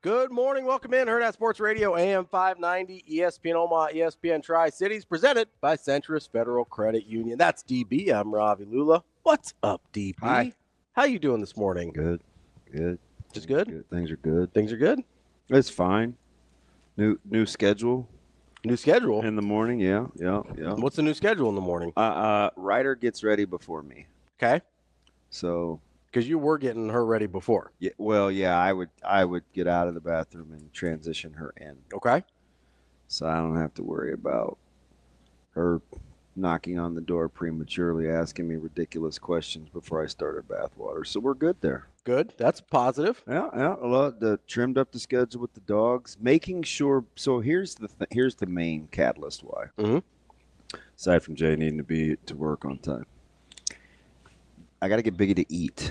Good morning. Welcome in. Hurrdat Sports Radio, AM 590, ESPN Omaha, ESPN Tri-Cities, presented by Centrus Federal Credit Union. That's DB. I'm Ravi Lulla. What's up, DB? Hi. How you doing this morning? Good. Just good? Things are good. Things are good? It's fine. New schedule New schedule? in the morning. Yeah. What's the new schedule in the morning? Ryder gets ready before me. Okay. So Because you were getting her ready before. yeah. I would get out of the bathroom and transition her in, Okay. so I don't have to worry about her knocking on the door prematurely, asking me ridiculous questions before I start her bathwater. So we're good there. Good. That's positive. Yeah. Trimmed up the schedule with the dogs, making sure. So here's the main catalyst why. Mhm. Aside from Jay needing to be to work on time, I got to get Biggie to eat.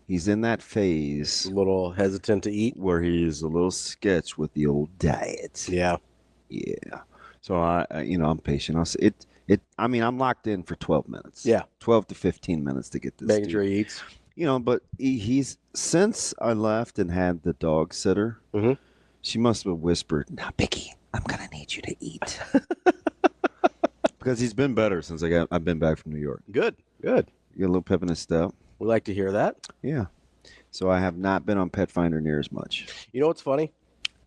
He's in that phase A little hesitant to eat. where he's a little sketch with the old diet. Yeah. So I'm patient. I'll say it. I mean, I'm locked in for 12 minutes. Yeah. 12 to 15 minutes to get this. Making dude. sure he eats. But he's since I left and had the dog sitter, Mhm. she must have whispered, "Now, Biggie, I'm gonna need you to eat," because he's been better since I've been back from New York. Good. You got a little pep in his step. We like to hear that. Yeah. So I have not been on Pet Finder near as much. You know what's funny?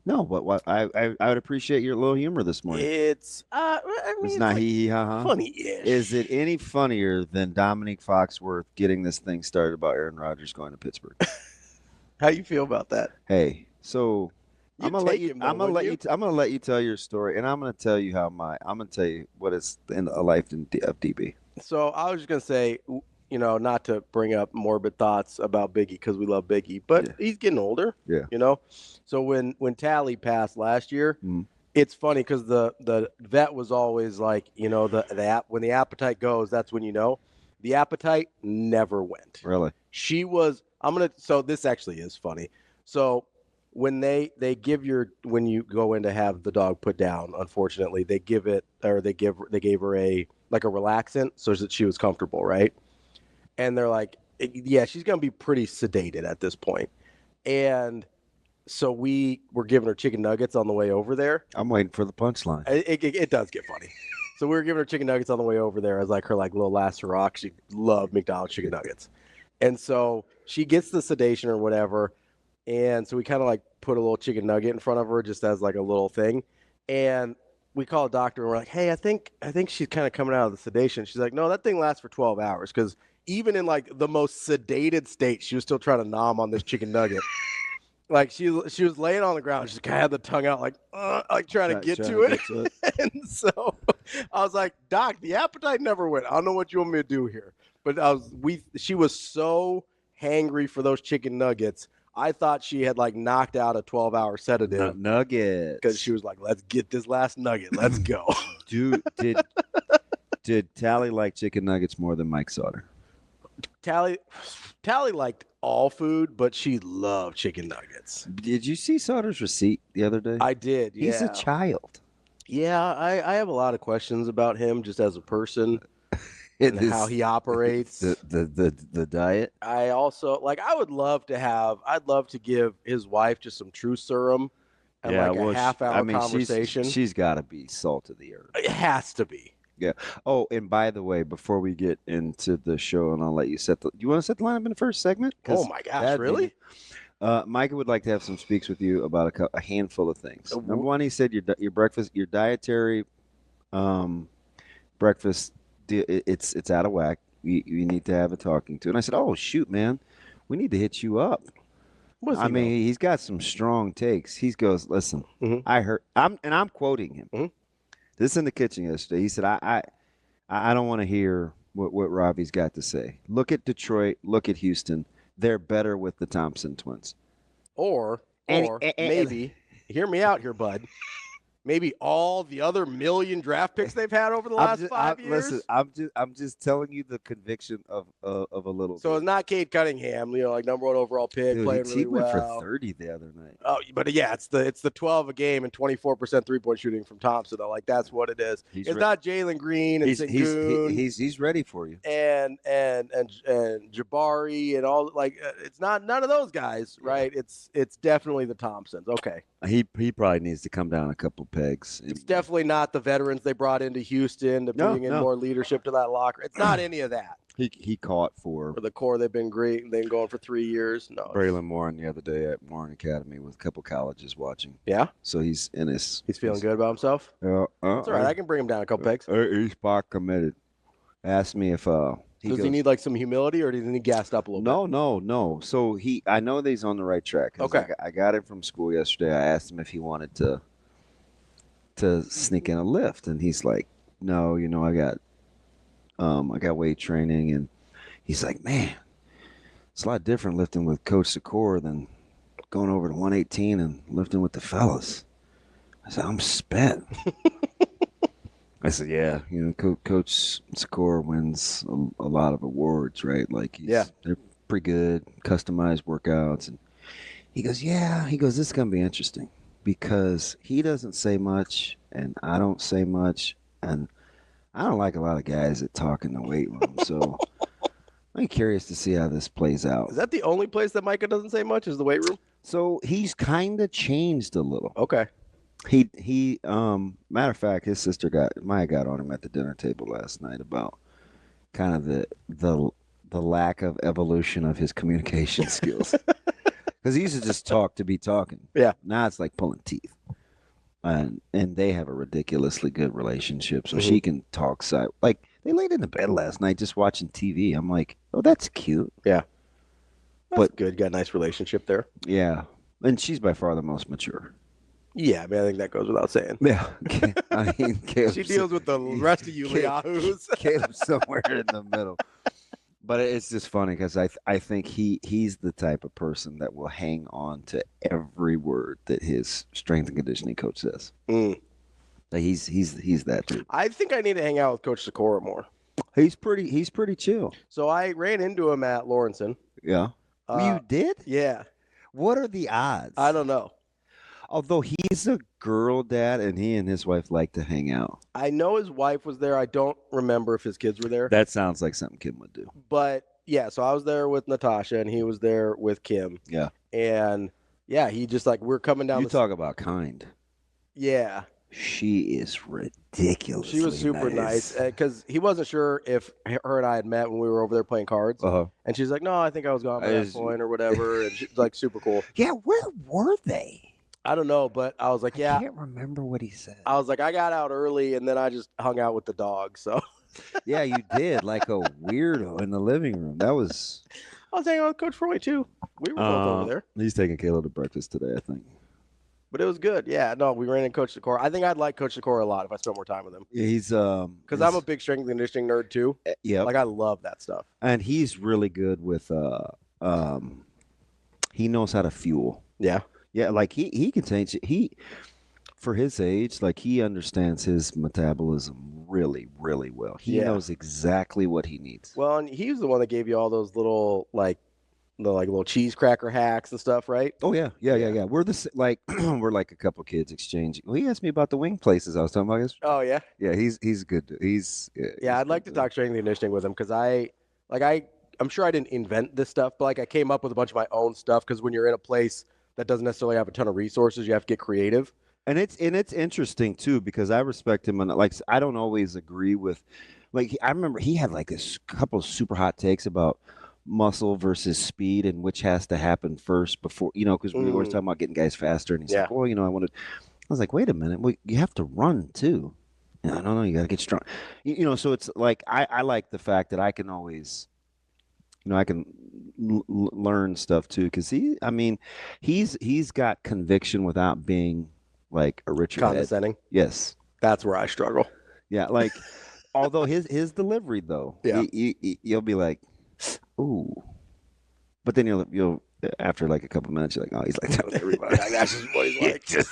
No, but what I would appreciate your little humor this morning. It's It's not hee hee ha ha. funny-ish. Is it any funnier than Dominique Foxworth getting this thing started about Aaron Rodgers going to Pittsburgh? How you feel about that? Hey, so You'd I'm gonna let take you. him, though, I'm gonna let you. wouldn't I'm gonna let you tell your story, and I'm gonna tell you I'm gonna tell you what is in a life of DB. So I was just gonna say, not to bring up morbid thoughts about Biggie because we love Biggie, but Yeah. he's getting older. Yeah. So when Tally passed last year, Mhm. it's funny because the vet was always like, when the appetite goes, that's when you know. The appetite never went. Really? She was. So this actually is funny. So when they when you go in to have the dog put down, unfortunately, they gave her a relaxant so that she was comfortable, right? And they're like, yeah, she's gonna be pretty sedated at this point. And so we were giving her chicken nuggets on the way over there. I'm waiting for the punchline. It does get funny. So we were giving her chicken nuggets on the way over there as her little last hurrah. She loved McDonald's chicken nuggets. And so she gets the sedation or whatever. And so we kind of put a little chicken nugget in front of her just as a little thing. And we call a doctor and we're like, hey, I think she's kind of coming out of the sedation. She's like, no, that thing lasts for 12 hours. Because even in the most sedated state, she was still trying to nom on this chicken nugget. She was laying on the ground. She kind of had the tongue out, trying to get to it. And so I was like, Doc, the appetite never went. I don't know what you want me to do here. But she was so hangry for those chicken nuggets. I thought she had knocked out a 12-hour sedative. Nuggets. Because she was like, let's get this last nugget. Let's go. Dude, did Tally like chicken nuggets more than Mike Sauter? Tally liked all food, but she loved chicken nuggets. Did you see Sauter's receipt the other day? I did, yeah. He's a child. Yeah, I have a lot of questions about him just as a person and how he operates. The diet. I also I'd love to give his wife just some true serum and a half-hour conversation. She's got to be salt of the earth. It has to be. Yeah. Oh, and by the way, before we get into the show, and I'll let you set you want to set the lineup in the first segment? Oh my gosh, really? Micah would like to have some speaks with you about a handful of things. Number one, he said your breakfast, your dietary breakfast, it's out of whack. You need to have a talking to. And I said, oh shoot, man, we need to hit you up. He's got some strong takes. He goes, listen, I heard. I'm quoting him. Mm-hmm. This in the kitchen yesterday. He said, I don't want to hear what Ravi's got to say. Look at Detroit. Look at Houston. They're better with the Thompson twins. Or maybe, hear me out here, bud. maybe all the other million draft picks they've had over the last 5 years. Listen, I'm just telling you the conviction of a little. So bit. it's not Cade Cunningham, like number 1 overall pick, Dude, playing really went well. for 30 the other night. Oh, but yeah, it's the 12 a game and 24% 3-point shooting from Thompson. Though, like that's what it is. It's not Jalen Green and Sengun. He's ready for you. And Jabari and all, like it's not none of those guys, right? It's definitely the Thompsons. Okay. He probably needs to come down a couple pegs. It's definitely not the veterans they brought into Houston to bring in more leadership to that locker. It's not any of that. He caught for the core. They've been great. They've been going for 3 years. No, Braylon Warren the other day at Warren Academy with a couple colleges watching. Yeah. So he's feeling good about himself. That's all right. I can bring him down a couple pegs. He's spot committed. Asked me if does he need like some humility, or does he need gassed up a little bit? No. So I know that he's on the right track. Okay. I got him from school yesterday. I asked him if he wanted to sneak in a lift, and he's like, no, I got weight training, and he's like, man, it's a lot different lifting with Coach Secor than going over to 118 and lifting with the fellas. I said, I'm spent. I said, yeah, Coach Secor wins a lot of awards, right? Like, they're pretty good, customized workouts. And he goes, this is going to be interesting because he doesn't say much and I don't say much. And I don't like a lot of guys that talk in the weight room. So I'm curious to see how this plays out. Is that the only place that Micah doesn't say much, is the weight room? So he's kind of changed a little. Okay. He matter of fact, his sister Maya got on him at the dinner table last night about kind of the lack of evolution of his communication skills. Because he used to just talk to be talking. Yeah. Now it's like pulling teeth. And they have a ridiculously good relationship, so she can talk side. Like, they laid in the bed last night just watching TV. I'm like, oh, that's cute. Yeah. That's good. Got a nice relationship there. Yeah. And she's by far the most mature. Yeah, I mean, I think that goes without saying. Yeah. I mean, she deals with the rest of you Yahoos. Caleb's somewhere in the middle. But it's just funny because I think he's the type of person that will hang on to every word that his strength and conditioning coach says. Like he's that dude. I think I need to hang out with Coach Secor more. He's pretty chill. So I ran into him at Lawrenson. Yeah. You did? Yeah. What are the odds? I don't know. Although he's a girl dad and he and his wife like to hang out. I know his wife was there. I don't remember if his kids were there. That sounds like something Kim would do. But yeah, so I was there with Natasha and he was there with Kim. Yeah. And yeah, he just like, we're coming down. You talk about kind. Yeah. She is ridiculous. She was super nice because he wasn't sure if her and I had met when we were over there playing cards. And she's like, no, I think I was gone by that point or whatever. And she's like super cool. Yeah, where were they? I don't know, but I was like, yeah. I can't remember what he said. I was like, I got out early and then I just hung out with the dog. So yeah, you did, like a weirdo in the living room. That was. I was hanging out with Coach Froy too. We were both over there. He's taking Caleb to breakfast today, I think. But it was good. Yeah, no, we ran into Coach Secor. I think I'd like Coach Secor a lot if I spent more time with him. Yeah, he's because I'm a big strength and conditioning nerd too. Yeah, like I love that stuff. And he's really good with he knows how to fuel. Yeah. Yeah, like he can change for his age, like he understands his metabolism really, really well. He knows exactly what he needs. Well, and he was the one that gave you all those little little cheese cracker hacks and stuff, right? Oh yeah. We're we're like a couple kids exchanging. Well, he asked me about the wing places I was talking about yesterday. Oh yeah. Yeah, he's good. I'd like to talk strength and conditioning with him because I'm sure I didn't invent this stuff, but like I came up with a bunch of my own stuff because when you're in a place that doesn't necessarily have a ton of resources, you have to get creative. And it's interesting too because I respect him and like I don't always agree with I remember he had like this couple of super hot takes about muscle versus speed and which has to happen first before because we were talking about getting guys faster and he's like, well, I was like, wait a minute, well, you have to run too. And I don't know, you got to get strong. So it's like I like the fact that I can always I can learn stuff too because he's got conviction without being like a Richard condescending. Head. Yes, that's where I struggle. Yeah, like although his delivery though, you'll be like, ooh, but then you'll after like a couple minutes you're like, oh, he's like that with everybody. That's just what he's like.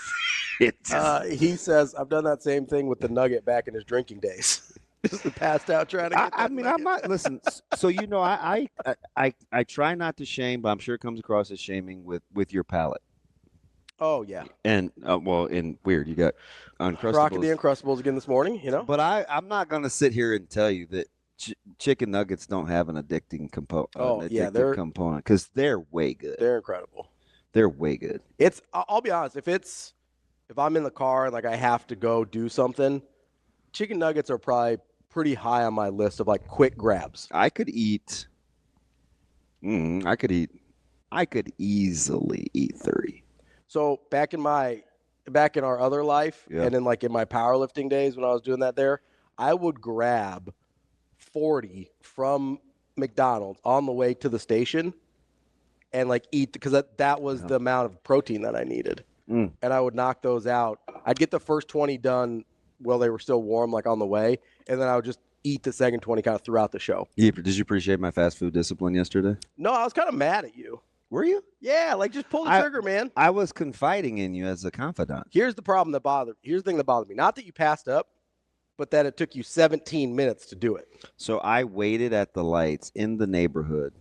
He says, I've done that same thing with the nugget back in his drinking days. Just passed out trying to get that mean, nugget. I'm not, listen, so, I try not to shame, but I'm sure it comes across as shaming with your palate. Oh, yeah. And, and weird, you got Uncrustables. Rocking the Uncrustables again this morning, But I'm not going to sit here and tell you that chicken nuggets don't have an addicting component. Component, because they're way good. They're incredible. They're way good. I'll be honest, if I'm in the car and like I have to go do something, chicken nuggets are probably pretty high on my list of like quick grabs. I could easily eat 30. So back in our other life, and then like in my powerlifting days when I was doing that there, I would grab 40 from McDonald's on the way to the station and like eat, because that was the amount of protein that I needed. And I would knock those out. I'd get the first 20 done while they were still warm, like on the way, and then I would just eat the second 20 kind of throughout the show. Did you appreciate my fast food discipline yesterday? No, I was kind of mad at you. Were you? Yeah, like just pull the trigger, man. I was confiding in you as a confidant. Here's the thing that bothered me. Not that you passed up, but that it took you 17 minutes to do it. So I waited at the lights in the neighborhood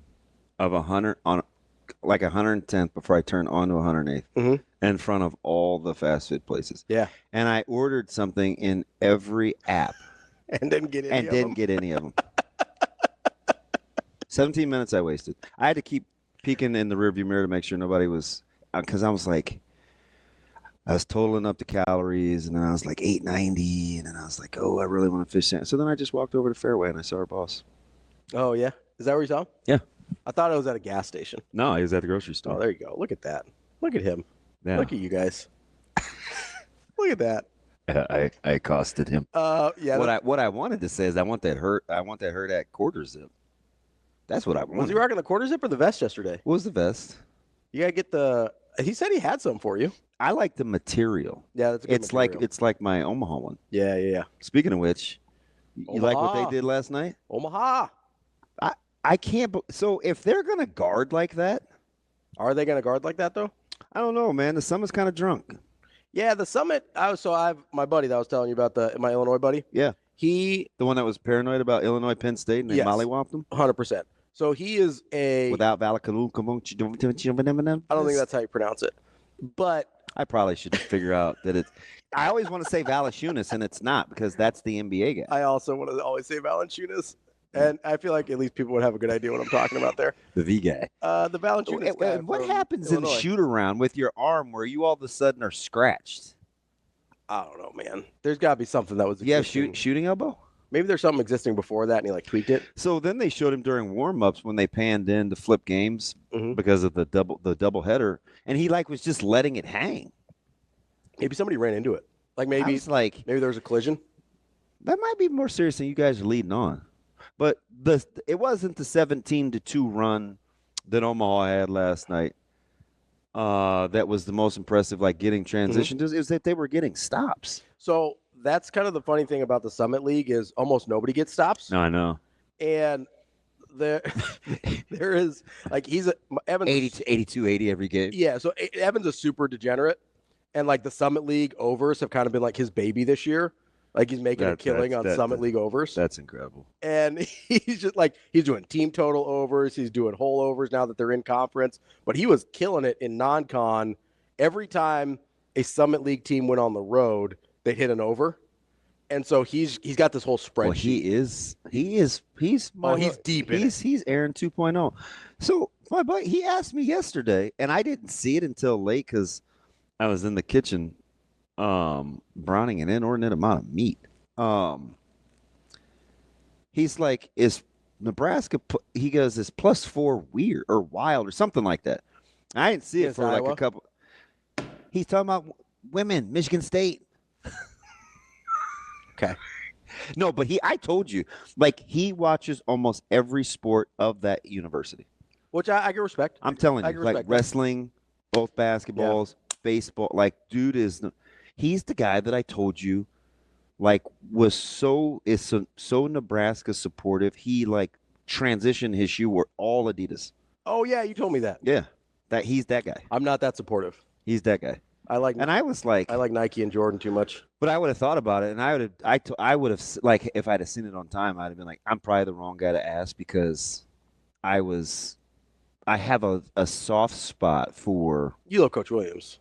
of 110th before I turned on to 108th in front of all the fast food places. Yeah. And I ordered something in every app. And didn't get any of them. 17 minutes I wasted. I had to keep peeking in the rearview mirror to make sure nobody was, because I was totaling up the calories, and then I was like 890, and then I was like, oh, I really want a fish sandwich. So then I just walked over to Fairway and I saw our boss. Oh, yeah? Is that where you saw him? Yeah. I thought it was at a gas station. No, he was at the grocery store. Oh, there you go. Look at that. Look at him. Yeah. Look at you guys. Look at that. I accosted him. Yeah. What I wanted to say is I want that Hurrdat quarter zip. That's what I wanted. Was he rocking the quarter zip or the vest yesterday? What was the vest? You gotta get he said he had some for you. I like the material. Yeah, that's a good material. It's like my Omaha one. Yeah. Speaking of which, you like what they did last night? Omaha. I can't. So if they're gonna guard like that, are they gonna guard like that though? I don't know, man. The Summit's kind of drunk. Yeah, the Summit. I've my buddy that I was telling you about, my Illinois buddy. Yeah. The one that was paranoid about Illinois Penn State and they mollywopped him? 100%. So he is without I don't think that's how you pronounce it. But I probably should figure out that it's. I always want to say Valanciunas, and it's not, because that's the NBA guy. I also want to always say Valanciunas, and I feel like at least people would have a good idea what I'm talking about there. The V guy. The Valanciunas guy. What happens Illinois. in shoot around with your arm where you all of a sudden are scratched? I don't know, man. There's got to be something that was existing. You have shooting elbow? Maybe there's something existing before that, and he like tweaked it. So then they showed him during warm-ups when they panned in to flip games because of the double header, and he was just letting it hang. Maybe somebody ran into it. Maybe there was a collision. That might be more serious than you guys are leading on. But it wasn't the 17-2 run that Omaha had last night. That was the most impressive, getting transitions. It was that they were getting stops. So that's kind of the funny thing about the Summit League is almost nobody gets stops. No, I know. And there is Evans 80 every game. Yeah, so Evans is super degenerate, and the Summit League overs have kind of been his baby this year. He's making a killing on Summit League overs. That's incredible. And he's just he's doing team total overs. He's doing whole overs now that they're in conference. But he was killing it in non-con. Every time a Summit League team went on the road, they hit an over. And so he's got this whole spreadsheet. Well, he's deep in it. He's Aaron 2.0. So my buddy, he asked me yesterday, and I didn't see it until late because I was in the kitchen browning an inordinate amount of meat. He's like, is Nebraska, he goes, is +4 weird or wild or something like that. I didn't see it for Iowa? a couple. He's talking about women, Michigan State. Okay. No, but I told you, he watches almost every sport of that university. Which I can respect. I'm telling you, wrestling, both basketballs, baseball, dude he's the guy that I told you, is so Nebraska supportive. He transitioned his shoe were all Adidas. Oh yeah, you told me that. Yeah, he's that guy. I'm not that supportive. He's that guy. I like Nike and Jordan too much. But I would have thought about it, and I would have like if I'd have seen it on time, I'd have been like, I'm probably the wrong guy to ask because I have a soft spot for you love Coach Williams.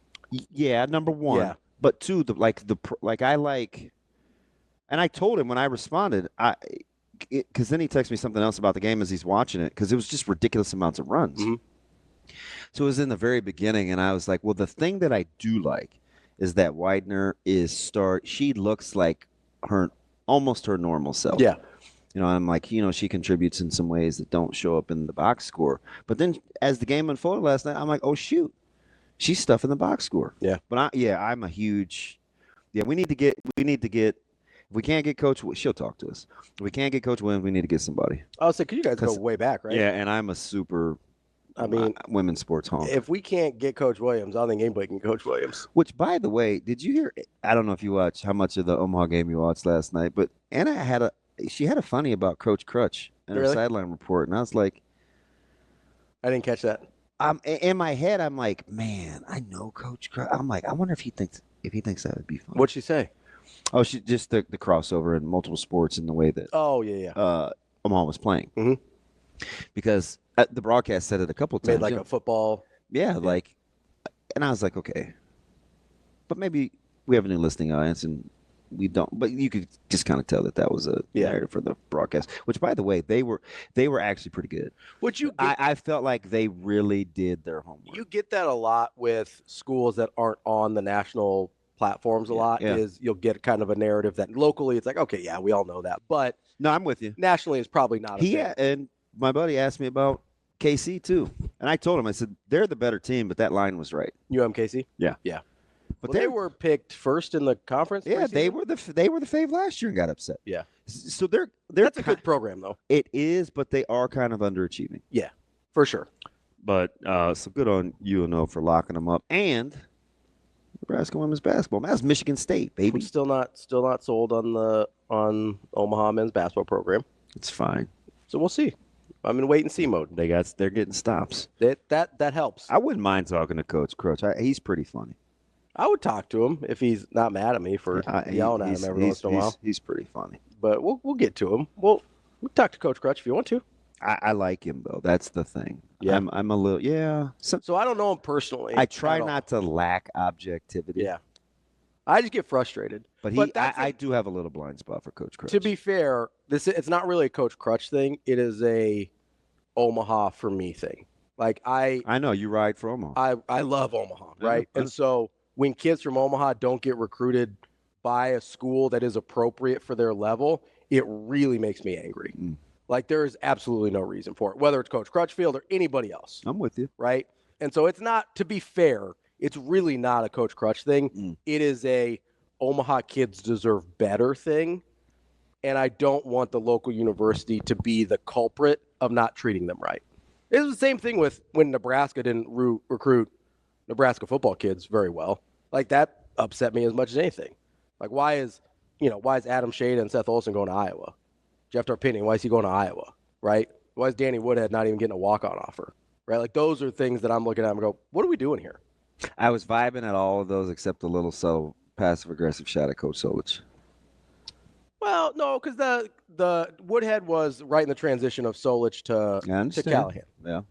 Yeah, number one. But two, and I told him when I responded, because then he texted me something else about the game as he's watching it because it was just ridiculous amounts of runs. Mm-hmm. So it was in the very beginning, and I was like, well, the thing that I do like is that Widener she looks like almost her normal self. Yeah. I'm like, she contributes in some ways that don't show up in the box score. But then as the game unfolded last night, I'm like, oh, shoot, she's stuff in the box score. Yeah. But I'm a huge – we need to get – if we can't get Coach – she'll talk to us. If we can't get Coach Williams, we need to get somebody. Oh, so you guys go way back, right? Yeah, and I'm a super – women's sports honk. If we can't get Coach Williams, I don't think anybody can Coach Williams. Which, by the way, did you hear? I don't know if you watched how much of the Omaha game you watched last night, but Anna had a funny about Coach Crutch in her sideline report, and I was like, I didn't catch that. In my head, I'm like, man, I know Coach Crutch. I'm like, I wonder if he thinks that would be fun. What'd she say? Oh, she just the crossover in multiple sports in the way that. Oh yeah. Omaha was playing. Mm-hmm. Because the broadcast said it a couple of times. Made like a football. Yeah, and I was like, okay. But maybe we have a new listening audience and we don't. But you could just kind of tell that was a narrative for the broadcast. Which, by the way, they were actually pretty good. I felt like they really did their homework. You get that a lot with schools that aren't on the national platforms a lot. Is you'll get kind of a narrative that locally it's like, okay, yeah, we all know that. But no, I'm with you. Nationally, it's probably not. And my buddy asked me about KC too, and I told him, I said they're the better team, but that line was right. KC? Yeah. But they were picked first in the conference. Yeah, they were the fave last year and got upset. Yeah. So they're that's a good program though. It is, but they are kind of underachieving. Yeah, for sure. But so good on UNO for locking them up, and Nebraska women's basketball. That's Michigan State, baby. I'm still not sold on Omaha men's basketball program. It's fine. So we'll see. I'm in wait and see mode. They're getting stops. That helps. I wouldn't mind talking to Coach Crutch. He's pretty funny. I would talk to him if he's not mad at me for yelling at him every once in a while. He's pretty funny. But we'll get to him. We'll talk to Coach Crutch if you want to. I like him though. That's the thing. Yeah, I'm a little So I don't know him personally. I try not to lack objectivity. Yeah, I just get frustrated. But I do have a little blind spot for Coach Crutch. To be fair, it's not really a Coach Crutch thing. It is a Omaha for me thing. Like I know you ride for Omaha. I love Omaha, right? Yeah. And so when kids from Omaha don't get recruited by a school that is appropriate for their level, it really makes me angry. Mm. Like there is absolutely no reason for it, whether it's Coach Crutchfield or anybody else. I'm with you. Right? And so it's not, to be fair, it's really not a Coach Crutch thing. Mm. It is a Omaha kids deserve better thing. And I don't want the local university to be the culprit of not treating them right. It was the same thing with when Nebraska didn't recruit Nebraska football kids very well. Like that upset me as much as anything. Like why is Adam Shade and Seth Olson going to Iowa? Jeff Tarpini, why is he going to Iowa? Right? Why is Danny Woodhead not even getting a walk-on offer? Right? Like those are things that I'm looking at and go, what are we doing here? I was vibing at all of those except a little subtle passive-aggressive shot at Coach Solich. Well, no, because the Woodhead was right in the transition of Solich to Callahan. Yeah.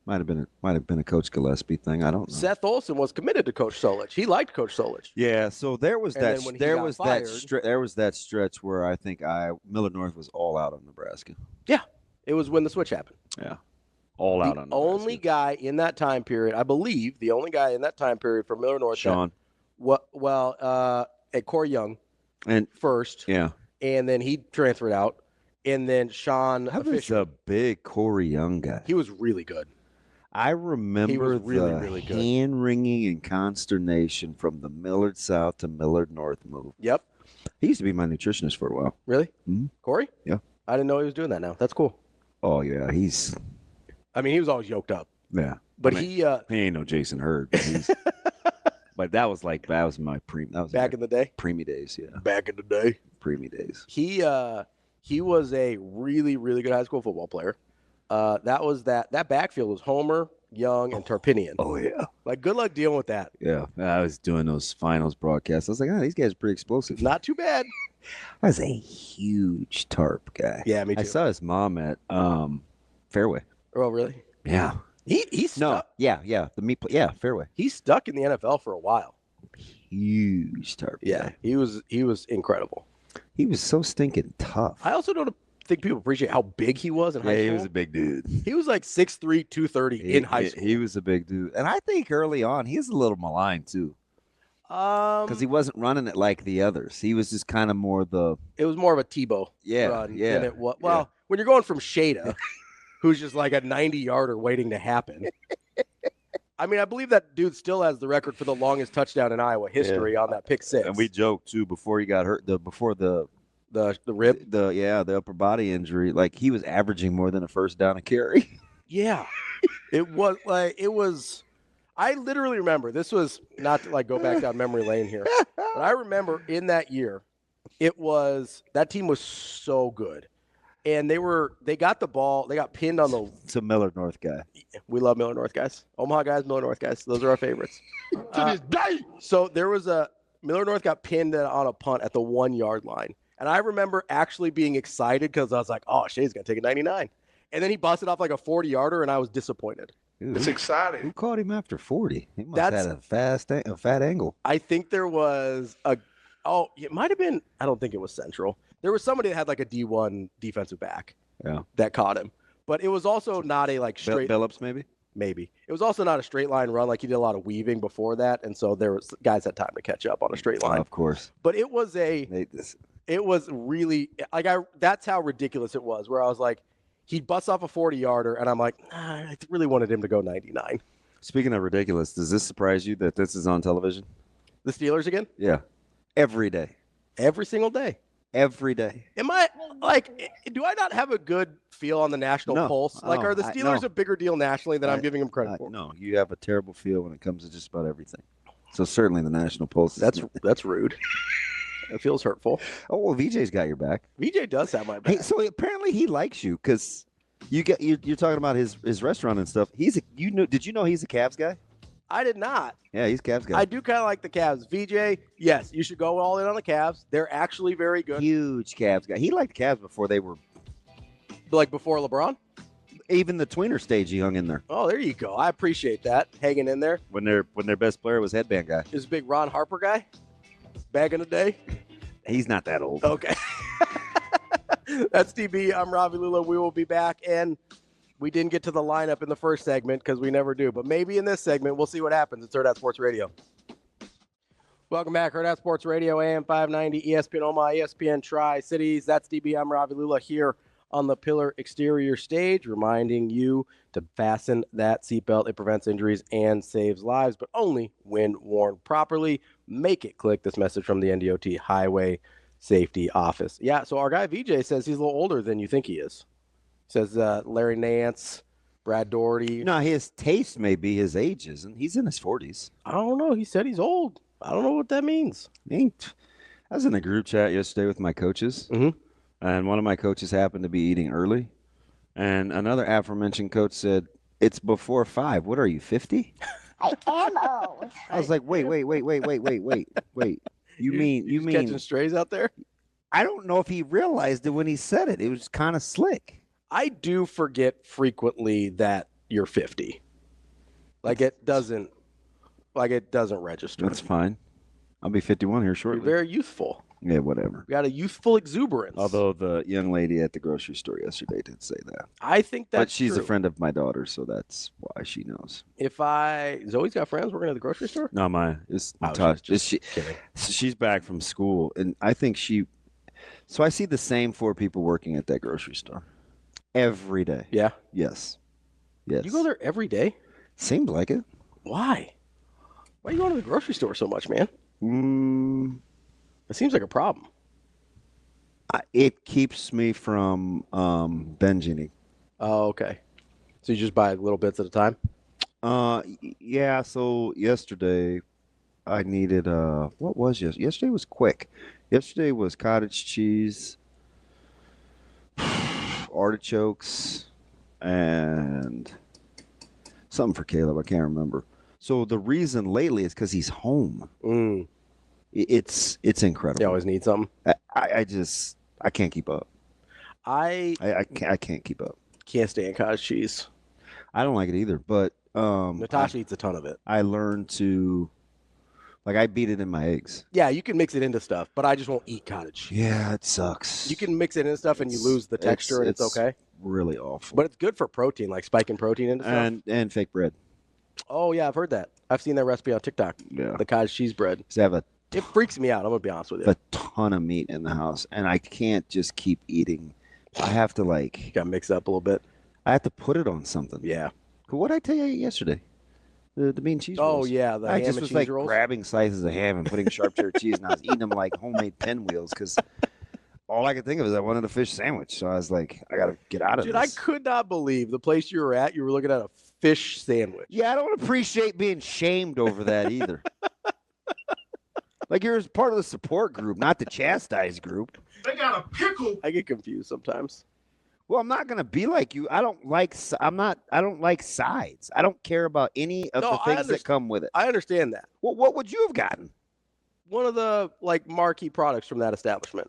Might have been a Coach Gillespie thing. I don't know. Seth Olson was committed to Coach Solich. He liked Coach Solich. Yeah, so there was that stretch where I think Millard North was all out on Nebraska. Yeah, it was when the switch happened. Yeah, all out on Nebraska. Only guy in that time period, I believe, the only guy in that time period for Millard North. Sean. At Corey Young, and first. Yeah, and then he transferred out, and then Sean. That was a big Corey Young guy. He was really good. I remember really hand-wringing and consternation from the Millard South to Millard North move. Yep. He used to be my nutritionist for a while. Really? Mm-hmm. Corey? Yeah. I didn't know he was doing that now. That's cool. Oh, yeah. He was always yoked up. Yeah. But he ain't no Jason Hurd. But that was my back in the day? Preemie days, yeah. Back in the day? Preemie days. He was a really, really good high school football player. That backfield was Homer, Young, and Tarpinian. Oh, yeah. Like, good luck dealing with that. Yeah. I was doing those finals broadcasts. I was like, these guys are pretty explosive. Not too bad. I was a huge tarp guy. Yeah, me too. I saw his mom at Fairway. Oh, really? Yeah. He's stuck. Yeah. Fairway. He's stuck in the NFL for a while. Huge tarp. Yeah, he was incredible. He was so stinking tough. I also don't think people appreciate how big he was in high school. Yeah, he was a big dude. He was like 6'3", 230 in high school. He was a big dude. And I think early on, he was a little maligned, too. Because he wasn't running it like the others. He was just kind of more It was more of a Tebow run than it was. Well, when you're going from Shada, who's just like a 90-yarder waiting to happen. I mean, I believe that dude still has the record for the longest touchdown in Iowa history on that pick six. And we joked, too, before he got hurt, before the rib, the upper body injury, like he was averaging more than a first down a carry. Yeah, it was. I literally remember, this was not to like go back down memory lane here, but I remember in that year, that team was so good, and they got the ball, they got pinned on the. It's a Miller North guy. We love Miller North guys, Omaha guys, Miller North guys. Those are our favorites. To this day. So there was Miller North got pinned on a punt at the 1 yard line. And I remember actually being excited because I was like, oh, Shay's going to take a 99. And then he busted off like a 40-yarder, and I was disappointed. Dude, it's exciting. Who caught him after 40? He must have had a fat angle. I think there was it might have been, I don't think it was Central. There was somebody that had like a D1 defensive back that caught him. But it was also not a like straight. Phillips, maybe? Maybe. It was also not a straight line run. Like he did a lot of weaving before that. And so there was guys had time to catch up on a straight line. Of course. But it was it was really like that's how ridiculous it was, where I was like, he'd bust off a 40-yarder, and I'm like, I really wanted him to go 99. Speaking of ridiculous, does this surprise you that this is on television? The Steelers again? Yeah. Every day. Every single day. Every day. Am I like? Do I not have a good feel on the national pulse? Like, are the Steelers a bigger deal nationally than I'm giving them credit for? No, you have a terrible feel when it comes to just about everything. So certainly the national pulse. That's rude. It feels hurtful. Oh well, VJ's got your back. VJ does have my back. Hey, so apparently he likes you because you're talking about his restaurant and stuff. Did you know he's a Cavs guy? I did not. Yeah, he's a Cavs guy. I do kind of like the Cavs. VJ, yes, you should go all in on the Cavs. They're actually very good. Huge Cavs guy. He liked Cavs before they were like before LeBron. Even the tweener stage he hung in there. Oh, there you go. I appreciate that, hanging in there. When their best player was headband guy. This big Ron Harper guy back in the day. He's not that old. Okay. That's DB. I'm Ravi Lulla. We will be back. And we didn't get to the lineup in the first segment because we never do. But maybe in this segment, we'll see what happens. It's Hurrdat Sports Radio. Welcome back. Hurrdat Sports Radio, AM 590, ESPN Omaha, ESPN Tri-Cities. That's DB. I'm Ravi Lulla here on the Pillar Exterior stage, reminding you to fasten that seatbelt. It prevents injuries and saves lives, but only when worn properly. Make it click. This message from the NDOT Highway Safety Office. Yeah, so our guy VJ says he's a little older than you think he is. Says Larry Nance, Brad Doherty. No, his taste may be his age isn't. He's in his 40s. I don't know. He said he's old. I don't know what that means. I was in a group chat yesterday with my coaches, and one of my coaches happened to be eating early, and another aforementioned coach said, "It's before 5. What are you, 50?" I am old. I was like, wait. You mean catching strays out there? I don't know if he realized it when he said it. It was kind of slick. I do forget frequently that you're 50. It doesn't register. That's fine. I'll be 51 here shortly. You're very youthful. Yeah, whatever. We got a youthful exuberance. Although the young lady at the grocery store yesterday did say that. I think that's But she's true. a friend of my daughter, so that's why she knows. Zoe's got friends working at the grocery store? No, she's back from school, and I think so I see the same 4 people working at that grocery store every day. Yeah? Yes. You go there every day? Seems like it. Why? Why are you going to the grocery store so much, man? It seems like a problem. It keeps me from binging. Oh, okay. So you just buy little bits at a time? Yeah. So yesterday, I needed what was yesterday? Yesterday was quick. Yesterday was cottage cheese, artichokes, and Something for Caleb. I can't remember. So the reason lately is because he's home. It's incredible. You always need something. I can't keep up. I can't keep up. Can't stand cottage cheese. I don't like it either, but Natasha eats a ton of it. I learned to, I beat it in my eggs. Yeah, you can mix it into stuff, but I just won't eat cottage cheese. Yeah, it sucks. You can mix it into stuff and you lose the texture, and it's okay. Really awful. But it's good for protein, like spiking protein into stuff. And fake bread. Oh, yeah, I've heard that. I've seen that recipe on TikTok. Yeah. The cottage cheese bread. It freaks me out, I'm going to be honest with you. A ton of meat in the house, and I can't just keep eating. I have to, got to mix up a little bit. I have to put it on something. Yeah. What did I tell you yesterday? The meat and cheese rolls. Oh, yeah, the ham and cheese rolls. I just was grabbing slices of ham and putting sharp cheddar cheese, and I was eating them like homemade pinwheels because all I could think of is I wanted a fish sandwich. So I was like, I got to get out of this. Dude, I could not believe the place you were at, you were looking at a fish sandwich. Yeah, I don't appreciate being shamed over that either. You're part of the support group, not the chastise group. They got a pickle. I get confused sometimes. Well, I'm not going to be like you. I don't like sides. I don't care about any of the things that come with it. I understand that. Well, what would you have gotten? One of the marquee products from that establishment.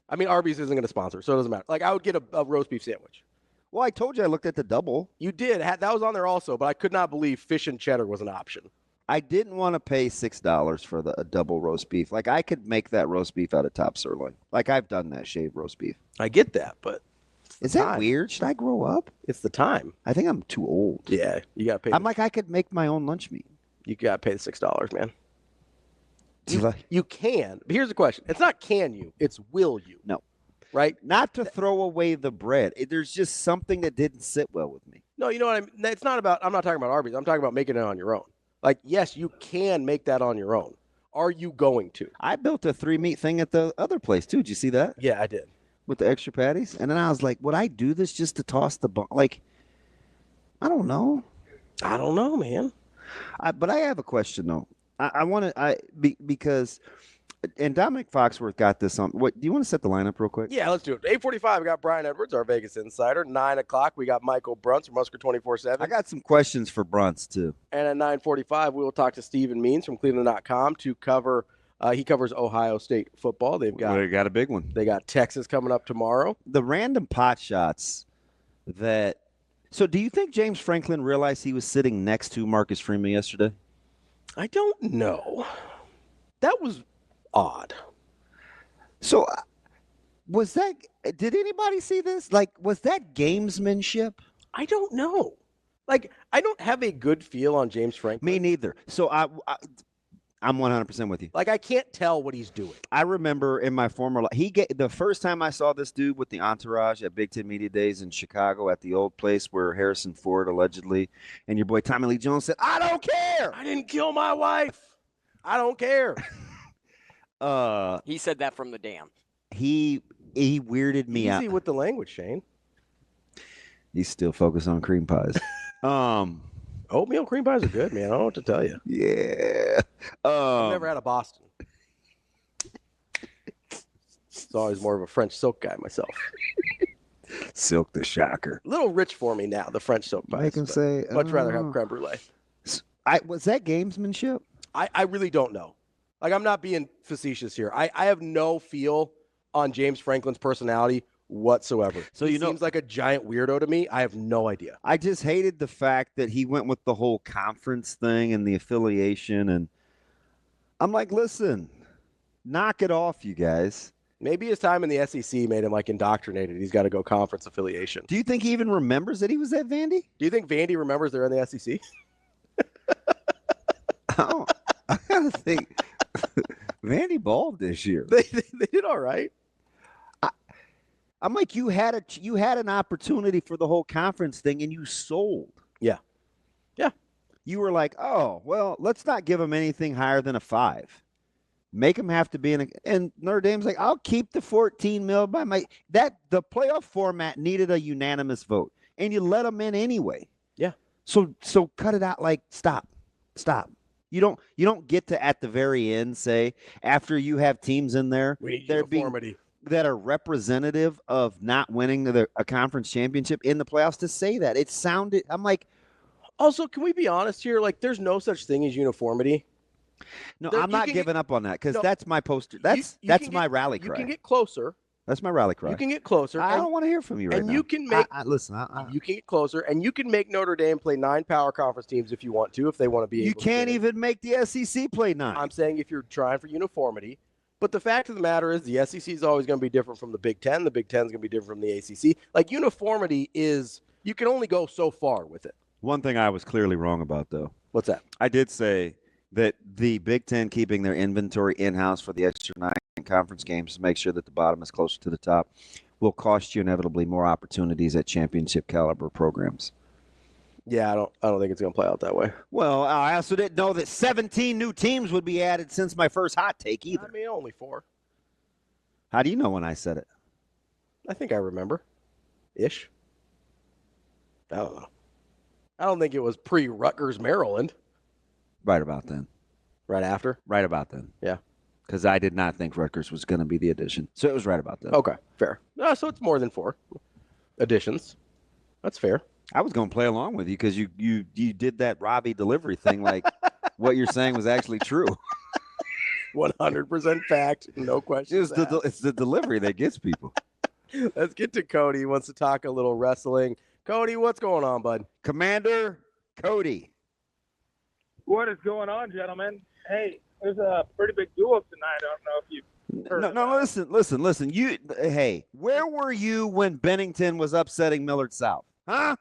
I mean, Arby's isn't going to sponsor, so it doesn't matter. I would get a roast beef sandwich. Well, I told you I looked at the double. You did. That was on there also, but I could not believe fish and cheddar was an option. I didn't want to pay $6 for a double roast beef. I could make that roast beef out of top sirloin. I've done that shaved roast beef. I get that, but is that weird? Should I grow up? It's the time. I think I'm too old. Yeah, you got to pay. I could make my own lunch meat. You got to pay the $6, man. You can. But here's the question. It's not can you. It's will you. No. Right? Not to throw away the bread. There's just something that didn't sit well with me. No, you know what I mean? It's not about, I'm not talking about Arby's. I'm talking about making it on your own. Yes, you can make that on your own. Are you going to? I built a 3-meat thing at the other place, too. Did you see that? Yeah, I did. With the extra patties? And then I was like, would I do this just to toss the bun? I don't know. I don't know, man. But I have a question, though. I want to, because... And Dominic Foxworth got this on. Do you want to set the lineup real quick? Yeah, let's do it. 8:45, we got Brian Edwards, our Vegas insider. 9 o'clock, we got Michael Bruntz from Husker 24/7. I got some questions for Bruntz, too. And at 9:45, we will talk to Stephen Means from Cleveland.com to cover. He covers Ohio State football. They got a big one. They got Texas coming up tomorrow. The random pot shots that. So, do you think James Franklin realized he was sitting next to Marcus Freeman yesterday? I don't know. That was odd. So, did anybody see this? Was that gamesmanship? I don't know. I don't have a good feel on James Franklin. Me neither. So I'm 100% with you. I can't tell what he's doing. I remember in my former life, the first time I saw this dude with the entourage at Big Ten Media Days in Chicago at the old place where Harrison Ford allegedly and your boy Tommy Lee Jones said, "I don't care. I didn't kill my wife. I don't care." He said that from the dam. He weirded me out. Easy with the language, Shane. He's still focused on cream pies. Oatmeal cream pies are good, man. I don't know what to tell you. Yeah. I've never had a Boston. It's always more of a French silk guy myself. Silk the shocker. A little rich for me now, the French silk pies. Make him say, much rather have creme brulee. Was that gamesmanship? I really don't know. I'm not being facetious here. I have no feel on James Franklin's personality whatsoever. So he seems like a giant weirdo to me. I have no idea. I just hated the fact that he went with the whole conference thing and the affiliation. And I'm like, listen, knock it off, you guys. Maybe his time in the SEC made him indoctrinated. He's got to go conference affiliation. Do you think he even remembers that he was at Vandy? Do you think Vandy remembers they're in the SEC? I gotta think. Vandy balled this year. They did all right. I'm like, you had an opportunity for the whole conference thing, and you sold. Yeah. You were like, oh, well, let's not give them anything higher than a 5. Make them have to be in and Notre Dame's like, I'll keep the $14 million by the playoff format needed a unanimous vote, and you let them in anyway. Yeah. So cut it out. Stop. You don't get to at the very end say after you have teams in there that are representative of not winning a conference championship in the playoffs to say that. It sounded. I'm like, Also, can we be honest here? Like, there's no such thing as uniformity. No, I'm not giving up on that because that's my poster. That's my rally cry. You can get closer. That's my rally cry. You can get closer. I don't want to hear from you right now. And you can make listen. You can get closer, and you can make Notre Dame play 9 power conference teams if you want to, if they want to be. You can't even make the SEC play 9. I'm saying if you're trying for uniformity. But the fact of the matter is the SEC is always going to be different from the Big Ten. The Big Ten is going to be different from the ACC. Like, uniformity is – you can only go so far with it. One thing I was clearly wrong about, though. What's that? I did say that the Big Ten keeping their inventory in-house for the extra 9 conference games to make sure that the bottom is closer to the top will cost you inevitably more opportunities at championship caliber programs. Yeah, I don't think it's going to play out that way. Well, I also didn't know that 17 new teams would be added since my first hot take either. I mean, only 4. How do you know when I said it? I think I remember. Ish. I don't know. I don't think it was pre-Rutgers, Maryland. Right about then. Right after? Right about then. Yeah. Because I did not think Rutgers was going to be the addition. So it was right about then. Okay, fair. So it's more than 4 additions. That's fair. I was going to play along with you because you did that Ravi delivery thing like what you're saying was actually true. 100% fact, no question. It's the delivery that gets people. Let's get to Cody. He wants to talk a little wrestling. Cody, what's going on, bud? Commander Cody. What is going on, gentlemen? Hey, there's a pretty big duel tonight. I don't know if you've heard listen. Hey, where were you when Bennington was upsetting Millard South? Huh?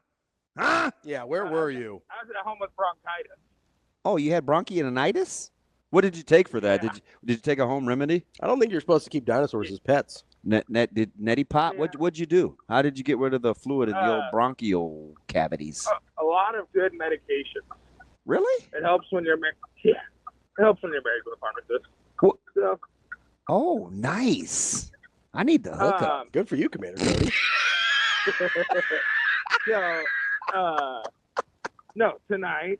Yeah, where were you? I was at home with bronchitis. Oh, you had bronchitis? What did you take for that? Yeah. Did you take a home remedy? I don't think you're supposed to keep dinosaurs as pets. Did Neti Pot? Yeah. What'd you do? How did you get rid of the fluid in the old bronchial cavities? A lot of good medication. Really? It helps when you're married. Yeah, it helps when you're married with a pharmacist. What? So, Oh, nice. I need the hookup. Good for you, Commander Cody. No, tonight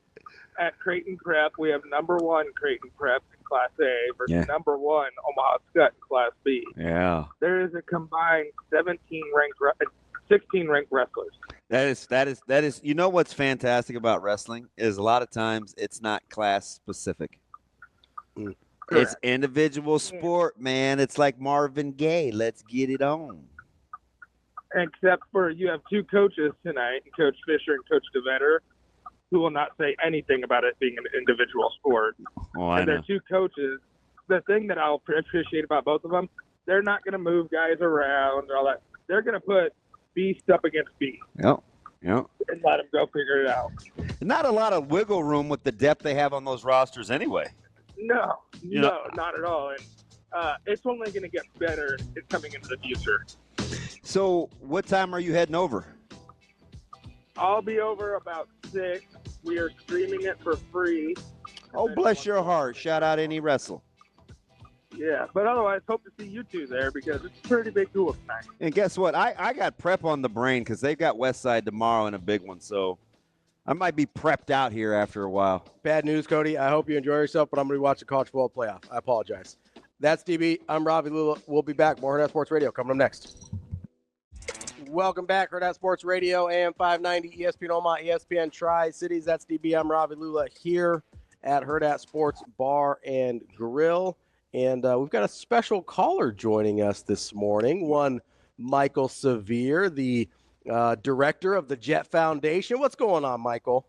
at Creighton Prep, we have number 1 Creighton Prep in Class A versus number 1 Omaha Scott in Class B. Yeah. There is a combined 16 ranked wrestlers. That is. You know what's fantastic about wrestling is a lot of times it's not class specific. It's individual sport, man. It's like Marvin Gaye. Let's get it on. Except for you have 2 coaches tonight, Coach Fisher and Coach DeVetter, who will not say anything about it being an individual sport. Oh, I know. They're 2 coaches. The thing that I'll appreciate about both of them, they're not going to move guys around or all that. They're going to put beast up against beast. Yep. And let them go figure it out. Not a lot of wiggle room with the depth they have on those rosters anyway. No, not at all. And it's only going to get better coming into the future. So what time are you heading over? I'll be over about 6. We are streaming it for free. Oh, bless your heart. Shout out Any Wrestle. Yeah, but otherwise, hope to see you 2 there because it's a pretty big duel tonight. And guess what? I got prep on the brain because they've got Westside tomorrow and a big one. So I might be prepped out here after a while. Bad news, Cody. I hope you enjoy yourself, but I'm going to be watching college football playoff. I apologize. That's DB. I'm Ravi Lulla. We'll be back. More Hurrdat Sports Radio coming up next. Welcome back, Hurrdat Sports Radio, AM 590, ESPN Omaha, ESPN Tri-Cities. That's DB. I'm Ravi Lulla here at Hurrdat Sports Bar and Grill. And we've got a special caller joining us this morning, one Michael Severe, the director of the Jet Foundation. What's going on, Michael?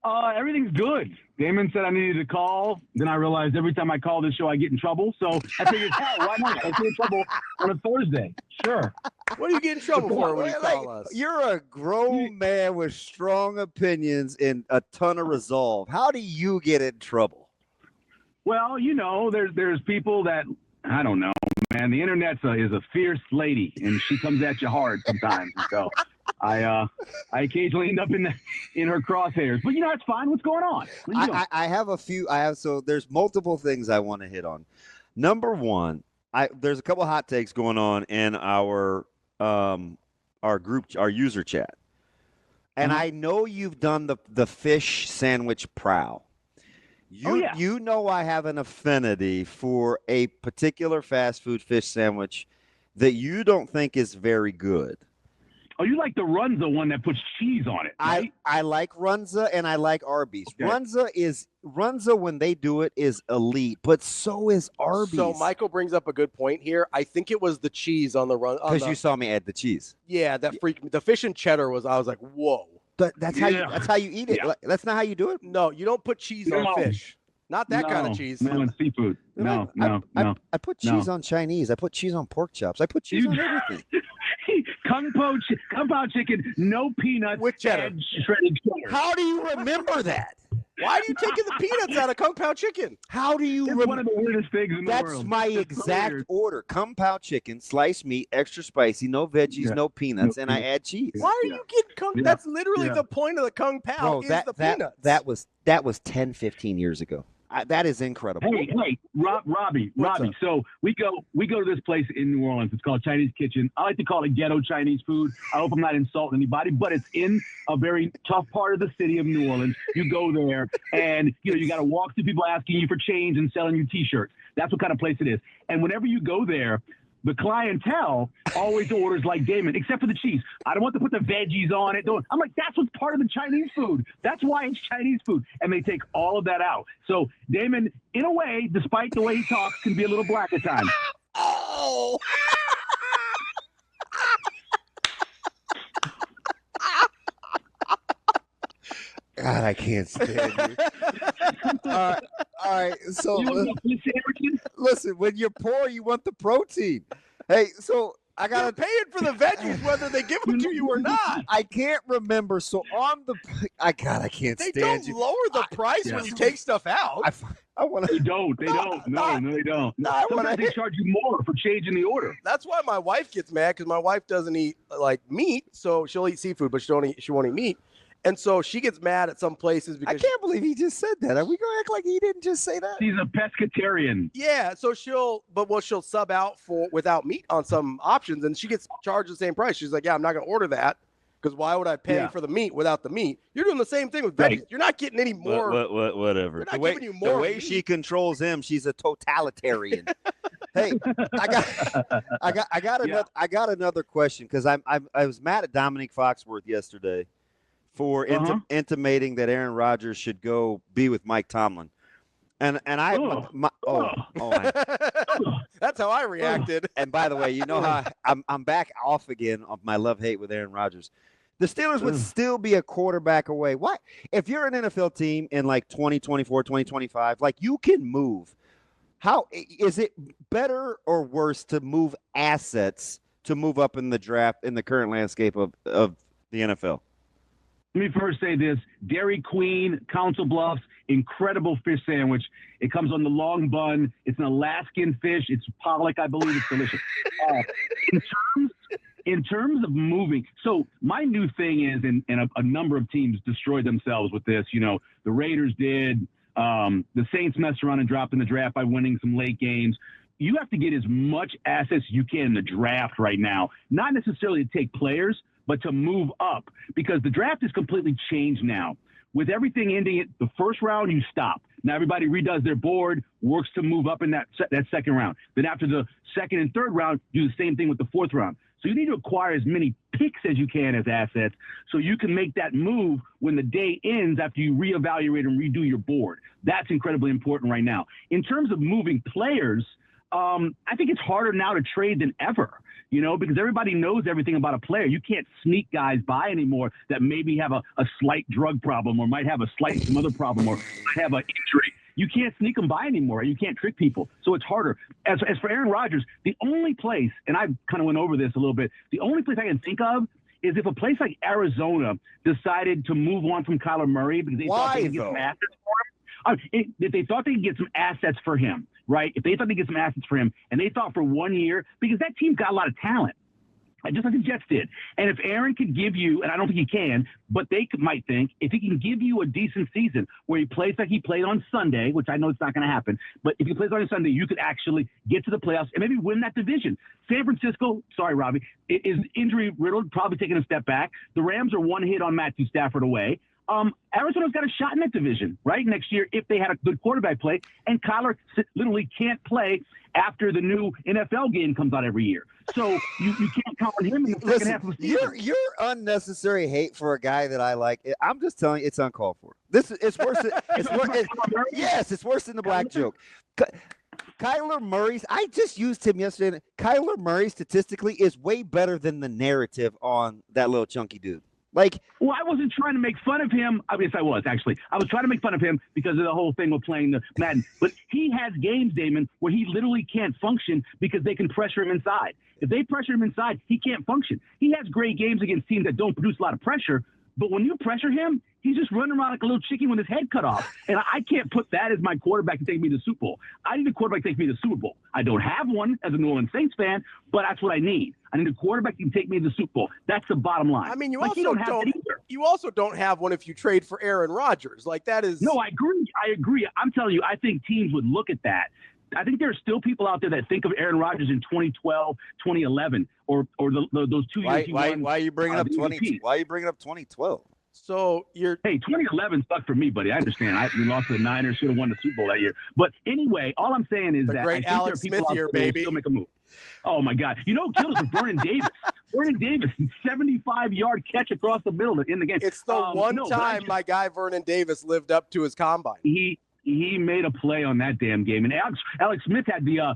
Everything's good. Damon said I needed to call. Then I realized every time I call this show, I get in trouble. So I figured, why not? I get in trouble on a Thursday. Sure. What do you get in trouble for when you call us? You're a grown man with strong opinions and a ton of resolve. How do you get in trouble? Well, there's people that, I don't know, man. The internet is a fierce lady, and she comes at you hard sometimes. And so I occasionally end up in her crosshairs. But, it's fine. What's going on? So there's multiple things I want to hit on. Number one, there's a couple hot takes going on in our group, our user chat. And I know you've done the fish sandwich prowl. You know I have an affinity for a particular fast food fish sandwich that you don't think is very good. Oh, you like the Runza one that puts cheese on it, right? I like Runza and I like Arby's. Okay. Runza when they do it is elite, but so is Arby's. So Michael brings up a good point here. I think it was the cheese on the run. Because you saw me add the cheese. Yeah, that freaked me. The fish and cheddar was. I was like, whoa. That's how you eat it. Yeah. That's not how you do it. No, you don't put cheese on fish. Not that kind of cheese. No, on seafood. No. I put cheese on Chinese. I put cheese on pork chops. I put cheese on everything. Kung Pao chicken, no peanuts with cheddar. And shredded cheddar. How do you remember that? Why are you taking the peanuts out of Kung Pao chicken? How do you It's one of the weirdest things in the world. That's my exact order. Kung Pao chicken, sliced meat, extra spicy, no veggies, no peanuts, and I add cheese. Why are you getting Kung? That's literally the point of the Kung Pao. Bro, the peanuts. That was 10, 15 years ago. That is incredible. Hey, Robbie. So we go to this place in New Orleans. It's called Chinese Kitchen. I like to call it ghetto Chinese food. I hope I'm not insulting anybody, but it's in a very tough part of the city of New Orleans. You go there, and you got to walk through people asking you for change and selling you T-shirts. That's what kind of place it is. And whenever you go there, the clientele always orders like Damon, except for the cheese. I don't want to put the veggies on it. I'm like, that's what's part of the Chinese food. That's why it's Chinese food. And they take all of that out. So Damon, in a way, despite the way he talks, can be a little black at times. Oh. God, I can't stand you. All right. So listen, when you're poor, you want the protein. Hey, so I got to pay it for the veggies, whether they give them to you or not. I can't remember. So on the, I can't they stand you. They don't lower the price when you take stuff out. I want to. They don't. No, they don't. Sometimes they charge you more for changing the order. That's why my wife gets mad, because my wife doesn't eat like meat, so she'll eat seafood, but she won't eat meat. And so she gets mad at some places because I can't believe he just said that. Are we going to act like he didn't just say that? He's a pescatarian. Yeah, so she'll sub out without meat on some options, and she gets charged the same price. She's like, yeah, I'm not going to order that, because why would I pay for the meat without the meat? You're doing the same thing with veggies. Right. You're not getting any more. Whatever. The way she controls him, she's a totalitarian. Hey, I got another question, because I was mad at Dominique Foxworth yesterday for intimating that Aaron Rodgers should go be with Mike Tomlin. And that's how I reacted. And by the way, you know how I'm back off again of my love-hate with Aaron Rodgers. The Steelers would still be a quarterback away. Why? If you're an NFL team in like 2024, 2025, like, you can move. How is it better or worse to move assets to move up in the draft in the current landscape of the NFL? Let me first say this. Dairy Queen, Council Bluffs, incredible fish sandwich. It comes on the long bun. It's an Alaskan fish. It's pollock, I believe. It's delicious. In terms of moving, so my new thing is, and a number of teams destroyed themselves with this. The Raiders did. The Saints messed around and dropped in the draft by winning some late games. You have to get as much assets as you can in the draft right now. Not necessarily to take players, but to move up, because the draft is completely changed now. With everything ending at the first round, you stop. Now everybody redoes their board, works to move up in that second round. Then after the second and third round, do the same thing with the fourth round. So you need to acquire as many picks as you can as assets, so you can make that move when the day ends after you reevaluate and redo your board. That's incredibly important right now. In terms of moving players, I think it's harder now to trade than ever. Because everybody knows everything about a player. You can't sneak guys by anymore that maybe have a slight drug problem, or might have some other problem, or might have an injury. You can't sneak them by anymore. You can't trick people. So it's harder. As for Aaron Rodgers, the only place, and I kind of went over this a little bit, the only place I can think of is if a place like Arizona decided to move on from Kyler Murray because they thought they could get some assets for him. If they thought they could get some assets for him, right? If they thought they could get some assets for him, and they thought for 1 year, because that team's got a lot of talent, just like the Jets did. And if Aaron could give you, and I don't think he can, but they might think, if he can give you a decent season where he plays like he played on Sunday, which I know it's not going to happen, but if he plays on Sunday, you could actually get to the playoffs and maybe win that division. San Francisco, sorry, Ravi, is injury riddled, probably taking a step back. The Rams are one hit on Matthew Stafford away. Arizona's got a shot in that division, right, next year if they had a good quarterback play. And Kyler literally can't play after the new NFL game comes out every year. So you can't count on him in the second half of the season. Your unnecessary hate for a guy that I like, I'm just telling you, it's uncalled for. It's worse than it's worse than the black joke. Kyler Murray's, I just used him yesterday. Kyler Murray statistically is way better than the narrative on that little chunky dude. Well, I wasn't trying to make fun of him. I guess I was, actually. I was trying to make fun of him because of the whole thing with playing the Madden. But he has games, Damon, where he literally can't function because they can pressure him inside. If they pressure him inside, he can't function. He has great games against teams that don't produce a lot of pressure. But when you pressure him, he's just running around like a little chicken with his head cut off. And I can't put that as my quarterback to take me to the Super Bowl. I need a quarterback to take me to the Super Bowl. I don't have one as a New Orleans Saints fan, but that's what I need. I need a quarterback that can take me to the Super Bowl. That's the bottom line. I mean, you also don't have one if you trade for Aaron Rodgers. That is. No, I agree. I'm telling you, I think teams would look at that. I think there are still people out there that think of Aaron Rodgers in 2012, 2011, or those 2 years. Why are you bringing up 20? Why are you bringing up 2012? So you're 2011 sucked for me, buddy. I understand. We lost to the Niners, should have won the Super Bowl that year. But anyway, all I'm saying is that great Alex Smith here, baby. Still make a move. Oh my God! Killed us with Vernon Davis. Vernon Davis, 75-yard catch across the middle in the game. It's the one time my guy Vernon Davis lived up to his combine. He made a play on that damn game, and Alex Smith had the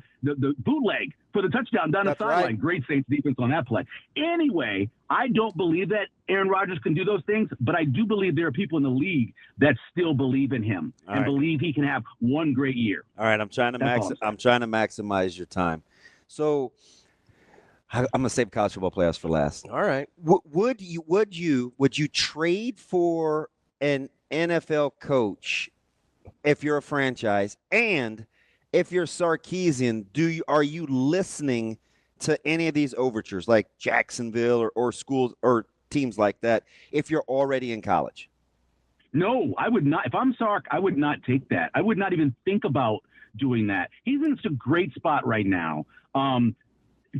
bootleg for the touchdown down the sideline. Right. Great Saints defense on that play. Anyway, I don't believe that Aaron Rodgers can do those things, but I do believe there are people in the league that still believe in him and believe he can have one great year. All right, I'm trying to maximize your time. So I'm gonna save college football playoffs for last. All right. Would you trade for an NFL coach if you're a franchise, and if you're Sarkisian, are you listening to any of these overtures like Jacksonville or schools or teams like that if you're already in college? No, I would not. If I'm Sark, I would not take that. I would not even think about doing that. He's in such a great spot right now.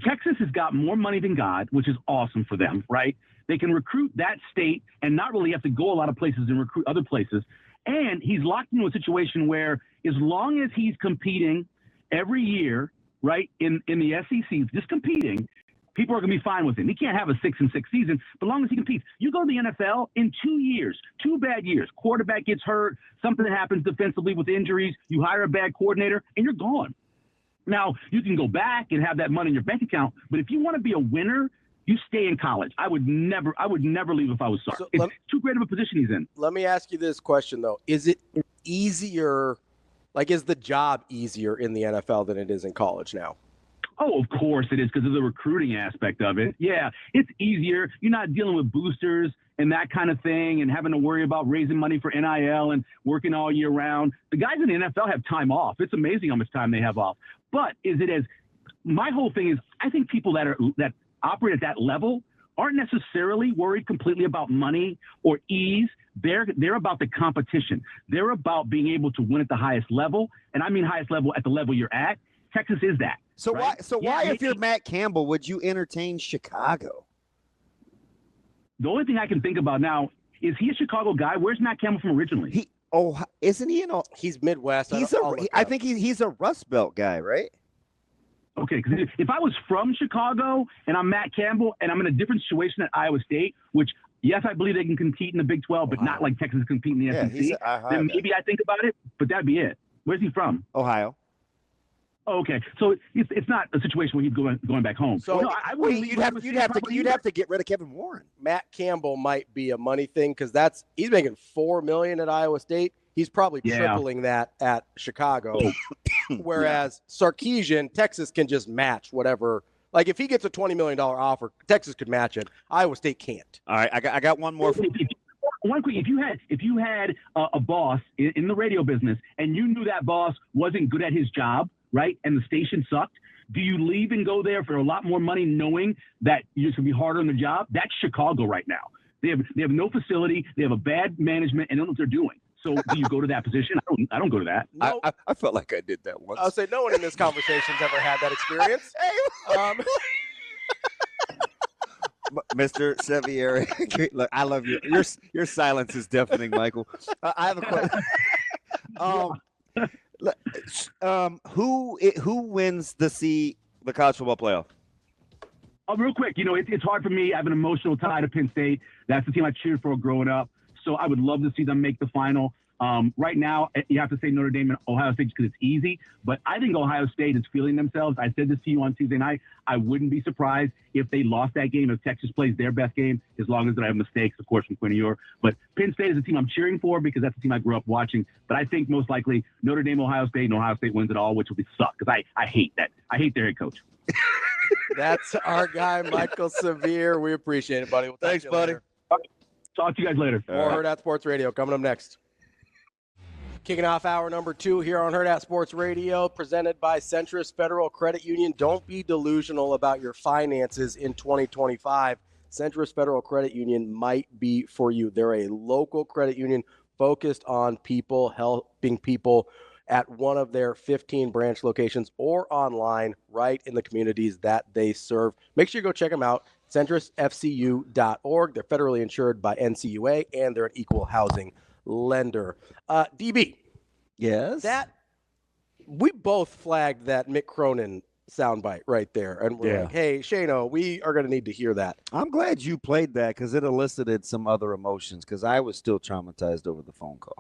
Texas has got more money than God, which is awesome for them, right? They can recruit that state and not really have to go a lot of places and recruit other places. And he's locked into a situation where as long as he's competing every year, right, in the SEC, just competing, people are going to be fine with him. He can't have a 6-6 season, but as long as he competes. You go to the NFL in 2 years, 2 bad years. Quarterback gets hurt, something that happens defensively with injuries, you hire a bad coordinator, and you're gone. Now, you can go back and have that money in your bank account, but if you want to be a winner, you stay in college. I would never leave if I was Sark. It's too great of a position he's in. Let me ask you this question, though. Is it easier, is the job easier in the NFL than it is in college now? Oh, of course it is because of the recruiting aspect of it. Yeah, it's easier. You're not dealing with boosters and that kind of thing and having to worry about raising money for NIL and working all year round. The guys in the NFL have time off. It's amazing how much time they have off. But my whole thing is I think people that operate at that level aren't necessarily worried completely about money or ease. They're about the competition. They're about being able to win at the highest level. And I mean highest level at the level you're at. Texas is that. So right? why, if you're Matt Campbell, would you entertain Chicago? The only thing I can think about now is he a Chicago guy? Where's Matt Campbell from originally? Isn't he? He's Midwest. I think he's a Rust Belt guy, right? Okay, because if I was from Chicago and I'm Matt Campbell and I'm in a different situation at Iowa State, which, yes, I believe they can compete in the Big 12, but not like Texas compete in the SEC, then maybe I think about it, but that'd be it. Where's he from? Ohio. Oh, okay, so it's not a situation where he's going back home. So you'd have to get rid of Kevin Warren. Matt Campbell might be a money thing because he's making $4 million at Iowa State. He's probably tripling that at Chicago. Whereas Sarkisian, Texas can just match whatever. Like if he gets a $20 million offer, Texas could match it. Iowa State can't. All right, I got one more. One quick, if you had a boss in the radio business and you knew that boss wasn't good at his job, right, and the station sucked, do you leave and go there for a lot more money knowing that you're going to be harder on the job? That's Chicago right now. They have no facility. They have a bad management and don't know what they're doing. So do you go to that position? I don't go to that. No. I felt like I did that once. I'll say no one in this conversation's ever had that experience. Mr. Sevier. Look, I love you. Your silence is deafening, Michael. I have a question. Who wins the college football playoff? Oh, real quick, it's hard for me. I have an emotional tie to Penn State. That's the team I cheered for growing up. So I would love to see them make the final. Right now, you have to say Notre Dame and Ohio State because it's easy. But I think Ohio State is feeling themselves. I said this to you on Tuesday night. I wouldn't be surprised if they lost that game, if Texas plays their best game, as long as they have mistakes, of course, from Quinn Ewers. But Penn State is a team I'm cheering for because that's the team I grew up watching. But I think most likely Notre Dame, Ohio State, and Ohio State wins it all, which will be suck because I hate that. I hate their head coach. That's our guy, Michael Sevier. We appreciate it, buddy. Well, thanks, buddy. Talk to you guys later. More Hurrdat Sports Radio coming up next. Kicking off hour number 2 here on Hurrdat Sports Radio, presented by Centris Federal Credit Union. Don't be delusional about your finances in 2025. Centris Federal Credit Union might be for you. They're a local credit union focused on people, helping people at one of their 15 branch locations or online right in the communities that they serve. Make sure you go check them out, centrisfcu.org. They're federally insured by NCUA, and they're an equal housing lender. DB. Yes? We both flagged that Mick Cronin soundbite right there, and we're like, hey, Shano, we are going to need to hear that. I'm glad you played that because it elicited some other emotions because I was still traumatized over the phone call.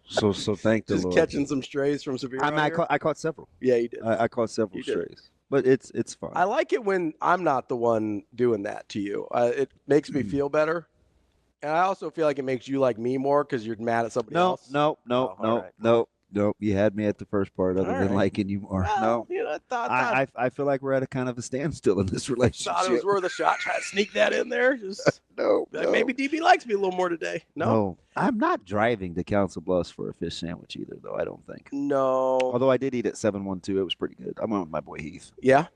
So thank the Lord. Just catching some strays from Severe. I caught several. Yeah, you did. I caught several strays. But it's fun. I like it when I'm not the one doing that to you. It makes me feel better. And I also feel like it makes you like me more because you're mad at somebody else. No. You had me at the first part other than liking you more. Well, I feel like we're at a kind of a standstill in this relationship. Thought it was worth a shot. Try to sneak that in there. Just no. Maybe DB likes me a little more today. No, I'm not driving to Council Bluffs for a fish sandwich either, though. I don't think. No. Although I did eat at 712. It was pretty good. I went with my boy Heath. Yeah?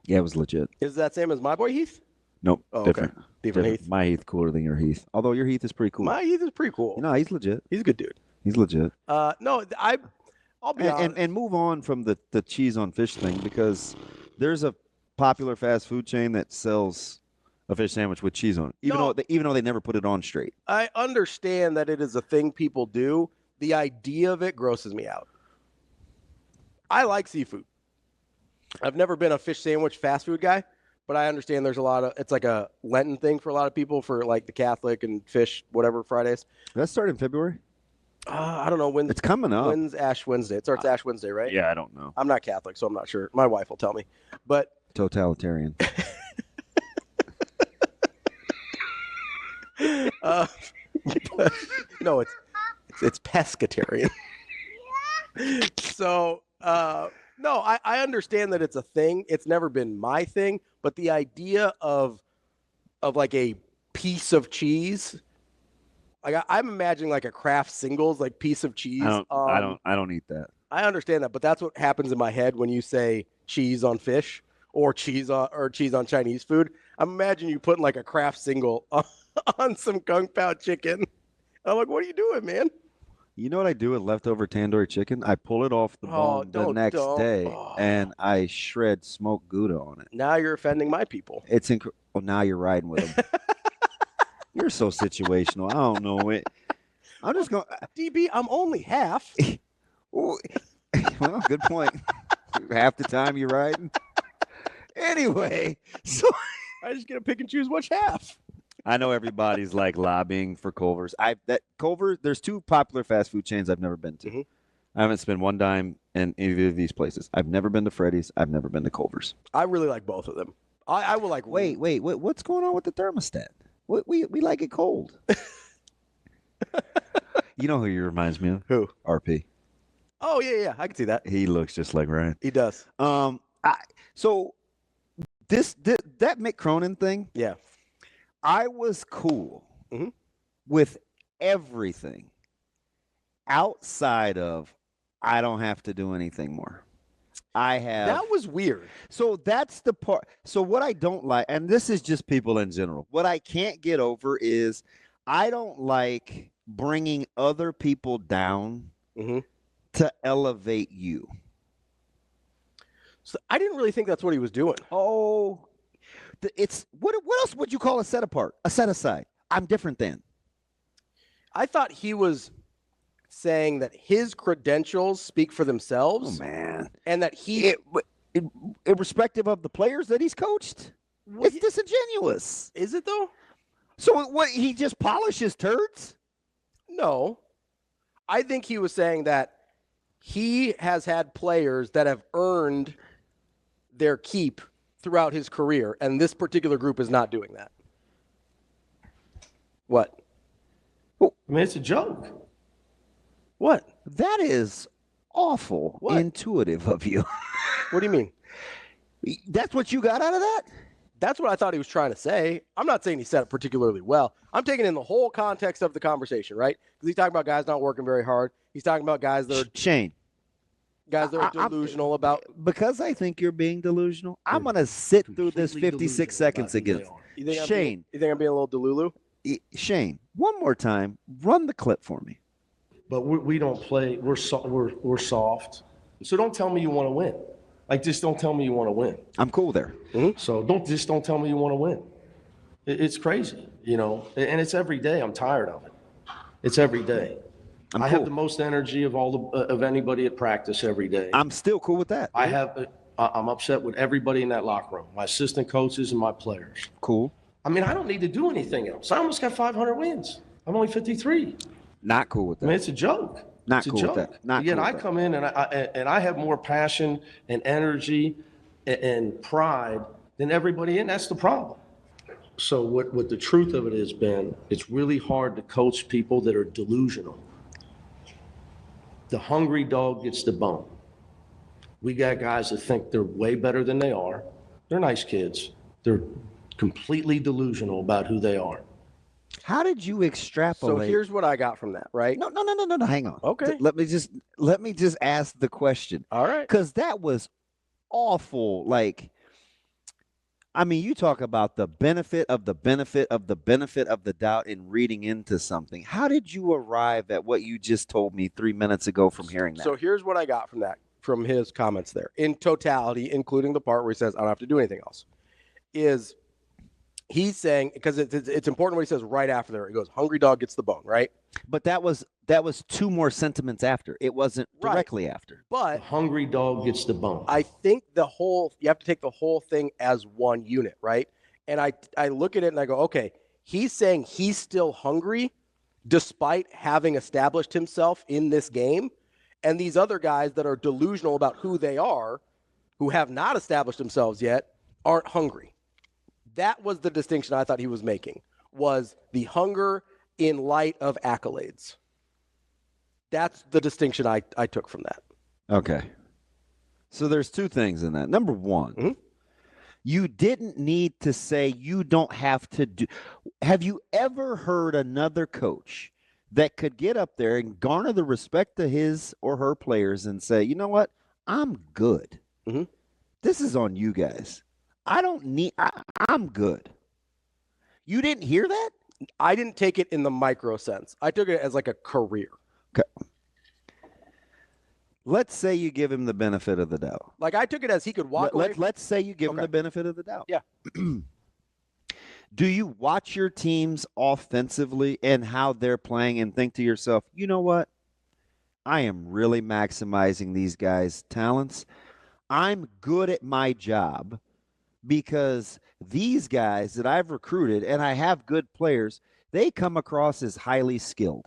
Yeah, it was legit. Is that same as my boy Heath? Nope. Oh, different. Okay. Different Heath. My Heath cooler than your Heath. Although your Heath is pretty cool. My Heath is pretty cool. No, he's legit. He's a good dude. He's legit. No, I'll be honest. And move on from the cheese on fish thing because there's a popular fast food chain that sells a fish sandwich with cheese on it, even though they never put it on straight. I understand that it is a thing people do. The idea of it grosses me out. I like seafood. I've never been a fish sandwich fast food guy, but I understand there's it's like a Lenten thing for a lot of people for like the Catholic and fish, whatever Fridays. That started in February? I don't know when. It's coming up. When's Ash Wednesday? It starts Ash Wednesday, right? Yeah, I don't know. I'm not Catholic, so I'm not sure. My wife will tell me. But totalitarian. No, it's pescatarian. So no, I understand that it's a thing. It's never been my thing, but the idea of like a piece of cheese. Like I'm imagining like a Kraft Singles like piece of cheese. I don't eat that. I understand that, but that's what happens in my head when you say cheese on fish or cheese on Chinese food. I'm imagining you putting like a Kraft Single on some Kung Pao chicken. I'm like, what are you doing, man? You know what I do with leftover tandoori chicken? I pull it off the bone the next day, and I shred smoked Gouda on it. Now you're offending my people. It's incredible. Oh, now you're riding with them. You're so situational. I don't know it. I'm just going. DB, I'm only half. Well, good point. Half the time you're riding. Anyway, so I just get to pick and choose which half. I know everybody's like lobbying for Culver's. Culver's. There's two popular fast food chains I've never been to. Mm-hmm. I haven't spent one dime in either of these places. I've never been to Freddy's. I've never been to Culver's. I really like both of them. I will like. Wait. What's going on with the thermostat? We like it cold. You know who he reminds me of? Who? RP. Oh yeah, I can see that. He looks just like Ryan. He does. So that Mick Cronin thing. Yeah. I was cool with everything outside of I don't have to do anything more. That was weird. So that's the part. So what I don't like, and this is just people in general, what I can't get over is I don't like bringing other people down to elevate you. So I didn't really think that's what he was doing. Oh, it's what else would you call a set apart? A set aside. I'm different than. I thought he was saying that his credentials speak for themselves. Oh, man. And that irrespective of the players that he's coached, it's disingenuous. Is it, though? So what, he just polishes turds? No. I think he was saying that he has had players that have earned their keep throughout his career, and this particular group is not doing that. What? I mean, it's a joke. What? That is awful intuitive of you. What do you mean? That's what you got out of that? That's what I thought he was trying to say. I'm not saying he said it particularly well. I'm taking in the whole context of the conversation, right? Because he's talking about guys not working very hard. He's talking about guys that are guys that are delusional about. Because I think you're being delusional, I'm going to sit through this 56 seconds again. Shane. You think I'm being a little delulu? Shane, one more time, run the clip for me. But we don't play. We're soft. So don't tell me you want to win. Like, just don't tell me you want to win. I'm cool there. Mm-hmm. So don't tell me you want to win. It's crazy, you know, and it's every day. I'm tired of it. It's every day. I have the most energy of anybody at practice every day. I'm still cool with that. I'm upset with everybody in that locker room, my assistant coaches and my players. Cool. I mean, I don't need to do anything else. I almost got 500 wins. I'm only 53. Not cool with that. I mean, it's a joke. Not cool with that. Not Yet cool I come in and I have more passion and energy and pride than everybody in. That's the problem. So what the truth of it is, Ben, it's really hard to coach people that are delusional. The hungry dog gets the bone. We got guys that think they're way better than they are. They're nice kids. They're completely delusional about who they are. How did you extrapolate? So here's what I got from that, right? No. Hang on. Okay. Let me just ask the question. All right. Because that was awful. Like, I mean, you talk about the benefit of the benefit of the benefit of the doubt in reading into something. How did you arrive at what you just told me 3 minutes ago from hearing that? So here's what I got from that, from his comments there, in totality, including the part where he says, I don't have to do anything else, is he's saying, because it's important what he says right after there. He goes, hungry dog gets the bone, right? But that was two more sentiments after. It wasn't directly after. But the hungry dog gets the bone. I think you have to take the whole thing as one unit, right? And I look at it and I go, okay, he's saying he's still hungry despite having established himself in this game. And these other guys that are delusional about who they are, who have not established themselves yet, aren't hungry. That was the distinction I thought he was making, was the hunger in light of accolades. That's the distinction I took from that. Okay. So there's two things in that. Number one, you didn't need to say you don't have to do. Have you ever heard another coach that could get up there and garner the respect of his or her players and say, you know what, I'm good. Mm-hmm. This is on you guys. I'm good. You didn't hear that? I didn't take it in the micro sense. I took it as like a career. Okay. Let's say you give him the benefit of the doubt. Like I took it as he could walk away. Let's say you give him the benefit of the doubt. Yeah. Do you watch your teams offensively and how they're playing and think to yourself, you know what? I am really maximizing these guys' talents. I'm good at my job because these guys that I've recruited, and I have good players, they come across as highly skilled.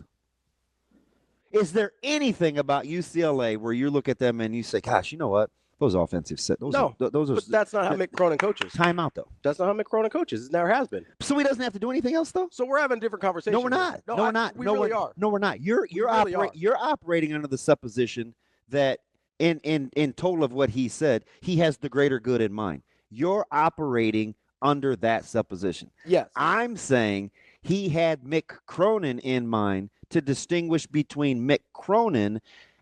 Is there anything about UCLA where you look at them and you say, gosh, you know what? Those offensive set. Those are. But that's not how Mick Cronin coaches. Time out, though. That's not how Mick Cronin coaches. It never has been. So he doesn't have to do anything else, though? So we're having a different conversation. No, we're not. No, we're not. We really are. No, we're not. You're operating under the supposition that in total of what he said, he has the greater good in mind. You're operating under that supposition. Yes. I'm saying he had Mick Cronin in mind to distinguish between Mick Cronin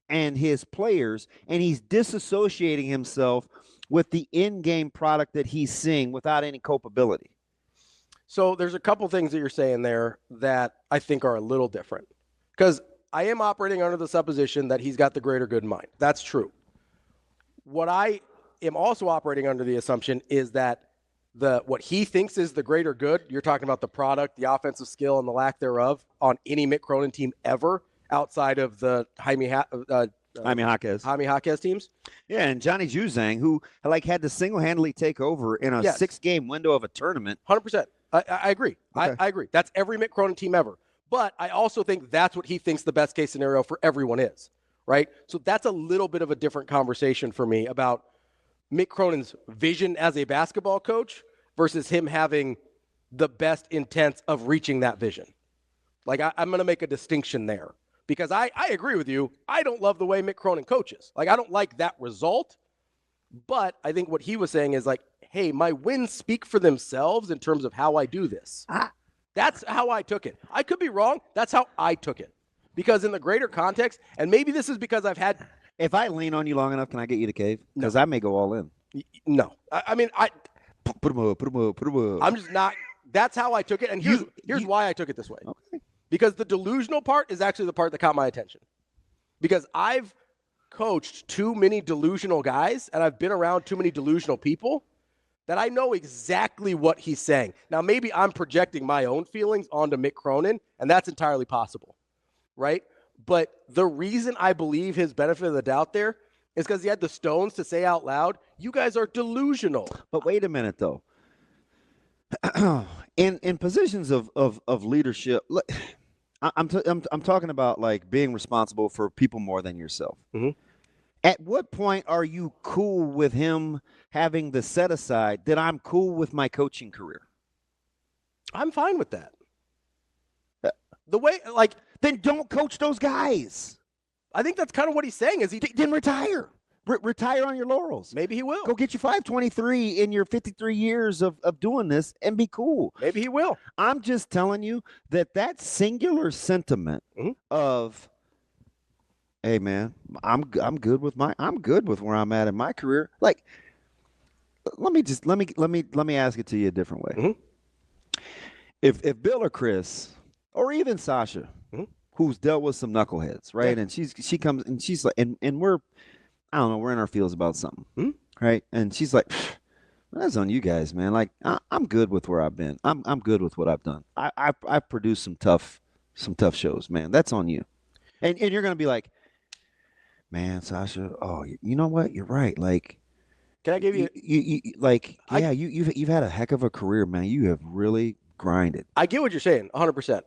and his players, and he's disassociating himself with the in-game product that he's seeing without any culpability. So there's a couple things that you're saying there that I think are a little different, because I am operating under the supposition that he's got the greater good in mind. That's true. What I am also operating under the assumption is that what he thinks is the greater good. You're talking about the product, the offensive skill, and the lack thereof on any Mick Cronin team ever outside of the Jaime Jaquez teams. Yeah, and Johnny Juzang, who had to single-handedly take over in a 6-game window of a tournament. 100%. I agree. Okay. I agree. That's every Mick Cronin team ever. But I also think that's what he thinks the best case scenario for everyone is, right? So that's a little bit of a different conversation for me about Mick Cronin's vision as a basketball coach versus him having the best intents of reaching that vision. Like, I'm going to make a distinction there because I agree with you. I don't love the way Mick Cronin coaches. Like, I don't like that result. But I think what he was saying is like, hey, my wins speak for themselves in terms of how I do this. That's how I took it. I could be wrong. That's how I took it. Because in the greater context, and maybe this is because I've had... If I lean on you long enough, can I get you to cave? Because I may go all in. No. I mean, Put him up. I'm just not... That's how I took it. And here's why I took it this way. Okay. Because the delusional part is actually the part that caught my attention. Because I've coached too many delusional guys, and I've been around too many delusional people that I know exactly what he's saying. Now, maybe I'm projecting my own feelings onto Mick Cronin, and that's entirely possible, right? But the reason I believe his benefit of the doubt there is because he had the stones to say out loud, you guys are delusional. But wait a minute, though. in positions of leadership, I'm talking about like being responsible for people more than yourself. Mm-hmm. At what point are you cool with him having the set aside that I'm cool with my coaching career? I'm fine with that. The way, like, then don't coach those guys. I think that's kind of what he's saying. Is he then retire? Retire on your laurels. Maybe he will. Go get your 523 in your 53 years of doing this and be cool. Maybe he will. I'm just telling you that singular sentiment of, hey man, I'm good with where I'm at in my career. Like, let me ask it to you a different way. Mm-hmm. If Bill or Chris or even Sasha, who's dealt with some knuckleheads, right? Yeah. And she comes and she's like, and we're, I don't know, we're in our feels about something, right? And she's like, that's on you guys, man. Like, I'm good with where I've been. I'm good with what I've done. I've produced some tough shows, man. That's on you. And you're gonna be like, man, Sasha, oh, you know what? You're right. Like, can I give you you've had a heck of a career, man. You have really grinded. I get what you're saying, 100%.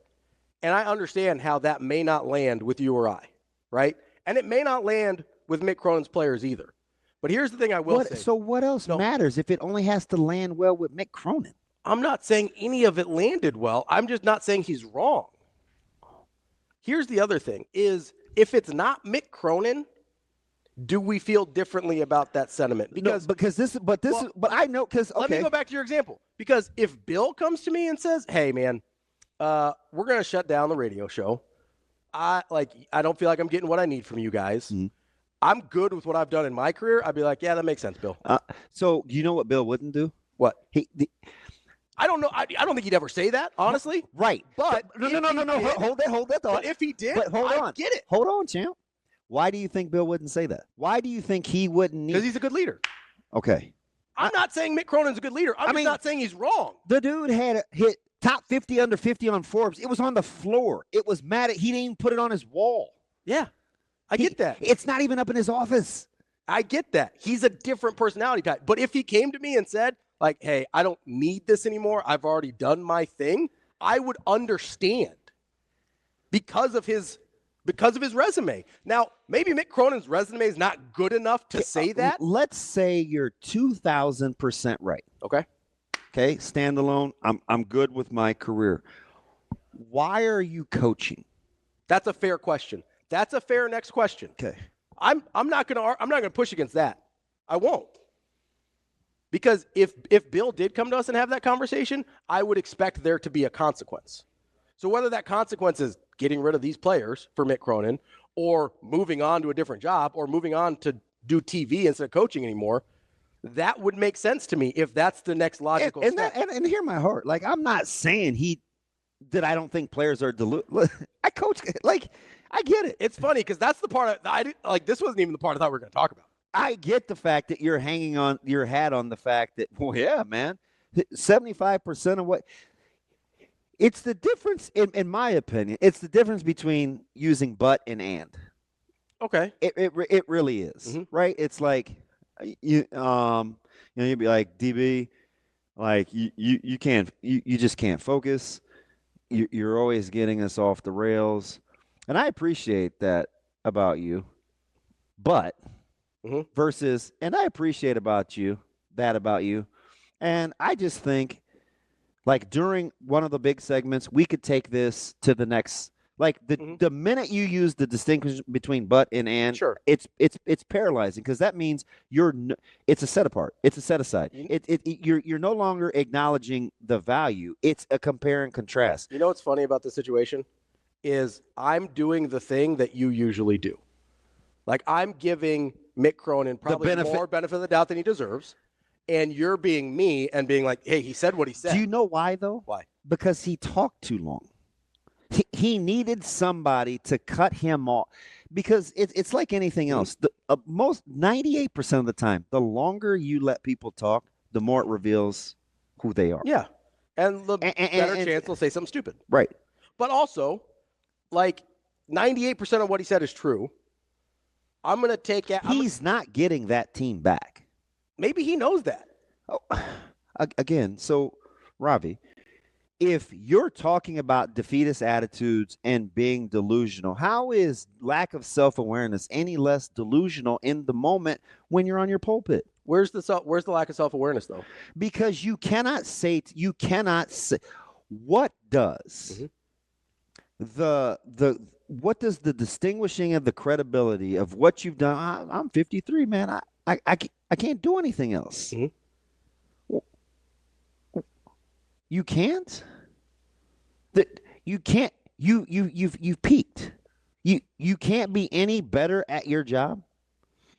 And I understand how that may not land with you or I, right? And it may not land with Mick Cronin's players either. But here's the thing I will say. So what else matters if it only has to land well with Mick Cronin? I'm not saying any of it landed well. I'm just not saying he's wrong. Here's the other thing is if it's not Mick Cronin, do we feel differently about that sentiment? Because I know because let me go back to your example. Because if Bill comes to me and says, "Hey, man, we're gonna shut down the radio show. I don't feel like I'm getting what I need from you guys. Mm-hmm. I'm good with what I've done in my career." I'd be like, "Yeah, that makes sense, Bill." So you know what Bill wouldn't do? What I don't know. I don't think he'd ever say that, honestly. Right. But no. Hold that thought. But if he did, hold on. Get it. Hold on, champ. Why do you think Bill wouldn't say that? Why do you think he wouldn't need? Because he's a good leader. Okay. I'm not saying Mick Cronin's a good leader. I'm not saying he's wrong. The dude had hit top 50 under 50 on Forbes. It was on the floor. It was mad at. He didn't even put it on his wall. Yeah, I get that. It's not even up in his office. I get that. He's a different personality type. But if he came to me and said, like, hey, I don't need this anymore, I've already done my thing, I would understand because of his resume. Now, maybe Mick Cronin's resume is not good enough to say that. Let's say you're 2,000% right. Okay, standalone. I'm good with my career. Why are you coaching? That's a fair question. That's a fair next question. Okay. I'm not gonna push against that. I won't. Because if Bill did come to us and have that conversation, I would expect there to be a consequence. So whether that consequence is getting rid of these players for Mick Cronin or moving on to a different job or moving on to do TV instead of coaching anymore, that would make sense to me if that's the next logical step. And hear my heart. Like, I'm not saying that I don't think players are deluded. I coach, like, I get it. It's funny because that's the part this wasn't even the part I thought we were going to talk about. I get the fact that you're hanging on your hat on the fact that, well, yeah, man, 75% of what it's the difference, in my opinion, it's the difference between using but and. Okay. It really is, right? It's like you'd be like, DB, like you can't, you just can't focus. You're always getting us off the rails. And I appreciate that about you, but versus, and I appreciate that about you. And I just think, like, during one of the big segments, we could take this to the next. Like the minute you use the distinction between but and, sure, it's paralyzing, because that means it's a set apart, it's a set aside. You're no longer acknowledging the value. It's a compare and contrast. You know what's funny about this situation is I'm doing the thing that you usually do. Like, I'm giving Mick Cronin probably more benefit of the doubt than he deserves, and you're being me and being like, hey, he said what he said. Do you know why though? Why? Because he talked too long. He needed somebody to cut him off, because it's like anything else. Most 98% of the time, the longer you let people talk, the more it reveals who they are. Yeah, and the better chance they'll say something stupid. Right. But also, like, 98% of what he said is true. I'm going to take it. He's not getting that team back. Maybe he knows that. Oh, again, so Ravi, if you're talking about defeatist attitudes and being delusional, how is lack of self-awareness any less delusional in the moment when you're on your pulpit? Where's the lack of self-awareness, though? Because you cannot say what does what does the distinguishing of the credibility of what you've done? I'm 53, man. I can't do anything else. You can't. You can't. You've peaked. You can't be any better at your job.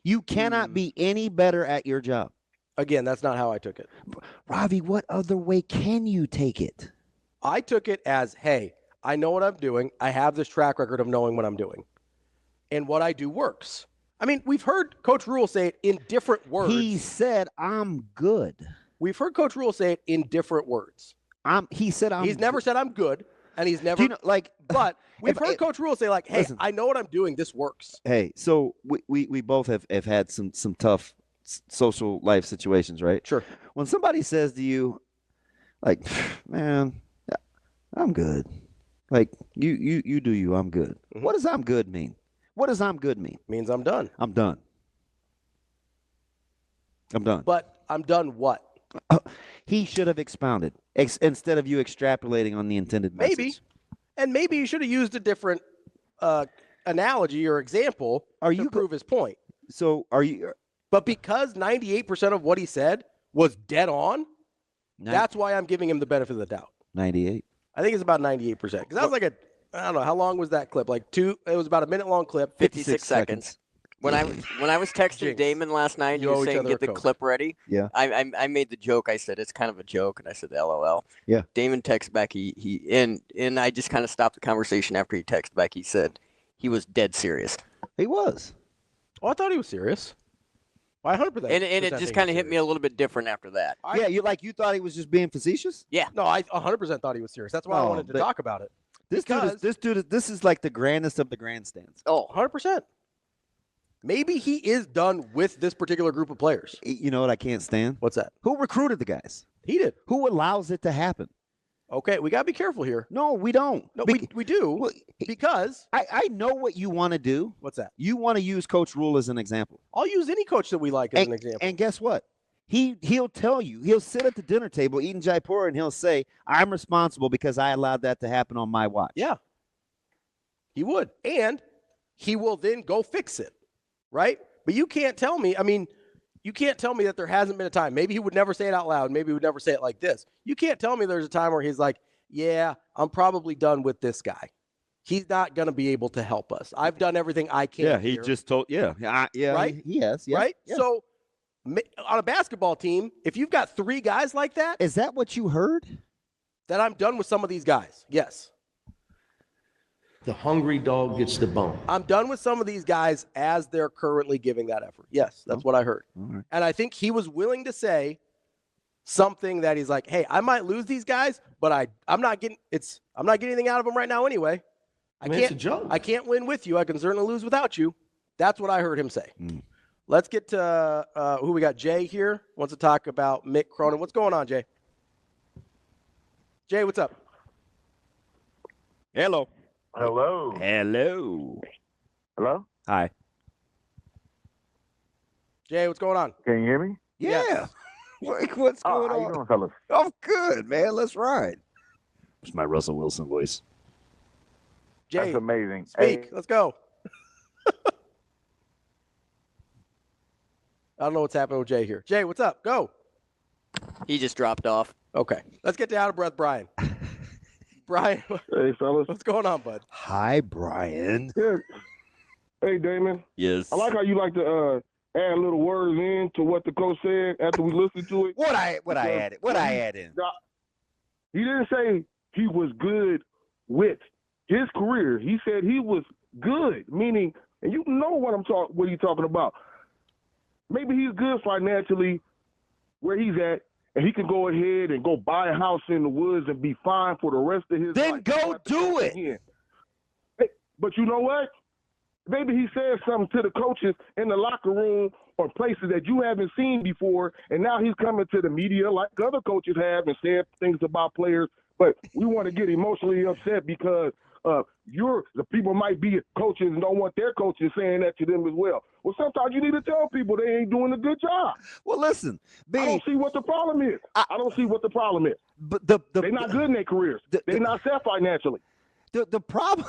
You cannot be any better at your job. Again, that's not how I took it. Ravi, what other way can you take it? I took it as, hey, I know what I'm doing. I have this track record of knowing what I'm doing, and what I do works. I mean, we've heard Coach Rule say it in different words. He said, "I'm good." We've heard Coach Rule say it in different words. He said, "I'm." He's never said I'm good, and he's never But we've heard Coach Rule say, like, "Hey, listen, I know what I'm doing. This works." Hey, so we both have had some tough social life situations, right? Sure. When somebody says to you, like, "Man, I'm good," like you do you, I'm good. What does I'm good mean? What does I'm good mean? Means I'm done. I'm done. I'm done. But I'm done what? He should have expounded instead of you extrapolating on the intended message. Maybe. And maybe you should have used a different analogy or example to prove his point. So are you? But because 98% of what he said was dead on, that's why I'm giving him the benefit of the doubt. 98. I think it's about 98%. Because that was like I don't know, how long was that clip? Like it was about a minute-long clip. 56 seconds. When I was texting Damon last night, you were saying get the clip ready. Yeah. I made the joke. I said it's kind of a joke, and I said LOL. Yeah. Damon texted back. And I just kind of stopped the conversation after he texted back. He said he was dead serious. He was. Oh, I thought he was serious. Well, I 100%. And it just kind of hit me a little bit different after that. You thought he was just being facetious? Yeah. No, I 100% thought he was serious. That's why I wanted to talk about it. This is like the grandest of the grandstands. Oh, 100%. Maybe he is done with this particular group of players. You know what I can't stand? What's that? Who recruited the guys? He did. Who allows it to happen? Okay, we got to be careful here. No, we don't. No, we do, because I know what you want to do. What's that? You want to use Coach Rule as an example. I'll use any coach that we like as an example. And guess what? He'll tell you. He'll sit at the dinner table eating Jaipur, and he'll say, "I'm responsible because I allowed that to happen on my watch." Yeah, he would. And he will then go fix it, right? But you can't tell me, you can't tell me that there hasn't been a time. Maybe he would never say it out loud. Maybe he would never say it like this. You can't tell me there's a time where he's like, yeah, I'm probably done with this guy. He's not going to be able to help us. I've done everything I can. Yeah, he just told, right? He has, yeah. Right? Yeah. So on a basketball team, if you've got 3 guys like that. Is that what you heard? That I'm done with some of these guys. Yes. The hungry dog gets the bone. I'm done with some of these guys as they're currently giving that effort. Yes, that's what I heard. All right. And I think he was willing to say something that he's like, hey, I might lose these guys, but I'm not getting anything out of them right now anyway. It's a joke. I can't win with you. I can certainly lose without you. That's what I heard him say. Let's get to who we got. Jay here wants to talk about Mick Cronin. What's going on, Jay? Jay, what's up? Hello. Hello. Hello. Hello? Hi. Jay, what's going on? Can you hear me? Yeah. What's going How you on? doing, fellas? Oh, good, man. Let's ride. It's my Russell Wilson voice. Jay, That's amazing. speak. Hey, Let's go. I don't know what's happening with Jay here. Jay, what's up? Go. He just dropped off. Okay. Let's get to out of breath Brian. Brian, Hey, fellas. what's going on, bud? Hi, Brian. Yeah. Hey, Damon. Yes. I like how you like to add little words in to what the coach said after we listened to it. What I add in. He didn't say he was good with his career. He said he was good, meaning, and you know what he's talking about. Maybe he's good financially where he's at, and he can go ahead and go buy a house in the woods and be fine for the rest of his life. Then go do it. Hey, but you know what? Maybe he said something to the coaches in the locker room or places that you haven't seen before, and now he's coming to the media like other coaches have and said things about players. But we want to get emotionally upset because the people might be coaches and don't want their coaches saying that to them as well. Well, sometimes you need to tell people they ain't doing a good job. Well, listen, I don't see what the problem is. I don't see what the problem is. But they're not good in their careers. They're not set financially. The problem.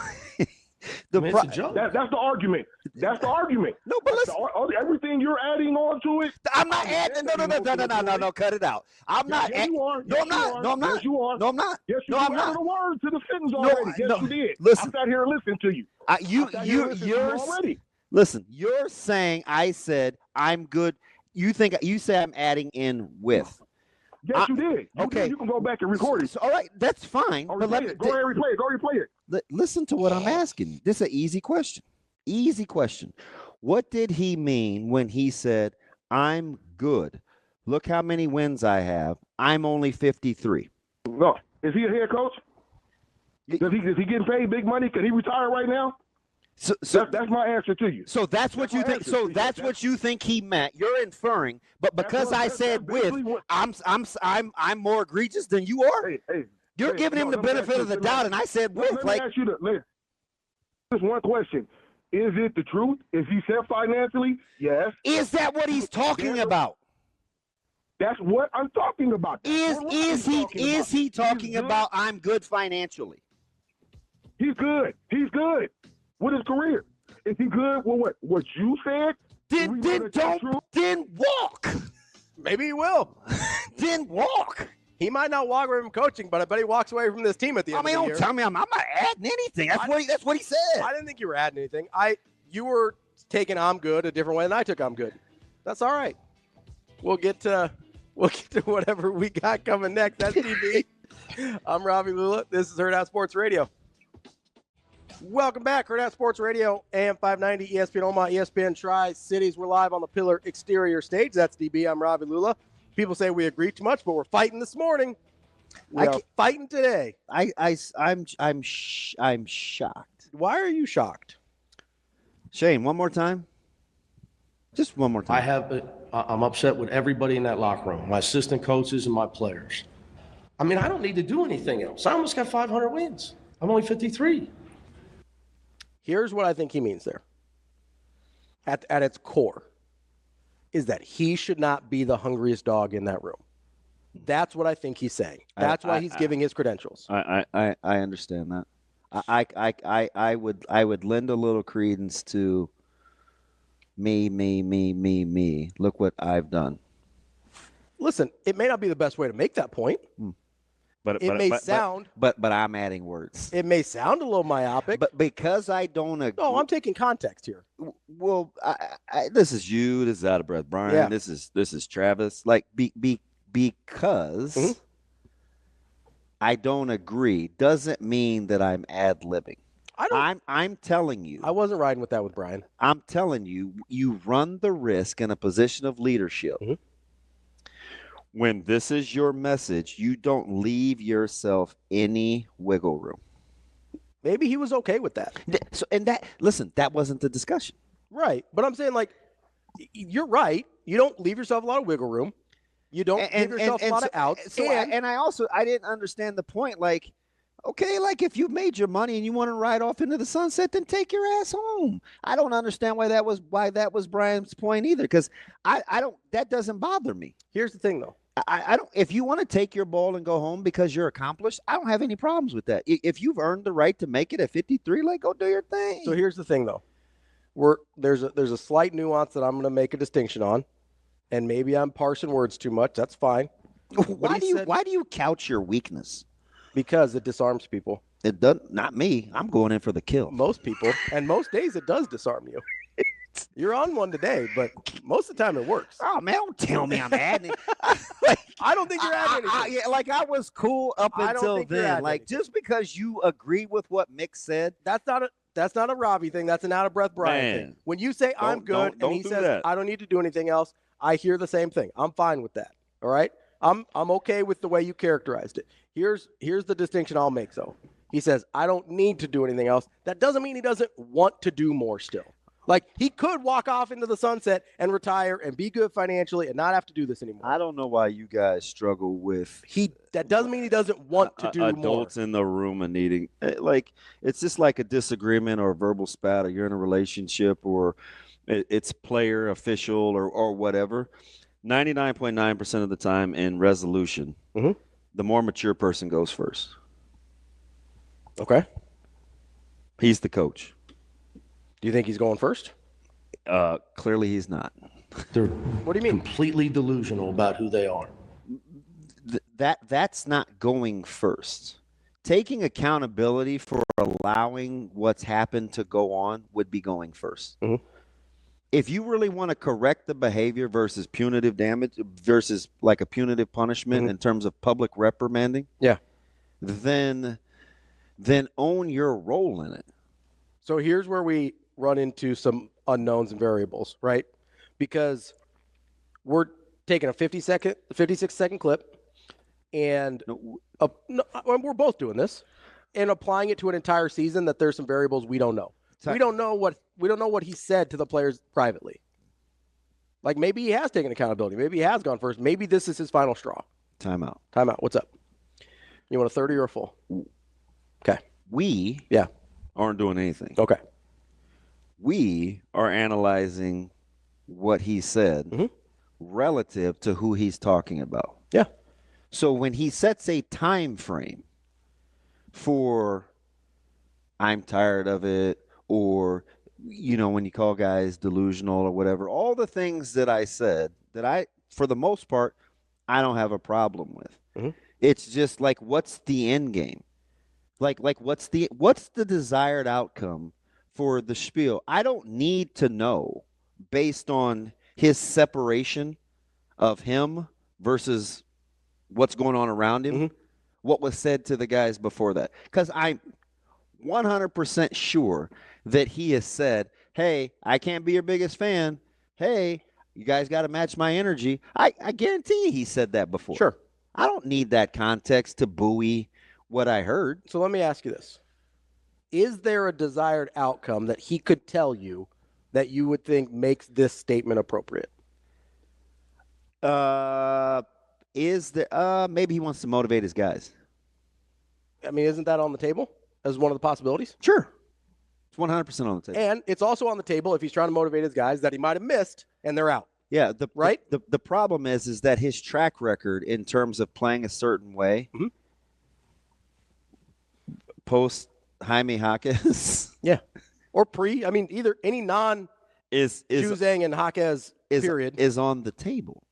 It's a joke. That's the argument. That's the argument. No, but listen. Everything you're adding on to it. I'm not adding. No. Cut it out. I'm not. Yes, you are. No, I'm not. No, I'm not. Yes, you are. No, I'm not. Yes, you No, I'm added not. a word to the sentence already. Yes, you did. Listen. I sat here and listened to you. Listen. You're saying I said I'm good. You say I'm adding in with. Yes, you did. You can go back and record it. So, all right, that's fine. Go But ahead and replay it. Go replay it. Listen to what I'm asking. This is an easy question. Easy question. What did he mean when he said, I'm good? Look how many wins I have. I'm only 53. No. Is he a head coach? Is he getting paid big money? Can he retire right now? So that's my answer to you. So that's what you think. So that's what you think he meant. You're inferring, but because I said with, I'm more egregious than you are. You're giving him the benefit of the doubt, and I said with. Let me ask you this one question: is it the truth? Is he set financially? Yes. Is that what he's talking about? That's what I'm talking about. Is he talking about I'm good financially? He's good. He's good with his career. Is he good with what you said? Then walk. Maybe he will. Then walk. He might not walk away from coaching, but I bet he walks away from this team at the end of the year. Don't tell me I'm not adding anything. That's what he said. I didn't think you were adding anything. You were taking I'm good a different way than I took I'm good. That's all right. We'll get to whatever we got coming next. That's DB. I'm Ravi Lulla. This is Hurrdat Sports Radio. Welcome back, Hurrdat Sports Radio, AM 590, ESPN Omaha, ESPN Tri-Cities. We're live on the Pillar Exterior stage. That's DB. I'm Ravi Lulla. People say we agree too much, but we're fighting this morning. We are fighting today. I'm shocked. Why are you shocked? Shane, one more time. Just one more time. I'm upset with everybody in that locker room, my assistant coaches and my players. I mean, I don't need to do anything else. I almost got 500 wins. I'm only 53. Here's what I think he means there. At its core, is that he should not be the hungriest dog in that room. That's what I think he's saying. That's why he's giving his credentials. I understand that. I would lend a little credence to me. Look what I've done. Listen, it may not be the best way to make that point. But I'm adding words. It may sound a little myopic. But because I don't agree. No, I'm taking context here. Well, this is you. This is Out of Breath Brian. Yeah. This is Travis. Like, because I don't agree doesn't mean that I'm ad-libbing. I'm telling you. I wasn't riding with that with Brian. I'm telling you, you run the risk in a position of leadership when this is your message, you don't leave yourself any wiggle room. Maybe he was okay with that. So, that wasn't the discussion. Right. But I'm saying, like, you're right. You don't leave yourself a lot of wiggle room. You don't give yourself a lot of outs. I didn't understand the point. Like, okay, like if you've made your money and you want to ride off into the sunset, then take your ass home. I don't understand why that was Brian's point either, because I don't. That doesn't bother me. Here's the thing, though. I don't. If you want to take your ball and go home because you're accomplished, I don't have any problems with that. If you've earned the right to make it at 53, like, go do your thing. So here's the thing, though. There's a slight nuance that I'm going to make a distinction on, and maybe I'm parsing words too much. That's fine. Why do you couch your weakness? Because it disarms people. It doesn't. Not me. I'm going in for the kill. Most people, and most days it does disarm you. You're on one today, but most of the time it works. Oh man, don't tell me I'm adding. I don't think you're adding anything. I was cool up until then. Like, just because you agree with what Mick said, that's not a Ravi thing. That's an out of breath Brian thing. When you say I'm good and he says I don't need to do anything else, I hear the same thing. I'm fine with that. All right. I'm okay with the way you characterized it. Here's the distinction I'll make, though. He says, I don't need to do anything else. That doesn't mean he doesn't want to do more still. Like, he could walk off into the sunset and retire and be good financially and not have to do this anymore. I don't know why you guys struggle with that doesn't mean he doesn't want to do more. Adults in the room and needing, like, it's just like a disagreement or a verbal spat, or you're in a relationship, or it's player, official, or whatever. 99.9% of the time in resolution, the more mature person goes first. Okay. He's the coach. Do you think he's going first? Clearly he's not. What do you mean? Completely delusional about who they are. That's not going first. Taking accountability for allowing what's happened to go on would be going first. If you really want to correct the behavior versus punitive damage versus like a punitive punishment in terms of public reprimanding, then own your role in it. So here's where we run into some unknowns and variables, right? Because we're taking a 56-second clip, and we're both doing this and applying it to an entire season that there's some variables we don't know. We don't know what he said to the players privately. Like, maybe he has taken accountability. Maybe he has gone first. Maybe this is his final straw. Timeout. What's up? You want a 30 or a full? Okay. We aren't doing anything. Okay. We are analyzing what he said relative to who he's talking about. Yeah. So when he sets a time frame for I'm tired of it, or, you know, when you call guys delusional or whatever, all the things that I said that I, for the most part, I don't have a problem with. It's just like, what's the end game? Like what's the desired outcome for the spiel? I don't need to know, based on his separation of him versus what's going on around him, what was said to the guys before that. Because I'm 100% sure that he has said, hey, I can't be your biggest fan. Hey, you guys got to match my energy. I guarantee you he said that before. Sure. I don't need that context to buoy what I heard. So let me ask you this. Is there a desired outcome that he could tell you that you would think makes this statement appropriate? Is there maybe he wants to motivate his guys. I mean, isn't that on the table as one of the possibilities? Sure. It's 100% on the table. And it's also on the table if he's trying to motivate his guys that he might have missed and they're out. Yeah, right? The problem is that his track record in terms of playing a certain way post Jaime Jaquez. Yeah. Or I mean, either any is Juzang and Jaquez period is on the table.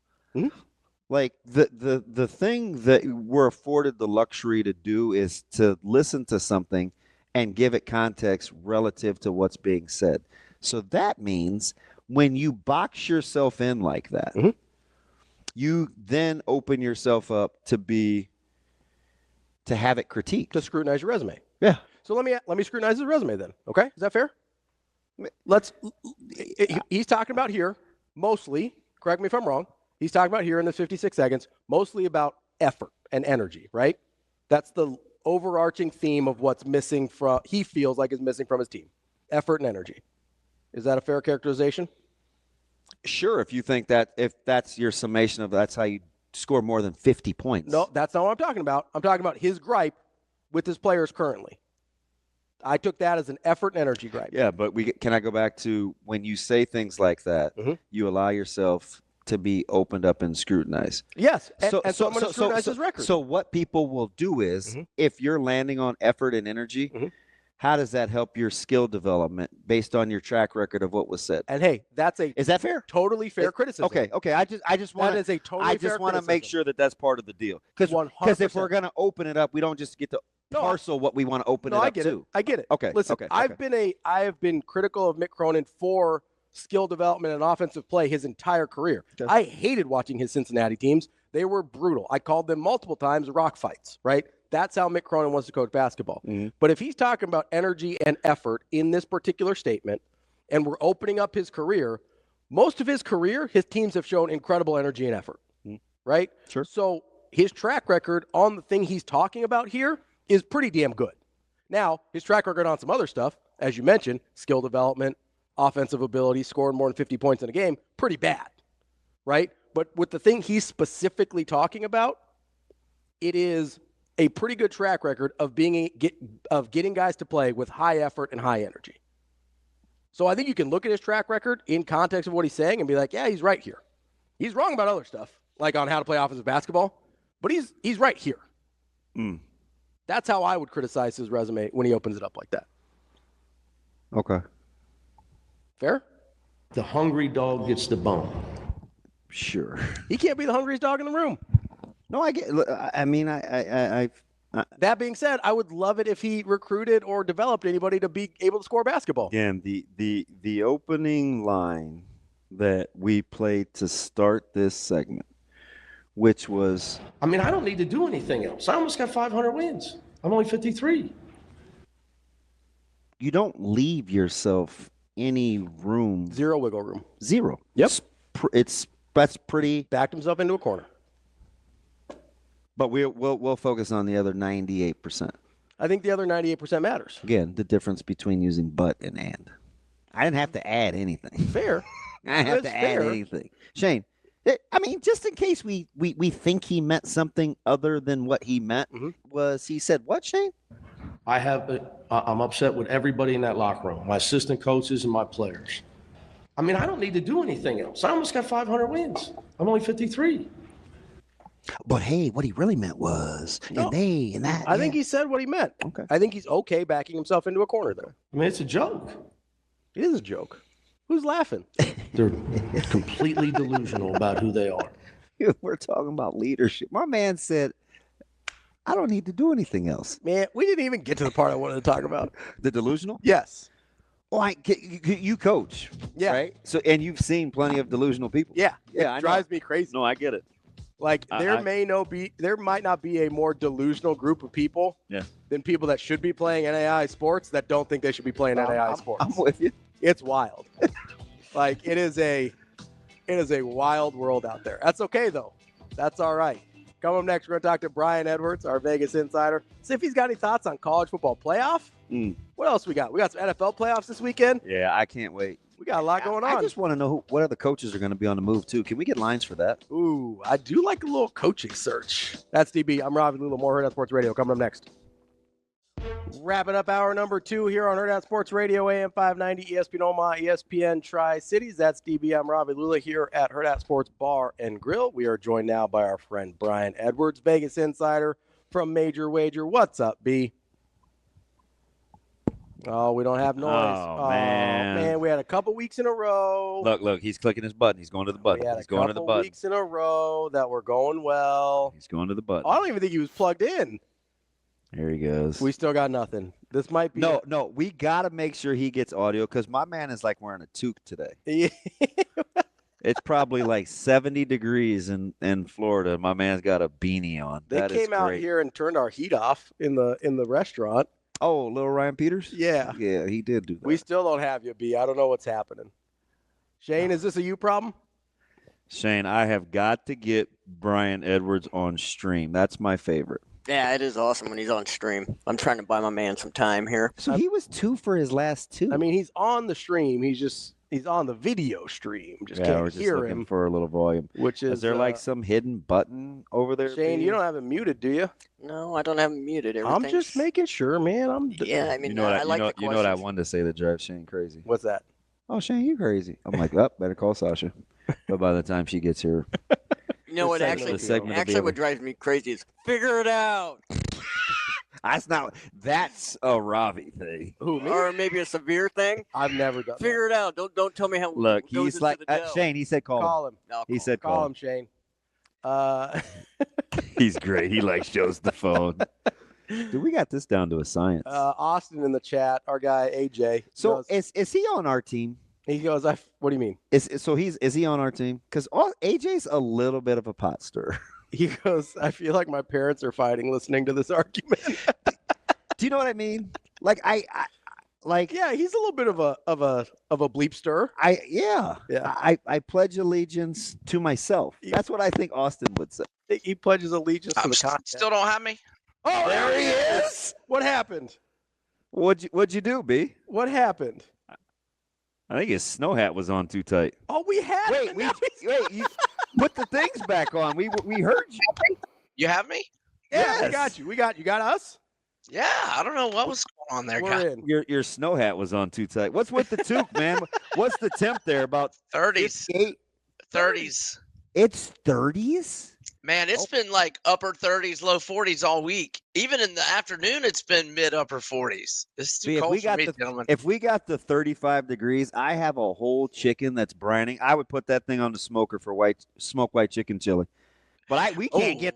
Like the thing that we're afforded the luxury to do is to listen to something and give it context relative to what's being said. So that means when you box yourself in like that, you then open yourself up to have it critiqued, to scrutinize your resume. Yeah. So let me scrutinize his resume then. Okay, is that fair? He's talking about here mostly. Correct me if I'm wrong. He's talking about here in the 56 seconds, mostly about effort and energy, right? That's the overarching theme of what's missing from, he feels like is missing from his team. Effort and energy. Is that a fair characterization? Sure, if you think that, if that's your summation of that's how you score more than 50 points. No, that's not what I'm talking about. I'm talking about his gripe with his players currently. I took that as an effort and energy gripe. Yeah, but can I go back to when you say things like that, you allow yourself to be opened up and scrutinized. Yes, so I'm going to scrutinize his record. So what people will do is, if you're landing on effort and energy, how does that help your skill development based on your track record of what was said? And hey, is that fair? Totally fair criticism. Okay. I just want to make sure that that's part of the deal. Because if we're going to open it up, we don't just get to parcel what we want to open it up to. I get it. Okay. Listen, I have been critical of Mick Cronin for skill development and offensive play his entire career. Okay. I hated watching his Cincinnati teams. They were brutal. I called them multiple times rock fights, right? That's how Mick Cronin wants to coach basketball. But if he's talking about energy and effort in this particular statement, and we're opening up his career, most of his career, his teams have shown incredible energy and effort, right? Sure. So his track record on the thing he's talking about here is pretty damn good. Now, his track record on some other stuff, as you mentioned, skill development, offensive ability, scoring more than 50 points in a game, pretty bad, right? But with the thing he's specifically talking about, it is a pretty good track record of getting guys to play with high effort and high energy. So I think you can look at his track record in context of what he's saying and be like, yeah, he's right here. He's wrong about other stuff, like on how to play offensive basketball, but he's right here. That's how I would criticize his resume when he opens it up like that. Okay. Fair? The hungry dog gets the bone. Sure. He can't be the hungriest dog in the room. No, I get. I mean, I that being said, I would love it if he recruited or developed anybody to be able to score basketball. Again, the opening line that we played to start this segment, which was, I mean, I don't need to do anything else. I almost got 500 wins. I'm only 53. You don't leave yourself any room. Zero wiggle room. Zero. Yep. That's pretty. Backed himself into a corner. But we'll focus on the other 98%. I think the other 98% matters. Again, the difference between using but and. I didn't have to add anything. Fair. I didn't have to add anything. Shane, I mean, just in case we think he meant something other than what he meant, was he said what, Shane? I'm upset with everybody in that locker room, my assistant coaches and my players. I mean, I don't need to do anything else. I almost got 500 wins. I'm only 53. But hey, what he really meant was, and that. I think he said what he meant. Okay. I think he's okay backing himself into a corner there. I mean, it's a joke. It is a joke. Who's laughing? They're completely delusional about who they are. We're talking about leadership. My man said, I don't need to do anything else. Man, we didn't even get to the part I wanted to talk about. The delusional? Yes. Well, you coach. Yeah. Right? So, and you've seen plenty of delusional people. Yeah. Yeah. It drives me crazy. No, I get it. Like there might not be a more delusional group of people than people that should be playing NAI sports that don't think they should be playing NAI sports. I'm with you. It's wild. Like it is a wild world out there. That's okay though. That's all right. Coming up next, we're going to talk to Brian Edwards, our Vegas insider. See if he's got any thoughts on college football playoff. What else we got? We got some NFL playoffs this weekend. Yeah, I can't wait. We got a lot going on. I just want to know what other coaches are going to be on the move, too. Can we get lines for that? Ooh, I do like a little coaching search. That's DB. I'm Ravi, Lulla, more Hurrdat Sports Radio. Coming up next. Wrapping up hour number 2 here on Hurrdat Sports Radio, AM 590, ESPN Omaha, ESPN Tri-Cities. That's DB. I'm Ravi Lulla here at Hurrdat Sports Bar and Grill. We are joined now by our friend Brian Edwards, Vegas insider from Major Wager. What's up, B? Oh, we don't have noise. Oh, man. We had a couple weeks in a row. Look, he's clicking his button. He's going to the button. We had He's a going to the couple button. weeks in a row that were going well. He's going to the button. I don't even think he was plugged in. There he goes. We still got nothing. This might be No, we got to make sure he gets audio because my man is like wearing a toque today. It's probably like 70 degrees in Florida. My man's got a beanie on. They came out here and turned our heat off in the restaurant. Oh, little Ryan Peters? Yeah. Yeah, he did do that. We still don't have you, B. I don't know what's happening. Shane, is this a you problem? Shane, I have got to get Brian Edwards on stream. That's my favorite. Yeah, it is awesome when he's on stream. I'm trying to buy my man some time here. So he was 2 for his last 2. I mean, he's on the stream. He's on the video stream. Just we're can't just hear looking him. for a little volume. Which is there like some hidden button over there? Shane, B? you don't have him muted, do you? No, I don't have him muted. I'm just making sure, man. Yeah, I mean, you know what I like the you know what I questions. wanted to say that drives Shane crazy. What's that? Oh, Shane, you crazy. I'm like, better call Sasha. But by the time she gets here, You know what? Actually, what drives me crazy is figure it out. That's a Ravi thing. Who, me? Or maybe a severe thing. I've never done Figure it out. Don't tell me how. Look, goes he's into like the dough. Shane. He said call him. No, He said Call him, Shane. He's great. He like shows the phone. Dude, we got this down to a science. Austin in the chat, our guy AJ. So goes, is he on our team? He goes, what do you mean? Is he on our team? Because AJ's a little bit of a pot stirrer. He goes, I feel like my parents are fighting listening to this argument. Do you know what I mean? Like yeah, he's a little bit of a bleep stir. Yeah. I pledge allegiance to myself. That's what I think Austin would say. He pledges allegiance to the content. Still don't have me? Oh, there he is. What happened? What'd you do, B? What happened? I think his snow hat was on too tight. Oh, we had Wait, you put the things back on. We heard you. You have me? Yeah, Yes. we got you. You got us? Yeah, I don't know what was going on there, guys. We're in. Your snow hat was on too tight. What's with the toque, man? What's the temp there? About 30s. 58? 30s. It's 30s? Man, it's been like upper 30s, low 40s all week. Even in the afternoon, it's been mid upper 40s. It's too cold for me, gentlemen. If we got the 35 degrees, I have a whole chicken that's brining. I would put that thing on the smoker for smoked white chicken chili. But we can't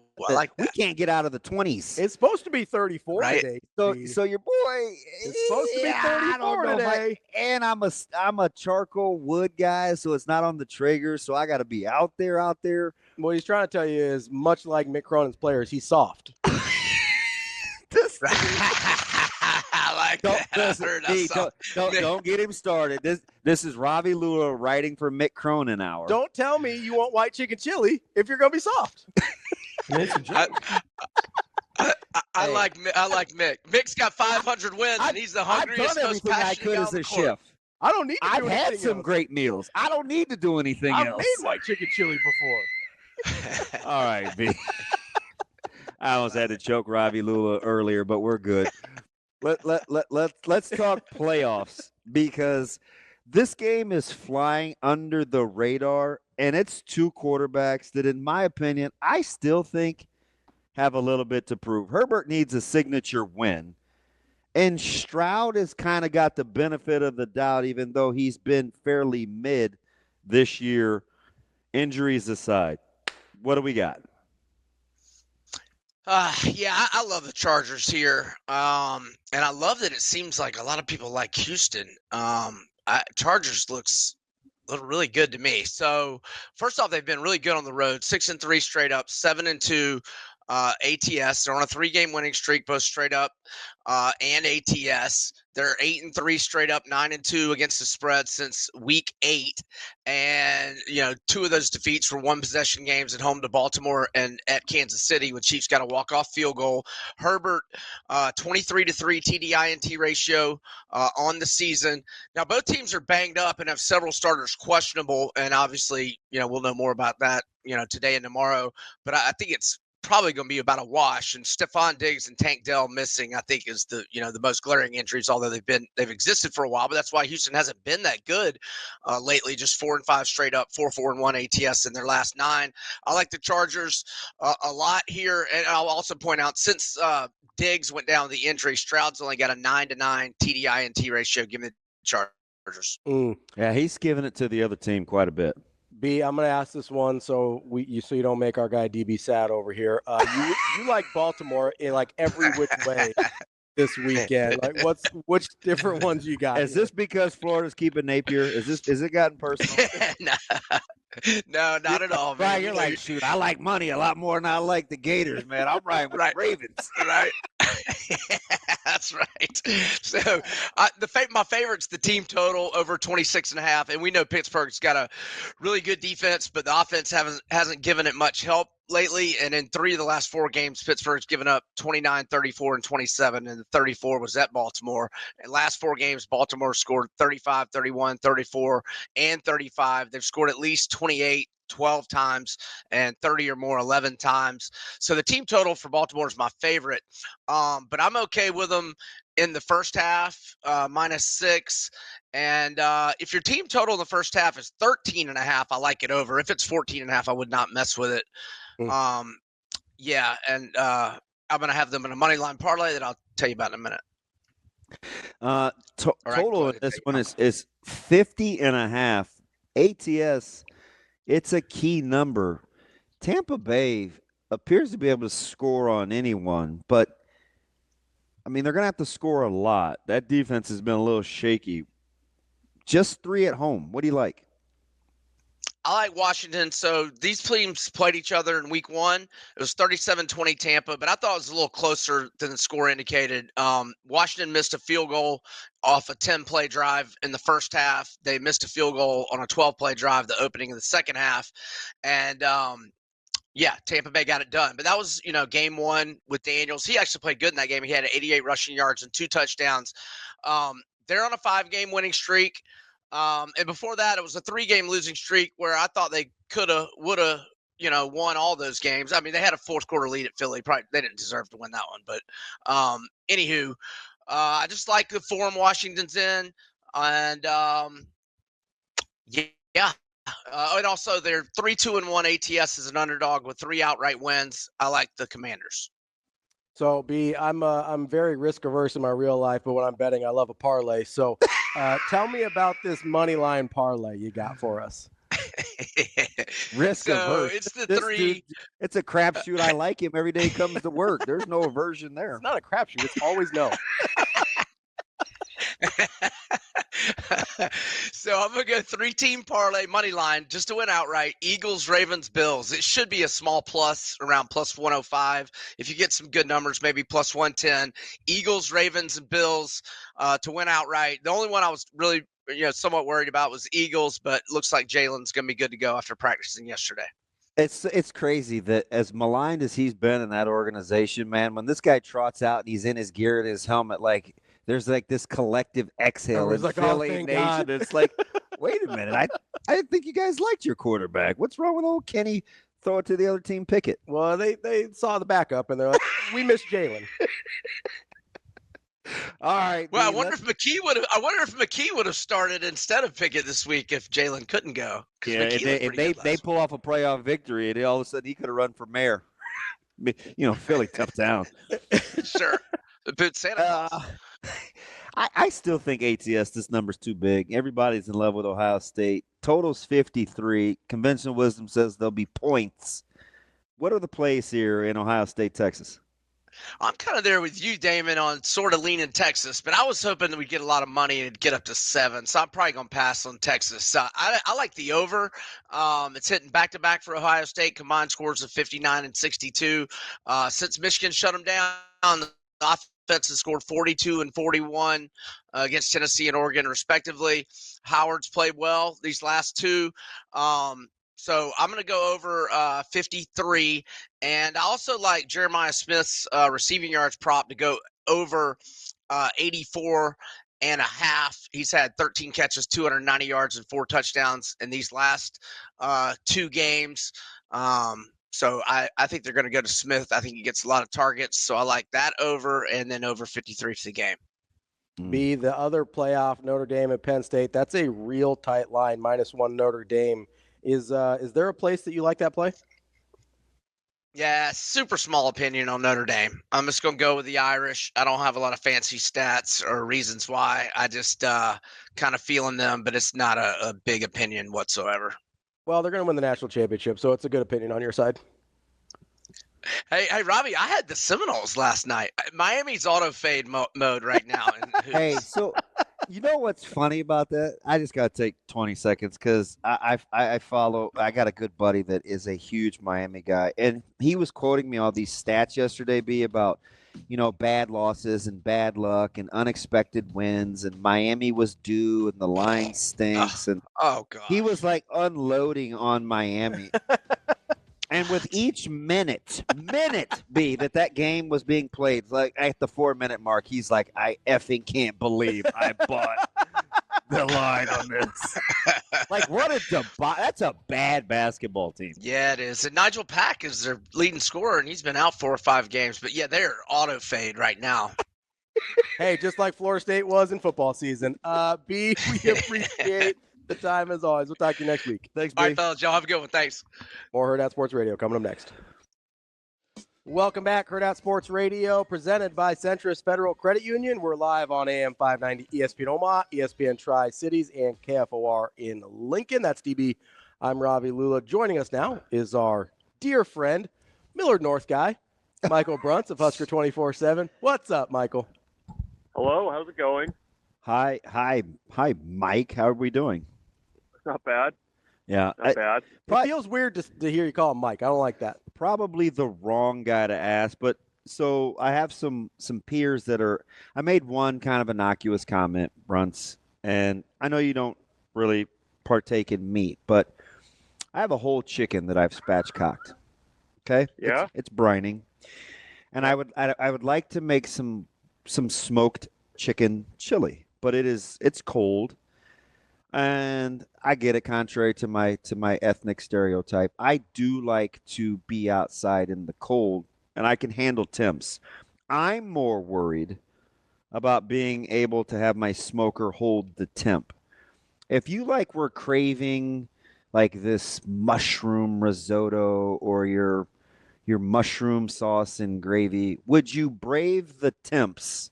we can't get out of the 20s. It's supposed to be 34 Right. today. So your boy It's supposed to be 34 today. And I'm a charcoal wood guy, so it's not on the Traeger, so I got to be out there. What he's trying to tell you is, much like Mick Cronin's players, he's soft. I like that. I heard that song. Don't get him started. This is Ravi Lulla writing for Mick Cronin hour. Don't tell me you want white chicken chili if you're going to be soft. I like Mick. Mick's got 500 wins, and he's the hungriest, most passionate guy on the court. I don't need to I've do had anything some else. great meals. I don't need to do anything I've else. made white chicken chili before. All right, B. I almost had to choke Ravi Lulla earlier, but we're good. Let's talk playoffs, because this game is flying under the radar, and it's two quarterbacks that, in my opinion, I still think have a little bit to prove. Hurrdat needs a signature win, and Stroud has kind of got the benefit of the doubt, even though he's been fairly mid this year, injuries aside. What do we got? Yeah, I love the Chargers here. And I love that it seems like a lot of people like Houston. Chargers looks really good to me. So first off, they've been really good on the road, 6-3 straight up, 7-2 ATS. They're on a 3-game winning streak, both straight up and ATS. They're 8-3 straight up, 9-2 against the spread since week 8. And, 2 of those defeats were one possession games at home to Baltimore and at Kansas City, with Chiefs got a walk-off field goal. Hurrdat, 23-3 TDI-INT ratio on the season. Now, both teams are banged up and have several starters questionable. And obviously, we'll know more about that, today and tomorrow. But I think it's probably going to be about a wash, and Stephon Diggs and Tank Dell missing, I think, is the most glaring injuries, although they've existed for a while, but that's why Houston hasn't been that good lately, just 4-5 straight up, 4-4-1 ATS in their last 9. I like the Chargers a lot here, and I'll also point out, since Diggs went down with the injury, Stroud's only got a 9-9 TDI-INT ratio, giving the Chargers. Yeah, he's giving it to the other team quite a bit. B, I'm going to ask this one so you don't make our guy DB sad over here. You like Baltimore in like every which way this weekend. Like, which different ones you got? Is this because Florida's keeping Napier? Is it gotten personal? No, not at all, man. Right, you're like, shoot, I like money a lot more than I like the Gators, man. I'm riding with the Ravens. Right. That's right. So my favorite's the team total over 26.5, and we know Pittsburgh's got a really good defense, but the offense hasn't given it much help lately. And in 3 of the last 4 games, Pittsburgh's given up 29, 34, and 27, and the 34 was at Baltimore. And last 4 games, Baltimore scored 35, 31, 34, and 35. They've scored at least 28 12 times and 30 or more 11 times. So the team total for Baltimore is my favorite. But I'm okay with them in the first half, -6. And if your team total in the first half is 13.5, I like it over. If it's 14.5, I would not mess with it. Yeah, and I'm going to have them in a money line parlay that I'll tell you about in a minute. Total in this one is 50.5. ATS, it's a key number. Tampa Bay appears to be able to score on anyone, but, I mean, they're going to have to score a lot. That defense has been a little shaky. Just 3 at home. What do you like? I like Washington. So these teams played each other in week 1. It was 37-20 Tampa, but I thought it was a little closer than the score indicated. Washington missed a field goal off a 10-play drive in the first half. They missed a field goal on a 12-play drive, the opening of the second half. And, yeah, Tampa Bay got it done. But that was, game 1 with Daniels. He actually played good in that game. He had 88 rushing yards and 2 touchdowns. They're on a 5-game winning streak. And before that, it was a 3-game losing streak where I thought they coulda, woulda, won all those games. I mean, they had a 4th quarter lead at Philly. Probably they didn't deserve to win that one. But anywho, I just like the form Washington's in. And, yeah. And also, they're 3-2-1 ATS as an underdog with 3 outright wins. I like the Commanders. So, B, I'm very risk averse in my real life, but when I'm betting, I love a parlay. So, tell me about this money line parlay you got for us. Risk averse. It's the this 3. Dude, it's a crapshoot. I like him every day he comes to work. There's no aversion there. It's not a crapshoot. It's always no. So I'm going to go 3-team parlay money line just to win outright. Eagles, Ravens, Bills. It should be a small plus around plus 105. If you get some good numbers, maybe plus 110. Eagles, Ravens, and Bills to win outright. The only one I was really somewhat worried about was Eagles, but looks like Jalen's going to be good to go after practicing yesterday. It's crazy that as maligned as he's been in that organization, man, when this guy trots out and he's in his gear and his helmet, like – there's like this collective exhale in Philly Nation. It's like, wait a minute. I didn't think you guys liked your quarterback. What's wrong with old Kenny? Throw it to the other team, pick it. Well, they saw the backup, and they're like, we miss Jalen. All right. Well, I wonder if McKee would have started instead of Pickett this week if Jalen couldn't go. Yeah, they pull off a playoff victory, and all of a sudden he could have run for mayor. Philly, tough town. Sure. But Santa Claus. I still think ATS, this number's too big. Everybody's in love with Ohio State. Total's 53. Conventional wisdom says there'll be points. What are the plays here in Ohio State, Texas? I'm kind of there with you, Damon, on sort of leaning Texas, but I was hoping that we'd get a lot of money and it'd get up to 7, so I'm probably going to pass on Texas. I like the over. It's hitting back-to-back for Ohio State, combined scores of 59 and 62. Since Michigan shut them down, the offense has scored 42 and 41 against Tennessee and Oregon, respectively. Howard's played well these last 2. So I'm going to go over 53. And I also like Jeremiah Smith's receiving yards prop to go over 84 and a half. He's had 13 catches, 290 yards, and 4 touchdowns in these last 2 games. So I think they're going to go to Smith. I think he gets a lot of targets. So I like that over, and then over 53 for the game. B, the other playoff, Notre Dame at Penn State. That's a real tight line, -1 Notre Dame. Is there a place that you like that play? Yeah, super small opinion on Notre Dame. I'm just going to go with the Irish. I don't have a lot of fancy stats or reasons why. I just kind of feeling them, but it's not a big opinion whatsoever. Well, they're going to win the national championship, so it's a good opinion on your side. Hey, Ravi, I had the Seminoles last night. Miami's auto fade mode right now. Hey, so you know what's funny about that? I just got to take 20 seconds because I got a good buddy that is a huge Miami guy, and he was quoting me all these stats yesterday, B, about bad losses and bad luck and unexpected wins, and Miami was due and the line stinks, and oh god, he was like unloading on Miami. And with each minute B that game was being played, like at the 4-minute mark, he's like, I effing can't believe I bought the line on this. Like, what a that's a bad basketball team. Yeah, it is. And Nigel Pack is their leading scorer, and he's been out 4 or 5 games. But yeah, they're auto fade right now. Hey, just like Florida State was in football season. B, we appreciate the time as always. We'll talk to you next week. Thanks, B. All right, fellas. Y'all have a good one. Thanks. More Hurrdat Sports Radio coming up next. Welcome back, Hurrdat Sports Radio, presented by Centris Federal Credit Union. We're live on AM 590 ESPN Omaha, ESPN Tri-Cities, and KFOR in Lincoln. That's DB. I'm Ravi Lulla. Joining us now is our dear friend, Millard North guy, Michael Bruntz of Husker 24/7. What's up, Michael? Hello, how's it going? Hi, Mike. How are we doing? Not bad. Yeah, Not bad. It feels weird to hear you call him Mike. I don't like that. Probably the wrong guy to ask, but so I have some peers that are. I made one kind of innocuous comment, Bruntz, and I know you don't really partake in meat, but I have a whole chicken that I've spatchcocked. Okay. Yeah. It's brining, and I would like to make some smoked chicken chili, but it's cold. And I get it, contrary to my ethnic stereotype. I do like to be outside in the cold, and I can handle temps. I'm more worried about being able to have my smoker hold the temp. If you were craving like this mushroom risotto or your mushroom sauce and gravy, would you brave the temps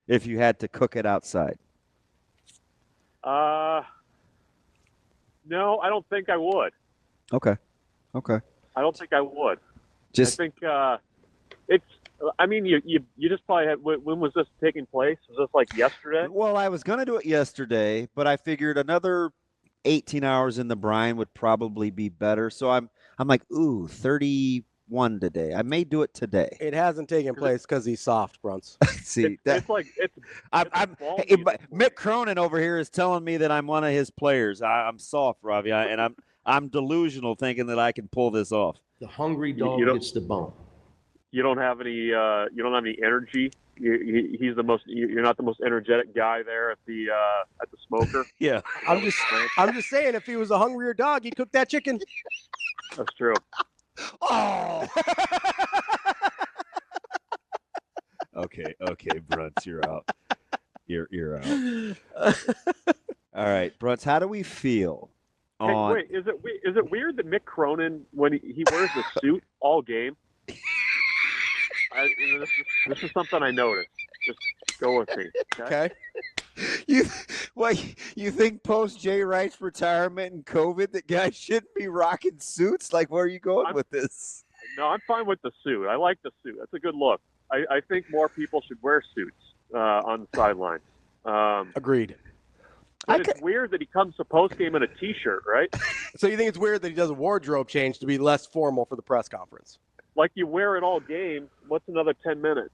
if you had to cook it outside? No, I don't think I would. Okay. I don't think I would. I think it's. I mean, you just probably had. When was this taking place? Was this like yesterday? Well, I was going to do it yesterday, but I figured another 18 hours in the brine would probably be better. So I'm like, 31 today. I may do it today. It hasn't taken place because he's soft, Bruntz. See, Mick Cronin over here is telling me that I'm one of his players. I'm soft, Ravi, and I'm delusional thinking that I can pull this off. The hungry dog gets the bone. You don't have any. You don't have any energy. He's the most. You're not the most energetic guy there at the smoker. Yeah, I'm just saying, if he was a hungrier dog, he'd cook that chicken. That's true. Oh. Okay, Bruntz, you're out. You're out. All right, Bruntz, how do we feel? Hey, wait, is it weird that Mick Cronin, when he wears the suit all game? This is something I noticed. Just go with me. Okay. You think post Jay Wright's retirement and COVID that guys shouldn't be rocking suits? Like, where are you going with this? No, I'm fine with the suit. I like the suit. That's a good look. I think more people should wear suits on the sidelines. Agreed. But it's weird that he comes to post-game in a T-shirt, right? So you think it's weird that he does a wardrobe change to be less formal for the press conference? Like you wear it all game. What's another 10 minutes?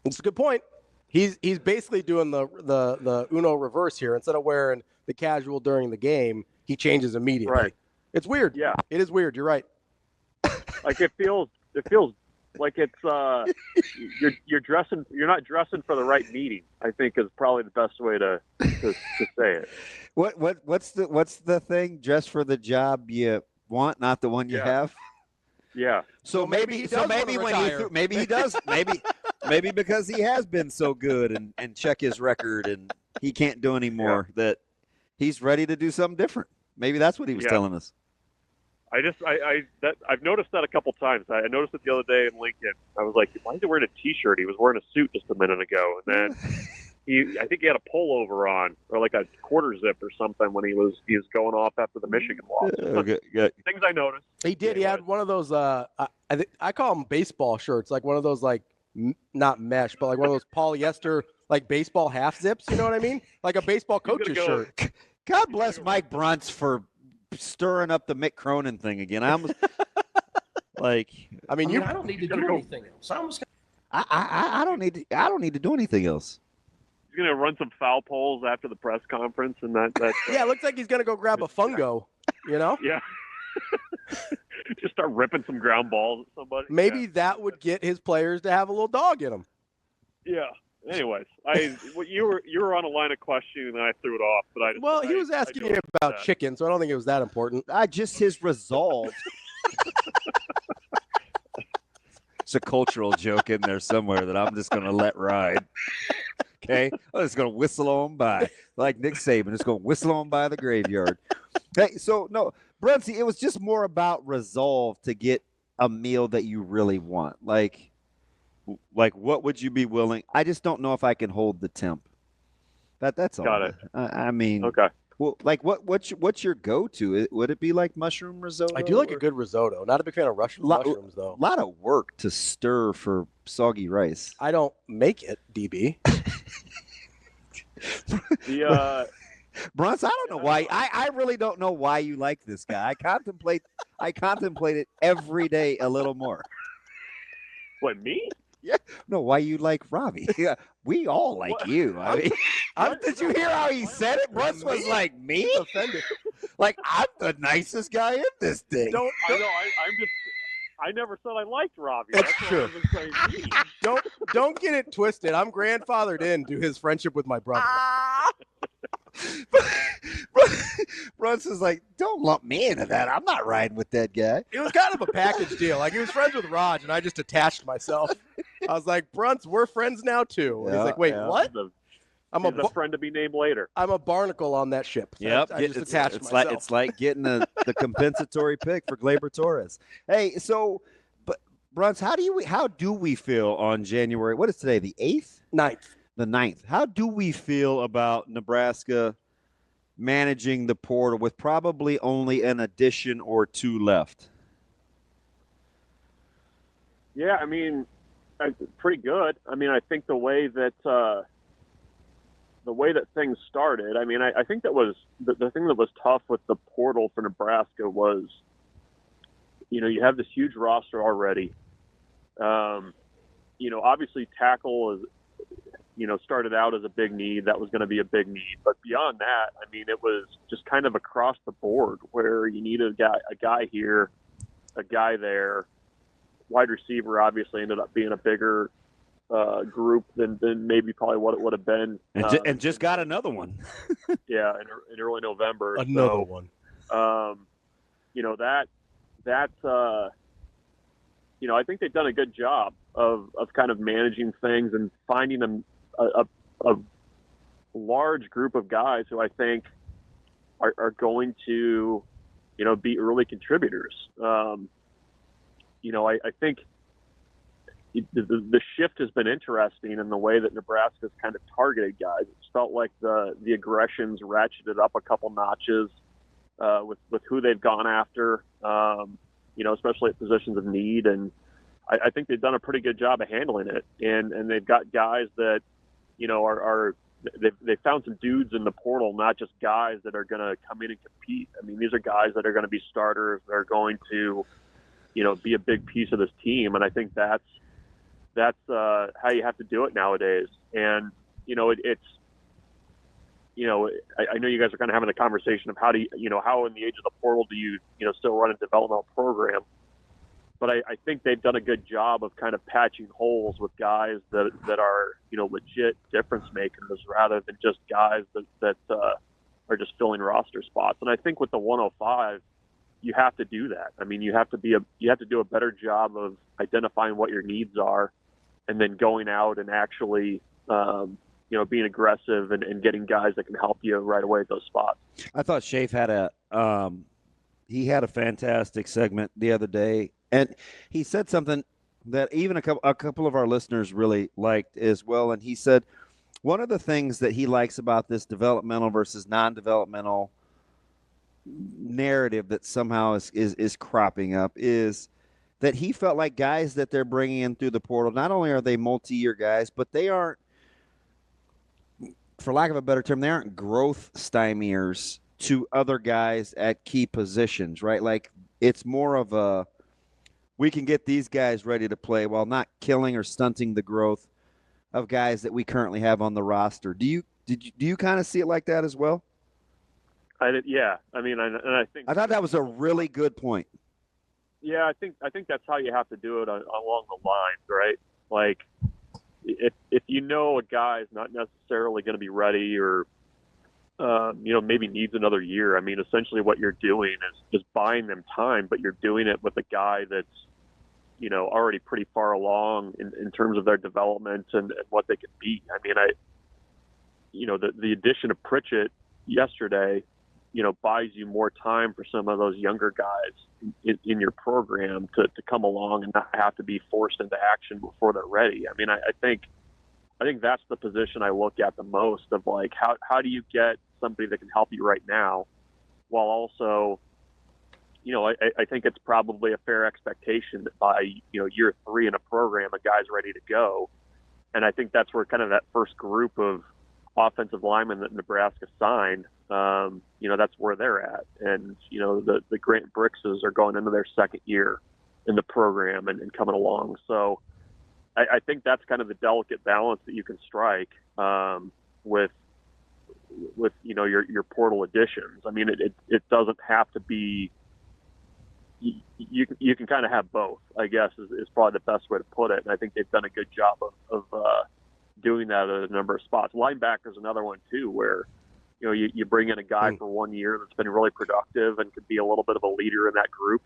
That's a good point. He's basically doing the Uno reverse here. Instead of wearing the casual during the game, he changes immediately. Right. It's weird. Yeah. It is weird. You're right. Like it feels like it's you're not dressing for the right meeting, I think is probably the best way to say it. What's the thing? Dress for the job you want, not the one you have. Yeah. So maybe he does maybe because he has been so good and check his record and he can't do anymore that he's ready to do something different. Maybe that's what he was telling us. I've noticed that a couple times. I noticed it the other day in Lincoln. I was like, why is he wearing a T-shirt? He was wearing a suit just a minute ago, and then I think he had a pullover on or like a quarter zip or something when he was going off after the Michigan loss. Things I noticed. He did. He had one of those. I call them baseball shirts, like one of those not mesh, but like one of those polyester like baseball half zips. You know what I mean? Like a baseball coach's shirt. God bless Mike Bruntz for stirring up the Mick Cronin thing again. I almost I don't need to do anything else. I don't need to do anything else. He's gonna run some foul poles after the press conference, and that's Yeah, it looks like he's gonna go grab a fungo. You know? yeah. Just start ripping some ground balls at somebody. Maybe that would get his players to have a little dog in them. Yeah. Anyways, you were on a line of questioning, and I threw it off. But he was asking me about chicken, so I don't think it was that important. Just his resolve. It's a cultural joke in there somewhere that I'm just going to let ride. Okay? I'm just going to whistle on by. Like Nick Saban, just going to whistle on by the graveyard. Hey, so, no, Bruntz, it was just more about resolve to get a meal that you really want. Like, what would you be willing? I just don't know if I can hold the temp. That's all. Got it. I mean, okay. Well, like what's your go-to? Would it be like mushroom risotto? I do like a good risotto. Not a big fan of mushrooms, though. A lot of work to stir for soggy rice. I don't make it, DB. Bruntz, I don't know why. I really don't know why you like this guy. I contemplate it every day a little more. What, me? Yeah. No, why you like Ravi? Yeah, we all like you. I mean, did you hear how he said it? Bruntz was like, me? Offended. Like, I'm the nicest guy in this thing. I never said I liked Ravi. That's true. Don't get it twisted. I'm grandfathered into his friendship with my brother. Bruntz is like, don't lump me into that. I'm not riding with that guy. It was kind of a package deal. Like, he was friends with Raj, and I just attached myself. I was like, Bruntz, we're friends now, too. And he's like, wait, what? I'm a friend to be named later. I'm a barnacle on that ship. Yep. I just attached myself. It's like getting the compensatory pick for Gleyber Torres. Hey, so, but Bruntz, how do we feel on January? What is today? The 8th? 9th. The 9th. How do we feel about Nebraska managing the portal with probably only an addition or two left? Yeah, I mean, pretty good. I mean, I think the way that things started, I mean, I think that was the thing that was tough with the portal for Nebraska was, you have this huge roster already. Obviously tackle is, started out as a big need. That was going to be a big need. But beyond that, I mean, it was just kind of across the board where you need a guy here, a guy there. Wide receiver obviously ended up being a bigger group than maybe probably what it would have been. And just got another one. Yeah, in early November. Another one. I think they've done a good job of kind of managing things and finding a large group of guys who I think are going to, be early contributors. I think the shift has been interesting in the way that Nebraska's kind of targeted guys. It's felt like the aggressions ratcheted up a couple notches with who they've gone after, especially at positions of need. And I think they've done a pretty good job of handling it. And they've got guys that, they found some dudes in the portal, not just guys that are going to come in and compete. I mean, these are guys that are going to be starters. They're going to, be a big piece of this team. And I think that's how you have to do it nowadays. And, I know you guys are kind of having a conversation of how in the age of the portal do you, still run a developmental program. But I think they've done a good job of kind of patching holes with guys that are, legit difference makers rather than just guys that are just filling roster spots. And I think with the 105, you have to do that. I mean, you have to do a better job of identifying what your needs are and then going out and actually, being aggressive and getting guys that can help you right away at those spots. I thought Shafe had a fantastic segment the other day, and he said something that even a couple of our listeners really liked as well. And he said one of the things that he likes about this developmental versus non-developmental narrative that somehow is cropping up is that he felt like guys that they're bringing in through the portal, not only are they multi-year guys, but they aren't, for lack of a better term, they aren't growth stymiers to other guys at key positions, right? Like it's more of a, we can get these guys ready to play while not killing or stunting the growth of guys that we currently have on the roster. Do you kind of see it like that as well? I did, yeah. I mean, and I think I thought that was a really good point. Yeah, I think that's how you have to do it along the lines, right? Like, if you know a guy's not necessarily going to be ready or maybe needs another year. I mean, essentially what you're doing is buying them time, but you're doing it with a guy that's, already pretty far along in terms of their development and what they can be. I mean, the addition of Pritchett yesterday, buys you more time for some of those younger guys in your program to come along and not have to be forced into action before they're ready. I mean, I think that's the position I look at the most of, like, how do you get somebody that can help you right now while also, I think it's probably a fair expectation that by, year 3 in a program, a guy's ready to go. And I think that's where kind of that first group of offensive linemen that Nebraska signed, that's where they're at. And, the Grant Brickses are going into their second year in the program and coming along. So I think that's kind of the delicate balance that you can strike with your portal additions. I mean, it doesn't have to be. You can kind of have both, I guess, is probably the best way to put it. And I think they've done a good job of doing that at a number of spots. Linebacker's another one too, where you bring in a guy for 1 year that's been really productive and could be a little bit of a leader in that group.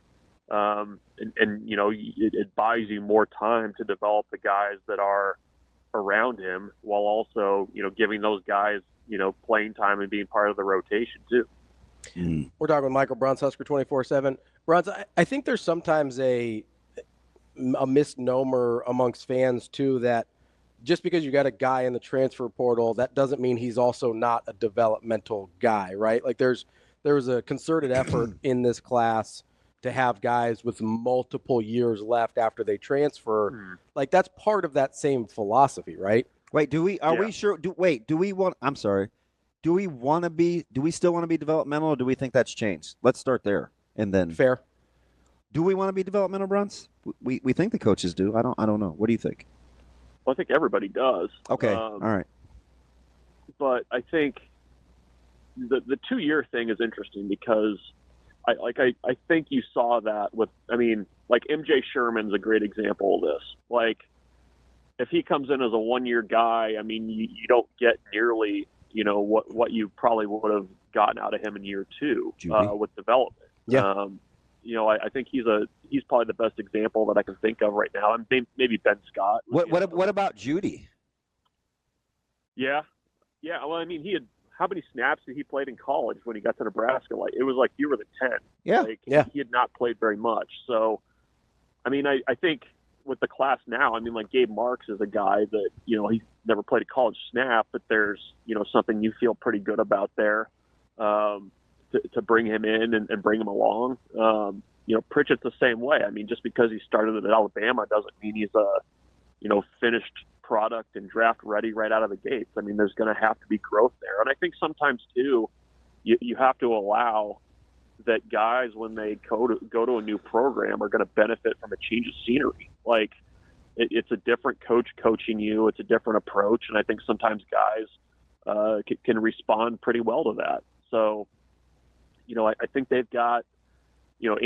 It buys you more time to develop the guys that are around him while also, giving those guys, playing time and being part of the rotation too. We're talking with Michael Bruntz, Husker 24/7. Bruntz, I think there's sometimes a misnomer amongst fans too that just because you got a guy in the transfer portal, that doesn't mean he's also not a developmental guy, right? Like there was a concerted effort in this class to have guys with multiple years left after they transfer. Like that's part of that same philosophy, right? Wait, do we still want to be developmental, or do we think that's changed? Let's start there. And then fair. Do we want to be developmental, Bruntz? We think the coaches do. I don't know. What do you think? Well, I think everybody does. Okay. All right. But I think the 2-year thing is interesting because I think you saw that with, like MJ Sherman's a great example of this. Like if he comes in as a 1-year guy, you don't get nearly, what you probably would have gotten out of him in year 2 with development. Yeah. I think he's probably the best example that I can think of right now. And maybe Ben Scott. What about Judy? Yeah. Well, how many snaps did he played in college when he got to Nebraska? Like it was like you were the 10. Yeah. He had not played very much. So, I think with the class now, like Gabe Marks is a guy that he's never played a college snap, but there's something you feel pretty good about there. To bring him in and bring him along. Pritchett's the same way. Just because he started at Alabama doesn't mean he's a, finished product and draft ready right out of the gates. There's going to have to be growth there. And I think sometimes too, you have to allow that guys, when they go to a new program, are going to benefit from a change of scenery. Like it's a different coach coaching you. It's a different approach. And I think sometimes guys can respond pretty well to that. So, I think they've got,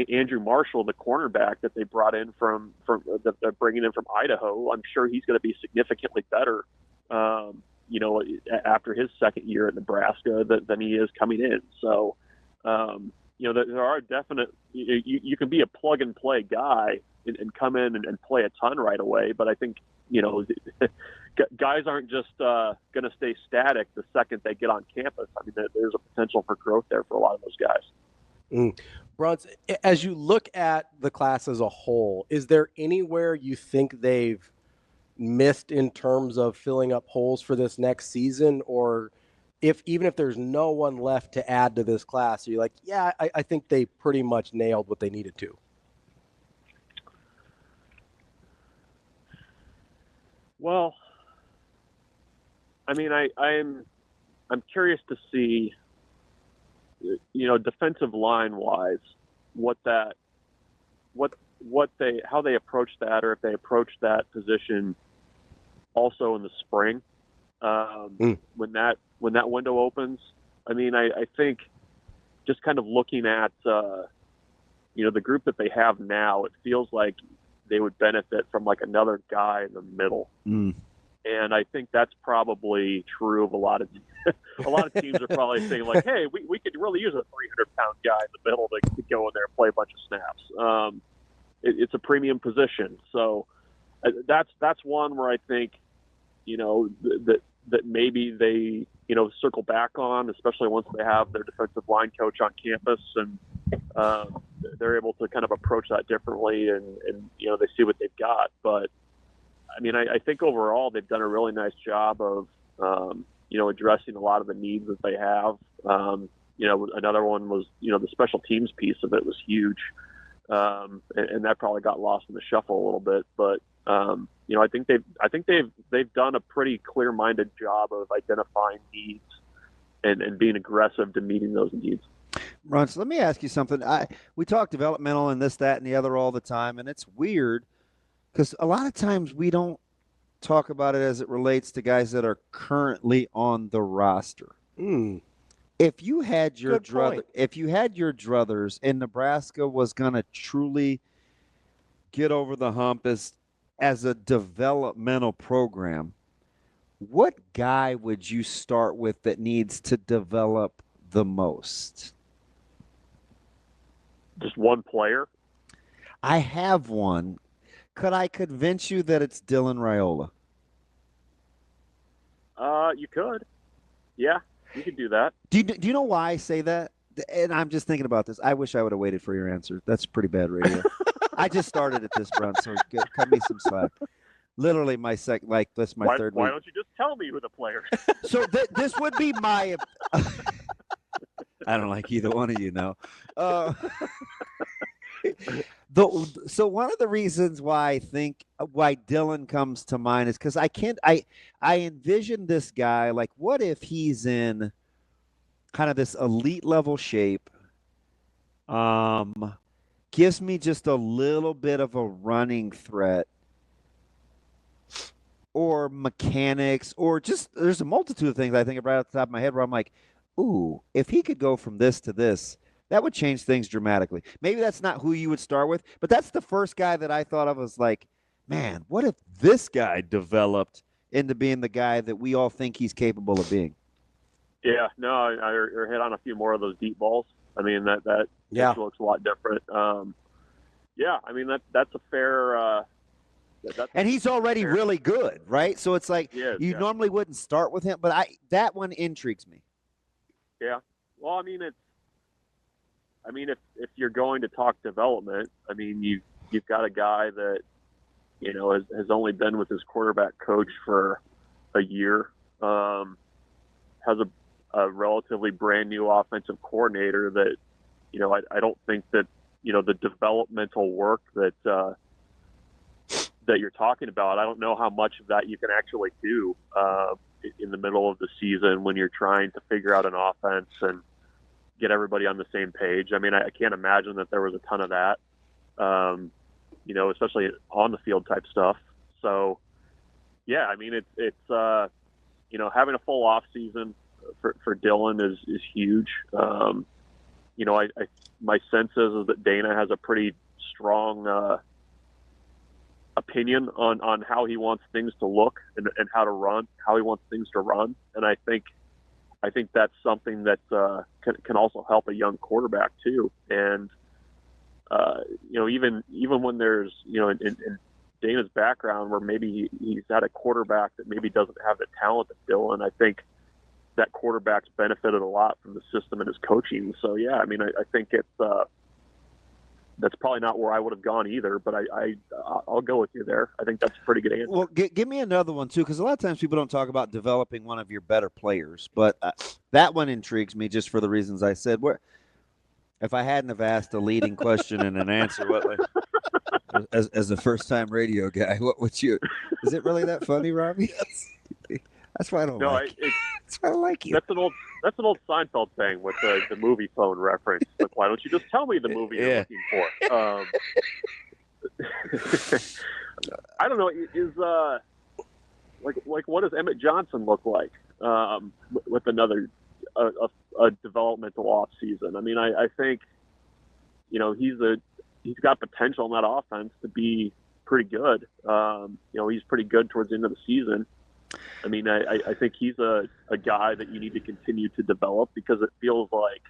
Andrew Marshall, the cornerback that they brought in from that they're bringing in from Idaho. I'm sure he's going to be significantly better, after his second year at Nebraska than he is coming in. So, there are definite. You can be a plug and play guy and come in and play a ton right away. But I think guys aren't just going to stay static the second they get on campus. There's a potential for growth there for a lot of those guys. Bruntz, as you look at the class as a whole, is there anywhere you think they've missed in terms of filling up holes for this next season? Or even if there's no one left to add to this class, you're like, yeah, I think they pretty much nailed what they needed to. Well, I'm curious to see, defensive line wise, what how they approach that, or if they approach that position also in the spring when that window opens. I mean, I think just kind of looking at the group that they have now, it feels like they would benefit from like another guy in the middle. And I think that's probably true of a lot of teams are probably saying like, hey, we could really use a 300-pound guy in the middle to go in there and play a bunch of snaps. It's a premium position. So that's one where I think, that maybe they, circle back on, especially once they have their defensive line coach on campus and they're able to kind of approach that differently and they see what they've got. But I mean, I think overall they've done a really nice job of, addressing a lot of the needs that they have. Another one was, the special teams piece of it was huge. And that probably got lost in the shuffle a little bit, but I think they've done a pretty clear-minded job of identifying needs and being aggressive to meeting those needs. Bruntz, let me ask you something. We talk developmental and this, that, and the other all the time, and it's weird because a lot of times we don't talk about it as it relates to guys that are currently on the roster. If you had your druthers and Nebraska was going to truly get over the hump as a developmental program, what guy would you start with that needs to develop the most? Just one player? I have one. Could I convince you that it's Dylan Raiola? You could. Yeah, you could do that. Do you know why I say that? And I'm just thinking about this. I wish I would have waited for your answer. That's pretty bad radio. I just started at this, Bruntz, so cut me some slack. Literally that's my third week. Why don't you just tell me who the player is? So this would be my I don't like either one of you now. So one of the reasons why I think why Dylan comes to mind is because I envision this guy, like, what if he's in kind of this elite level shape, gives me just a little bit of a running threat, or mechanics, or just there's a multitude of things I think right off the top of my head where I'm like, ooh, if he could go from this to this, that would change things dramatically. Maybe that's not who you would start with, but that's the first guy that I thought of as like, man, what if this guy developed into being the guy that we all think he's capable of being? Yeah, no, I hit on a few more of those deep balls. I mean, that looks a lot different. Yeah, I mean, that's a fair and he's already really good, right? So it's like normally wouldn't start with him, but that one intrigues me. Yeah. Well, I mean, if you're going to talk development, I mean, you've got a guy that, has only been with his quarterback coach for a year, has a relatively brand new offensive coordinator that, I don't think that, the developmental work that you're talking about, I don't know how much of that you can actually do in the middle of the season when you're trying to figure out an offense and get everybody on the same page. I mean, I can't imagine that there was a ton of that, especially on the field type stuff. So, yeah, I mean, it's having a full off season for Dylan is huge. My sense is that Dana has a pretty strong opinion on how he wants things to look and how he wants things to run. And I think that's something that can also help a young quarterback too. And even when there's in Dana's background where maybe he's had a quarterback that maybe doesn't have the talent of Dylan, I think that quarterback's benefited a lot from the system and his coaching. So yeah, I mean, I think it's that's probably not where I would have gone either, but I'll go with you there. I think that's a pretty good answer. Well, give me another one too, because a lot of times people don't talk about developing one of your better players, but that one intrigues me just for the reasons I said. If I hadn't have asked a leading question and an answer, as a first-time radio guy, what would you? Is it really that funny, Ravi? That's why I don't like you. That's why I like you. That's an old Seinfeld thing with the movie phone reference. Like, why don't you just tell me the movie you're looking for? I don't know. Is like what does Emmett Johnson look like with another a developmental off season? I mean, I think he's got potential in that offense to be pretty good. He's pretty good towards the end of the season. I mean, I think he's a guy that you need to continue to develop because it feels like.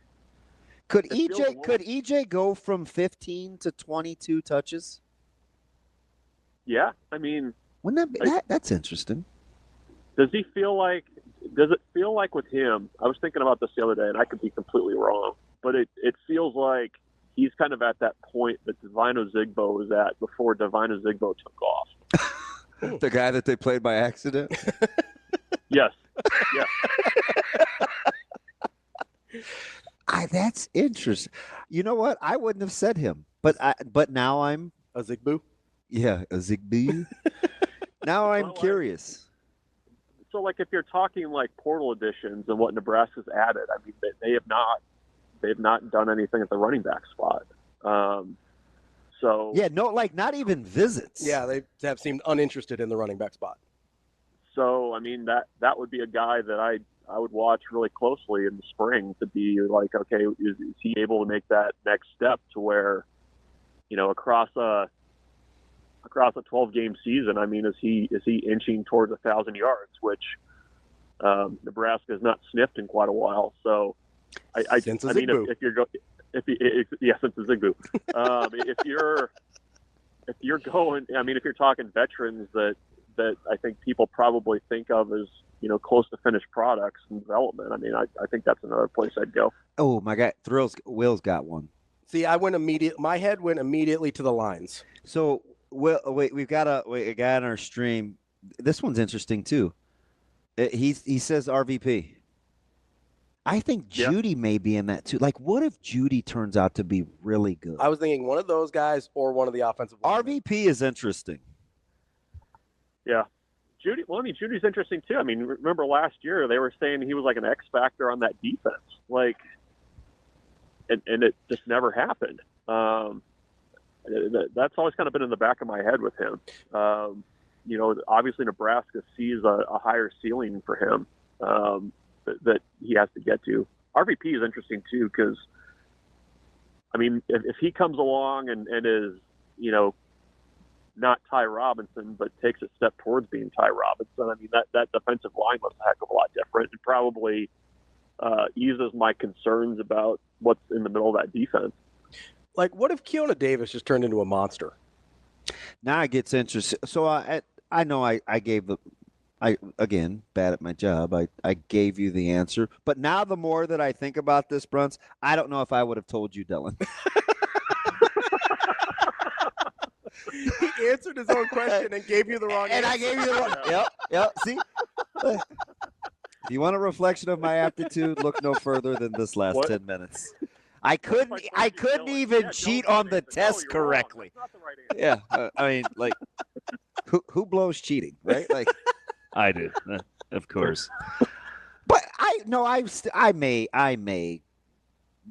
Could EJ go from 15 to 22 touches? Yeah, I mean, wouldn't that be, that's interesting. Does it feel like with him? I was thinking about this the other day, and I could be completely wrong, but it feels like he's kind of at that point that Divino Zigbo was at before Divino Zigbo took off. The guy that they played by accident? Yes. Yeah. That's interesting. You know what? I wouldn't have said him, but now I'm a Zigbo. Yeah, a Zigbo. Now I'm curious. So, like, if you're talking like portal additions and what Nebraska's added, I mean, they have not done anything at the running back spot. So yeah, no, like not even visits. Yeah, they have seemed uninterested in the running back spot. So, I mean, that would be a guy that I would watch really closely in the spring to be like, okay, is he able to make that next step to where, across a 12-game season, I mean, is he inching towards 1,000 yards, which Nebraska has not sniffed in quite a while. So, since since the Zigbo, if you're going, I mean, if you're talking veterans that I think people probably think of as close to finished products and development, I mean, I think that's another place I'd go. Oh my God, Will's got one. See, my head went immediately to the lines. So, we got a guy on our stream. This one's interesting too. He says RVP. I think Judy may be in that too. Like, what if Judy turns out to be really good? I was thinking one of those guys or one of the offensive linemen. RVP is interesting. Yeah. Judy. Well, I mean, Judy's interesting too. I mean, remember last year they were saying he was like an X factor on that defense, like, and it just never happened. That's always kind of been in the back of my head with him. Obviously Nebraska sees a higher ceiling for him that he has to get to. RVP is interesting too because, I mean, if he comes along and is, not Ty Robinson, but takes a step towards being Ty Robinson, I mean, that defensive line looks a heck of a lot different and probably eases my concerns about what's in the middle of that defense. Like, what if Keona Davis just turned into a monster? Now it gets interesting. So I know I gave again, bad at my job. I gave you the answer. But now the more that I think about this, Bruntz, I don't know if I would have told you, Dylan. He answered his own question and gave you the wrong answer. And I gave you the wrong. Yep. See? If you want a reflection of my aptitude, look no further than this last 10 minutes. I couldn't even cheat on the test correctly. Yeah, I mean, like, who blows cheating, right? Like, I do, of course. But I may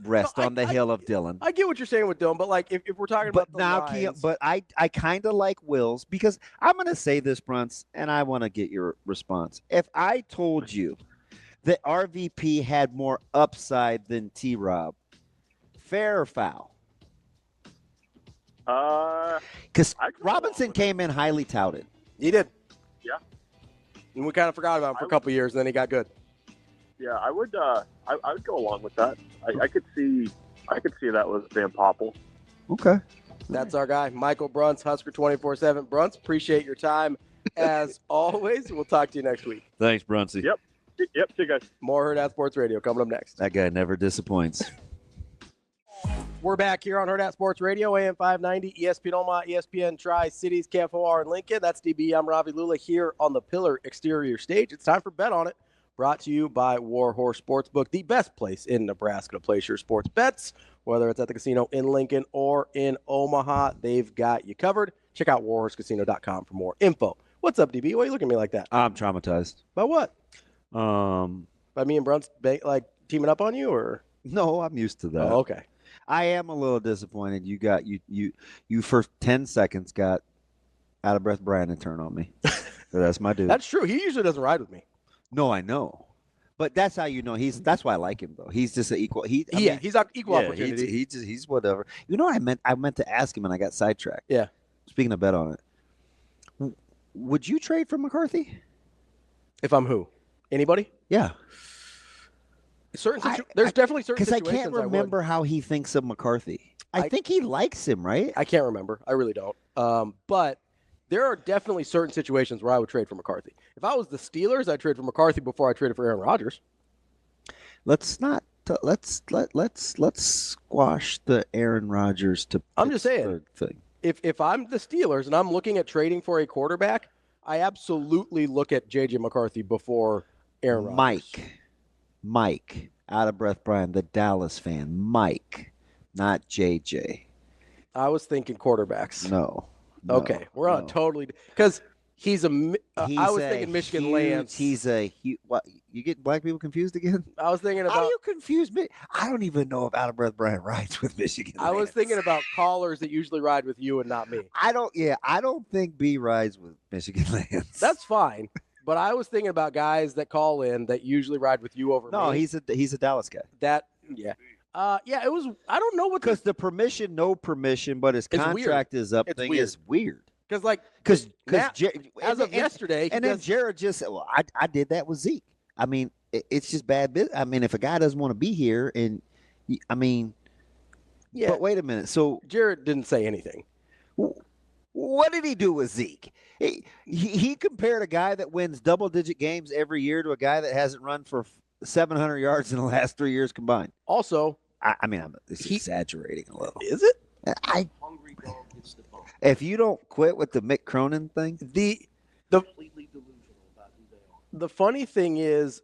rest on the hill of Dylan. I get what you're saying with Dylan, but like, if we're talking about the lines, but I kind of like Will's because I'm going to say this, Bruntz, and I want to get your response. If I told you that RVP had more upside than T-Rob, fair or foul? Because Robinson came in highly touted. He did. Yeah. And we kind of forgot about him for a couple of years, and then he got good. Yeah, I would go along with that. I could see that with Van Poppel. Okay. That's our guy, Michael Bruntz, Husker 24/7. Bruntz, appreciate your time as always. We'll talk to you next week. Thanks, Bruntsy. Yep. See you guys. More Hurrdat Sports Radio coming up next. That guy never disappoints. We're back here on Hurrdat Sports Radio, AM 590, ESPN Omaha, ESPN Tri-Cities, KFOR in Lincoln. That's DB. I'm Ravi Lulla here on the Pillar Exterior Stage. It's time for Bet On It, brought to you by Warhorse Sportsbook, the best place in Nebraska to place your sports bets. Whether it's at the casino in Lincoln or in Omaha, they've got you covered. Check out warhorsecasino.com for more info. What's up, DB? Why are you looking at me like that? I'm traumatized. By what? By me and Bruntz, like, teaming up on you, or? No, I'm used to that. Oh, okay. I am a little disappointed. You for 10 seconds got out of breath Brian to turn on me. So that's my dude. That's true. He usually doesn't ride with me. No, I know. But that's how you know that's why I like him though. He's just an equal. He's equal opportunity. He's whatever. You know what I meant to ask him and I got sidetracked. Yeah. Speaking of bet on it, would you trade for McCarthy? If I'm who? Anybody? Yeah. There's definitely certain because I situations can't remember how he thinks of McCarthy. I think he likes him, right? I can't remember. I really don't. But there are definitely certain situations where I would trade for McCarthy. If I was the Steelers, I'd trade for McCarthy before I traded for Aaron Rodgers. Let's squash the Aaron Rodgers to I'm just saying thing. If I'm the Steelers and I'm looking at trading for a quarterback, I absolutely look at JJ McCarthy before Aaron Rodgers. Mike, out of breath Brian, the Dallas fan. Mike, not JJ. I was thinking quarterbacks. No. Okay, we're on totally because he's a. I was thinking Michigan Lance. What? You get black people confused again? I was thinking about. How do you confuse me? I don't even know if out of breath Brian rides with Michigan Lance. I was thinking about callers that usually ride with you and not me. I don't think B rides with Michigan Lance. That's fine. But I was thinking about guys that call in that usually ride with you over me. No, he's a Dallas guy. Yeah, it was. I don't know what because the permission, no permission, but his contract is up thing is weird. Because as of yesterday, and then Jared just said, "Well, I did that with Zeke." I mean, it's just bad business. I mean, if a guy doesn't want to be here, and I mean, yeah. But wait a minute. So Jared didn't say anything. What did he do with Zeke? He compared a guy that wins double-digit games every year to a guy that hasn't run for 700 yards in the last 3 years combined. Also, I mean, he's exaggerating a little. Is it? Hungry dog gets the bone. If you don't quit with the Mick Cronin thing, completely delusional about who they are. The funny thing is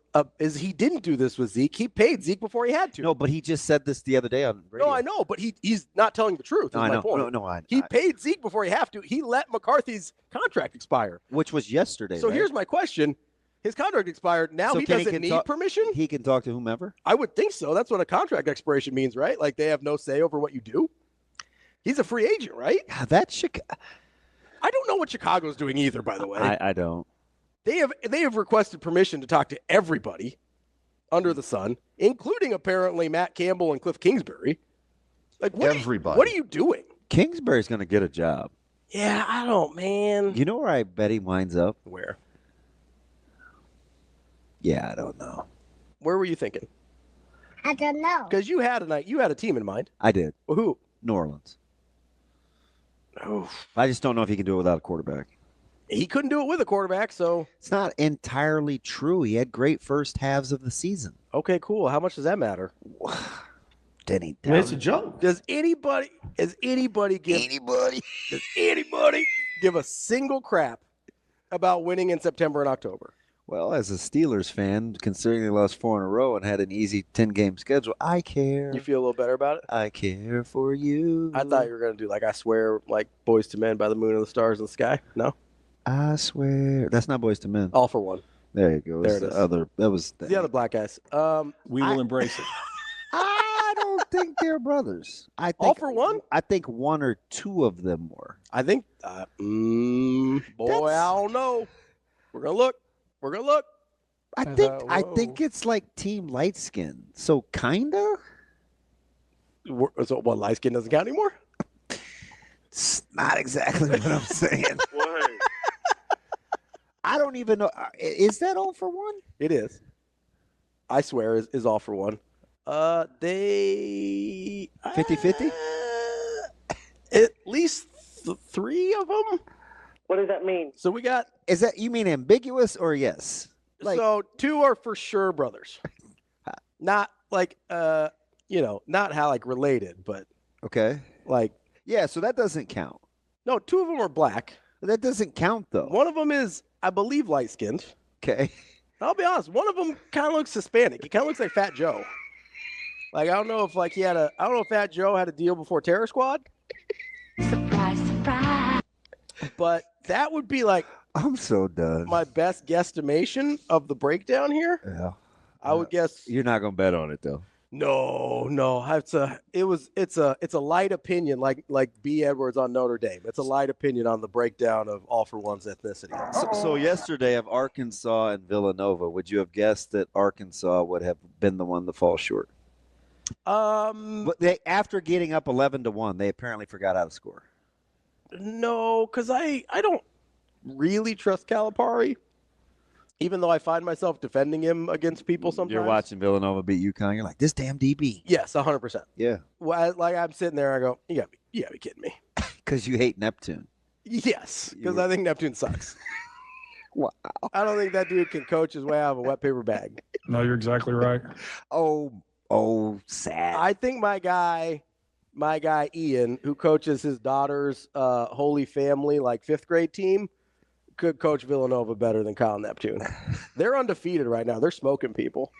he didn't do this with Zeke. He paid Zeke before he had to. No, but he just said this the other day on radio. No, I know, but he's not telling the truth. No, I know. He paid Zeke before he had to. He let McCarthy's contract expire, which was yesterday. So right? Here's my question: his contract expired. Now so he doesn't need permission. He can talk to whomever. I would think so. That's what a contract expiration means, right? Like they have no say over what you do. He's a free agent, right? Yeah, that's I don't know what Chicago's doing either. By the way, I don't. They have requested permission to talk to everybody under the sun, including apparently Matt Campbell and Cliff Kingsbury. Like everybody. What are you doing? Kingsbury's going to get a job. Yeah, I don't, man. You know where I bet he winds up? Where? Yeah, I don't know. Where were you thinking? I don't know. Because you had a team in mind. I did. Well, who? New Orleans. Oh. I just don't know if he can do it without a quarterback. He couldn't do it with a quarterback, so it's not entirely true. He had great first halves of the season. Okay, cool. How much does that matter? Denny, it's a joke. Does anybody give a single crap about winning in September and October? Well, as a Steelers fan, considering they lost 4 in a row and had an easy 10-game schedule, I care. You feel a little better about it? I care for you. I thought you were going to do I swear, like Boys to Men by the moon and the stars in the sky. No? I swear. That's not Boys to Men. All for One. There you go. There it is. That was the other black guys. We will embrace it. I don't think they're brothers. I think All for One? I think 1 or 2 of them were. I think, I don't know. We're going to look. I think it's like Team Light Skin. So kinda. So what? Light skin doesn't count anymore? It's not exactly what I'm saying. What? I don't even know. Is that All for One? It is. I swear is All for One. They 50-50? At least 3 of them. What does that mean? So we got. Is that you mean ambiguous or yes? So 2 are for sure brothers. Not like not how related, but okay. Yeah, so that doesn't count. No, 2 of them are black. That doesn't count though. One of them is, I believe, light skinned. Okay. I'll be honest. One of them kind of looks Hispanic. He kind of looks like Fat Joe. I don't know if I don't know if Fat Joe had a deal before Terror Squad. Surprise, surprise. But that would be I'm so done. My best guesstimation of the breakdown here. Yeah. I would guess. You're not gonna bet on it though. No. It's a light opinion, like B. Edwards on Notre Dame. It's a light opinion on the breakdown of All for One's ethnicity. So yesterday of Arkansas and Villanova, would you have guessed that Arkansas would have been the one to fall short? But after getting up 11-1, they apparently forgot how to score. No, because I don't really trust Calipari, even though I find myself defending him against people sometimes. You're watching Villanova beat UConn. You're like, this damn DB. Yes, 100%. Yeah. Well, I'm sitting there, I go, you gotta be kidding me. Because you hate Neptune. Yes, because I think Neptune sucks. Wow. I don't think that dude can coach his way out of a wet paper bag. No, you're exactly right. Oh, sad. I think my guy Ian, who coaches his daughter's Holy Family, like 5th grade team, could coach Villanova better than Kyle Neptune. They're undefeated right now. They're smoking people.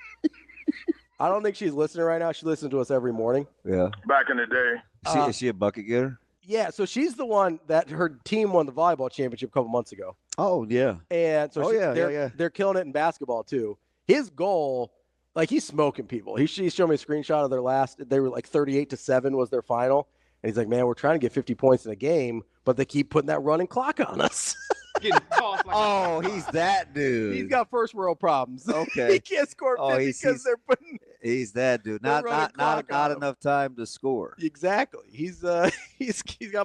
I don't think she's listening right now. She listens to us every morning. Yeah. Back in the day. Is she a bucket getter? Yeah, so she's the one that her team won the volleyball championship a couple months ago. Oh, yeah. And so they're killing it in basketball too. His goal, like he's smoking people. He showed me a screenshot of their they were like 38-7 was their final. And he's like, man, we're trying to get 50 points in a game, but they keep putting that running clock on us. Getting tossed like he's that dude. He's got first world problems. Okay. He can't score 50 because they're putting. He's that dude. Not enough time to score. Exactly. He's got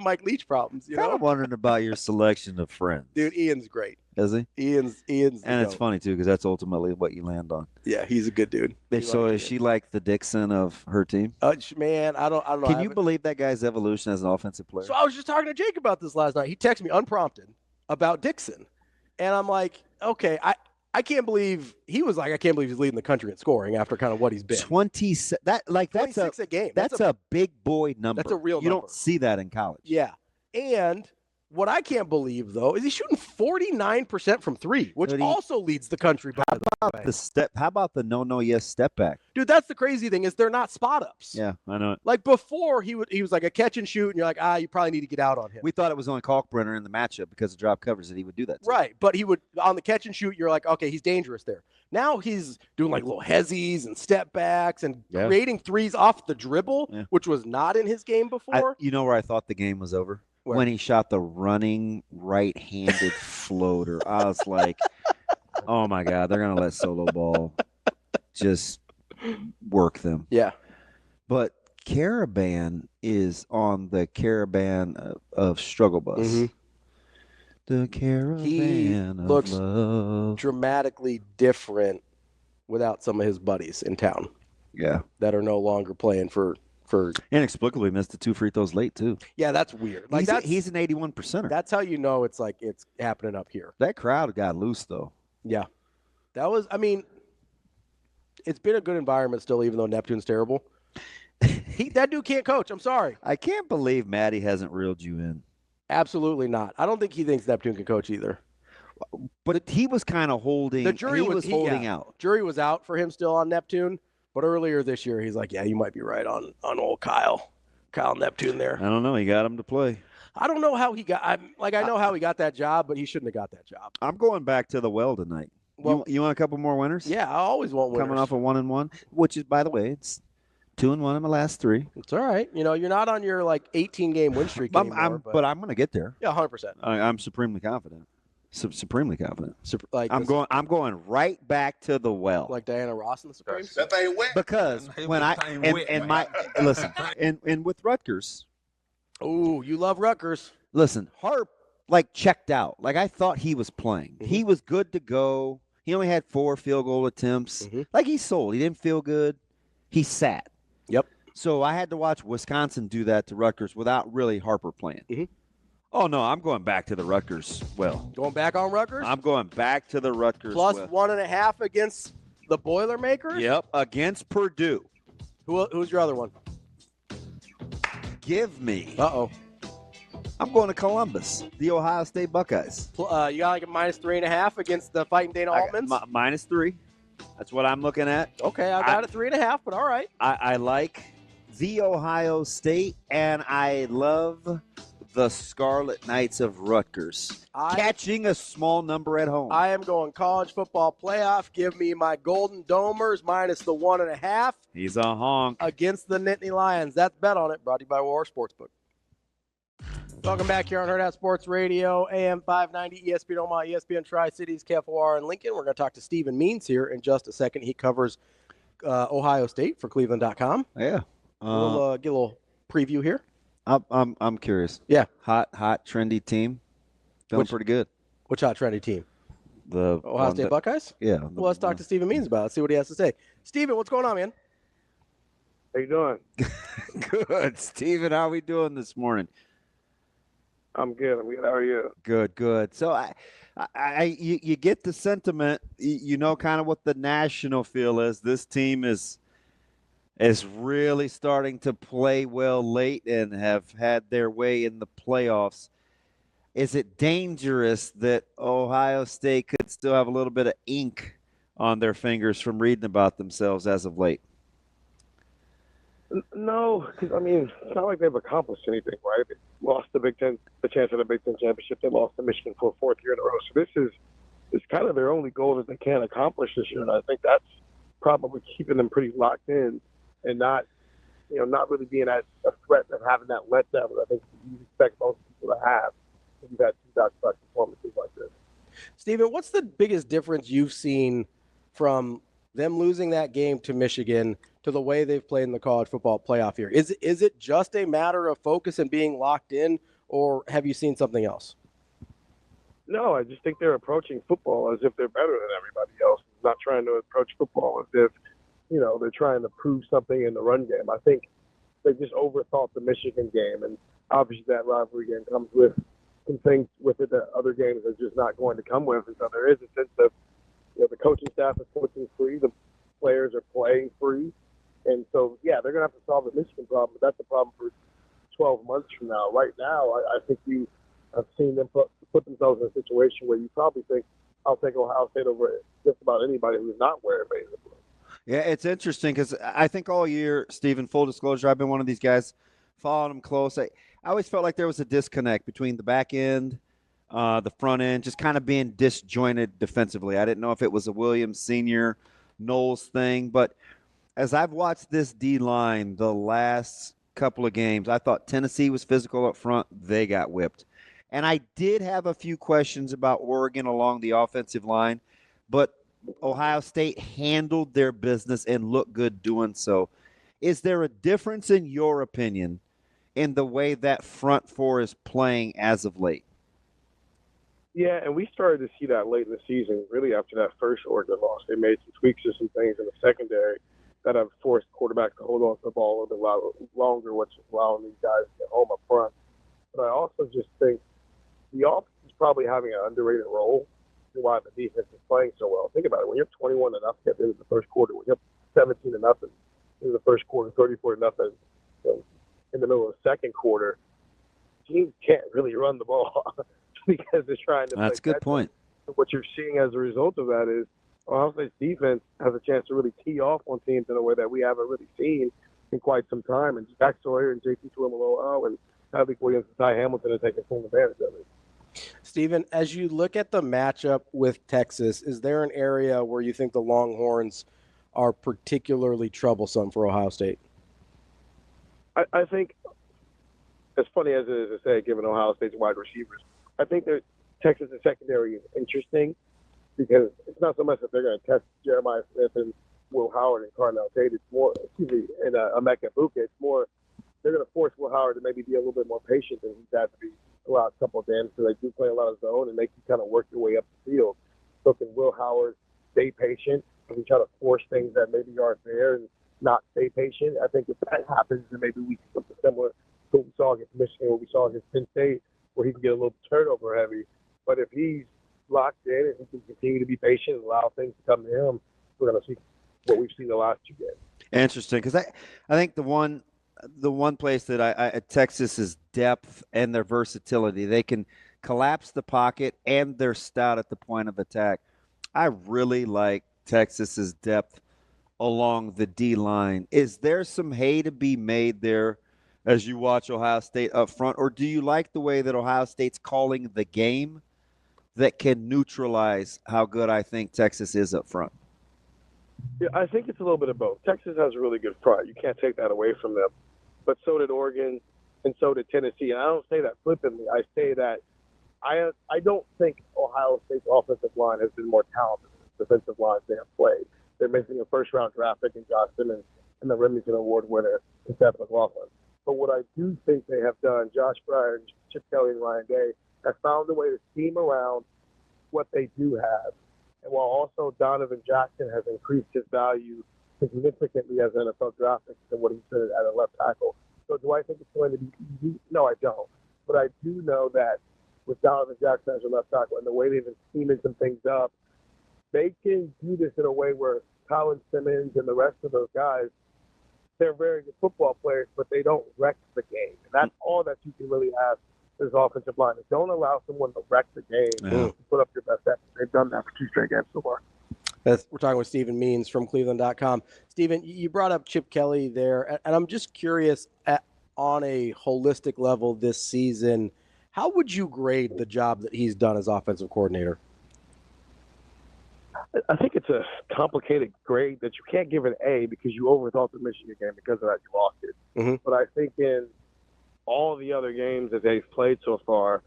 Mike Leach problems. You know. I'm wondering about your selection of friends. Dude, Ian's great. Is he? Ian's. And it's funny too because that's ultimately what you land on. Yeah, he's a good dude. So is she like the Dixon of her team? Man, I don't know. Can you believe that guy's evolution as an offensive player? So I was just talking to Jake about this last night. He texted me unprompted about Dixon. And I'm like, okay, I can't believe he was like, I can't believe he's leading the country in scoring after kind of what he's been. 26 a game. That's a big boy number. That's a real number. You don't see that in college. Yeah. And what I can't believe though is he's shooting 49% from 3, which also leads the country. How about the no step back? Dude, that's the crazy thing is they're not spot ups. Yeah, I know it. Like before he was like a catch and shoot and you're like, you probably need to get out on him. We thought it was only Kalkbrenner in the matchup because of drop covers that he would do that. Right, but he would on the catch and shoot you're like, okay, he's dangerous there. Now he's doing like little hezzies and step backs and creating threes off the dribble, which was not in his game before. You know where I thought the game was over? Where? When he shot the running right-handed floater. I was like, oh, my God, they're going to let Solo Ball just work them. Yeah. But Caravan is on the Caravan of Struggle Bus. Mm-hmm. The Caravan of looks Love. Dramatically different without some of his buddies in town. Yeah. That are no longer playing for inexplicably missed the 2 free throws late too. Yeah, that's weird. Like he's an 81%er. That's how you know it's happening up here. That crowd got loose though. Yeah. It's been a good environment still, even though Neptune's terrible. That dude can't coach. I'm sorry. I can't believe Maddie hasn't reeled you in. Absolutely not. I don't think he thinks Neptune can coach either. But he was kind of holding. The jury was holding out. Jury was out for him still on Neptune. But earlier this year, he's like, yeah, you might be right on old Kyle Neptune there. I don't know. He got him to play. I don't know how he got. I know how he got that job, but he shouldn't have got that job. I'm going back to the well tonight. Well, you want a couple more winners? Yeah, I always want winners. Coming off a 1-1, which is, by the way, it's 2-1 in the last 3. It's all right. You know, you're not on your 18-game win streak anymore. But I'm going to get there. Yeah, 100%. I'm supremely confident. Supremely confident. I'm going right back to the well. Like Diana Ross in the Supremes? That thing wet. Because when listen, and with Rutgers. Oh, you love Rutgers. Listen, Harp checked out. I thought he was playing. Mm-hmm. He was good to go. He only had 4 field goal attempts. Mm-hmm. He sold. He didn't feel good. He sat. Yep. So I had to watch Wisconsin do that to Rutgers without really Harper playing. Mm-hmm. Oh, no, I'm going back to the Rutgers well. Going back on Rutgers? I'm going back to the Rutgers Plus 1.5 against the Boilermakers? Yep, against Purdue. Who's your other one? Give me. Uh-oh. I'm going to Columbus, the Ohio State Buckeyes. You got a -3.5 against the Fighting Dana Altmans? -3. That's what I'm looking at. Okay, I got a 3.5, but all right. I like the Ohio State, and I love the Scarlet Knights of Rutgers, catching a small number at home. I am going college football playoff. Give me my Golden Domers minus the 1.5. He's a honk. Against the Nittany Lions. That's Bet on It, brought to you by War Sportsbook. Welcome back here on Hurrdat Sports Radio, AM 590, ESPN Omaha, ESPN Tri-Cities, KFOR, and Lincoln. We're going to talk to Stephen Means here in just a second. He covers Ohio State for Cleveland.com. Yeah. We'll get a little preview here. I'm curious. Yeah. Hot, trendy team. Feeling pretty good. Which hot, trendy team? The Ohio State Buckeyes? Yeah. Well, let's talk to Stephen Means about it. See what he has to say. Stephen, what's going on, man? How you doing? Good. Stephen, how are we doing this morning? I'm good. How are you? Good. So you get the sentiment. You know kind of what the national feel is. This team is really starting to play well late and have had their way in the playoffs. Is it dangerous that Ohio State could still have a little bit of ink on their fingers from reading about themselves as of late? No, because it's not like they've accomplished anything, right? They lost the chance at the Big Ten championship. They lost to Michigan for a 4th year in a row. So this is kind of their only goal that they can accomplish this year, and I think that's probably keeping them pretty locked in and not really being at a threat of having that letdown that I think you expect most people to have when you've had 2 back-to-back performances like this. Stephen, what's the biggest difference you've seen from them losing that game to Michigan to the way they've played in the college football playoff here? Is it just a matter of focus and being locked in, or have you seen something else? No, I just think they're approaching football as if they're better than everybody else. Not trying to approach football as if, they're trying to prove something in the run game. I think they just overthought the Michigan game, and obviously that rivalry game comes with some things with it that other games are just not going to come with. And so there is a sense of, the coaching staff is coaching free, the players are playing free. And so, yeah, they're going to have to solve the Michigan problem, but that's a problem for 12 months from now. Right now, I think you have seen them put themselves in a situation where you probably think, I'll take Ohio State over just about anybody who's not wearing baseball. Yeah, it's interesting because I think all year, Stephen, full disclosure, I've been one of these guys following them close. I always felt like there was a disconnect between the back end, the front end, just kind of being disjointed defensively. I didn't know if it was a Williams Sr. Knowles thing, but as I've watched this D-line the last couple of games, I thought Tennessee was physical up front. They got whipped. And I did have a few questions about Oregon along the offensive line, but Ohio State handled their business and looked good doing so. Is there a difference, in your opinion, in the way that front four is playing as of late? Yeah, and we started to see that late in the season, really after that first Oregon loss. They made some tweaks to some things in the secondary that have forced quarterbacks to hold on to the ball a little bit longer, which is allowing these guys to get home up front. But I also just think the offense is probably having an underrated role in why the defense is playing so well. Think about it. When you're 21-0 at the end of the first quarter, when you're 17-0 in the first quarter, 34-0 in the middle of the second quarter, teams can't really run the ball because they're trying to. That's a good point. What you're seeing as a result of that is Ohio State's defense has a chance to really tee off on teams in a way that we haven't really seen in quite some time. And Jack Sawyer and JT Tuimoloau and Tyler Williams and Ty Hamilton are taking full advantage of it. Stephen, as you look at the matchup with Texas, is there an area where you think the Longhorns are particularly troublesome for Ohio State? I think, as funny as it is to say, given Ohio State's wide receivers, I think that Texas' secondary is interesting because it's not so much that they're going to test Jeremiah Smith and Will Howard and Carnell Tate. It's more, and Emeka Buka. It's more they're going to force Will Howard to maybe be a little bit more patient than he's had to be the last couple of games. So they do play a lot of zone, and they can kind of work their way up the field. So can Will Howard stay patient and try to force things that maybe aren't there and not stay patient? I think if that happens, then maybe we see something similar to what we saw against Michigan, what we saw against Penn State, where he can get a little turnover heavy. But if he's locked in and he can continue to be patient and allow things to come to him, we're going to see what we've seen the last 2 games. Interesting, because I think the one place that Texas is depth and their versatility. They can collapse the pocket and they're stout at the point of attack. I really like Texas's depth along the D line. Is there some hay to be made there as you watch Ohio State up front, or do you like the way that Ohio State's calling the game that can neutralize how good I think Texas is up front? Yeah, I think it's a little bit of both. Texas has a really good front. You can't take that away from them. But so did Oregon, and so did Tennessee. And I don't say that flippantly. I say that I don't think Ohio State's offensive line has been more talented than the defensive lines they have played. They're missing a first-round draft pick in Josh Simmons and the Remington Award winner, Seth McLaughlin. But what I do think they have done, Josh Breyer, Chip Kelly, and Ryan Day, have found a way to scheme around what they do have. And while also Donovan Jackson has increased his value significantly as an NFL draft pick than what he's been at a left tackle. So do I think it's going to be easy? No, I don't. But I do know that with Donovan Jackson as a left tackle and the way they've been scheming some things up, they can do this in a way where Colin Simmons and the rest of those guys, they're very good football players, but they don't wreck the game. And that's all that you can really ask this offensive line. Don't allow someone to wreck the game and put up your best effort. They've done that for 2 straight games so far. We're talking with Stephen Means from Cleveland.com. Stephen, you brought up Chip Kelly there, and I'm just curious, on a holistic level this season, how would you grade the job that he's done as offensive coordinator? I think it's a complicated grade that you can't give an A because you overthought the Michigan game. Because of that, you lost it. Mm-hmm. But I think in all the other games that they've played so far,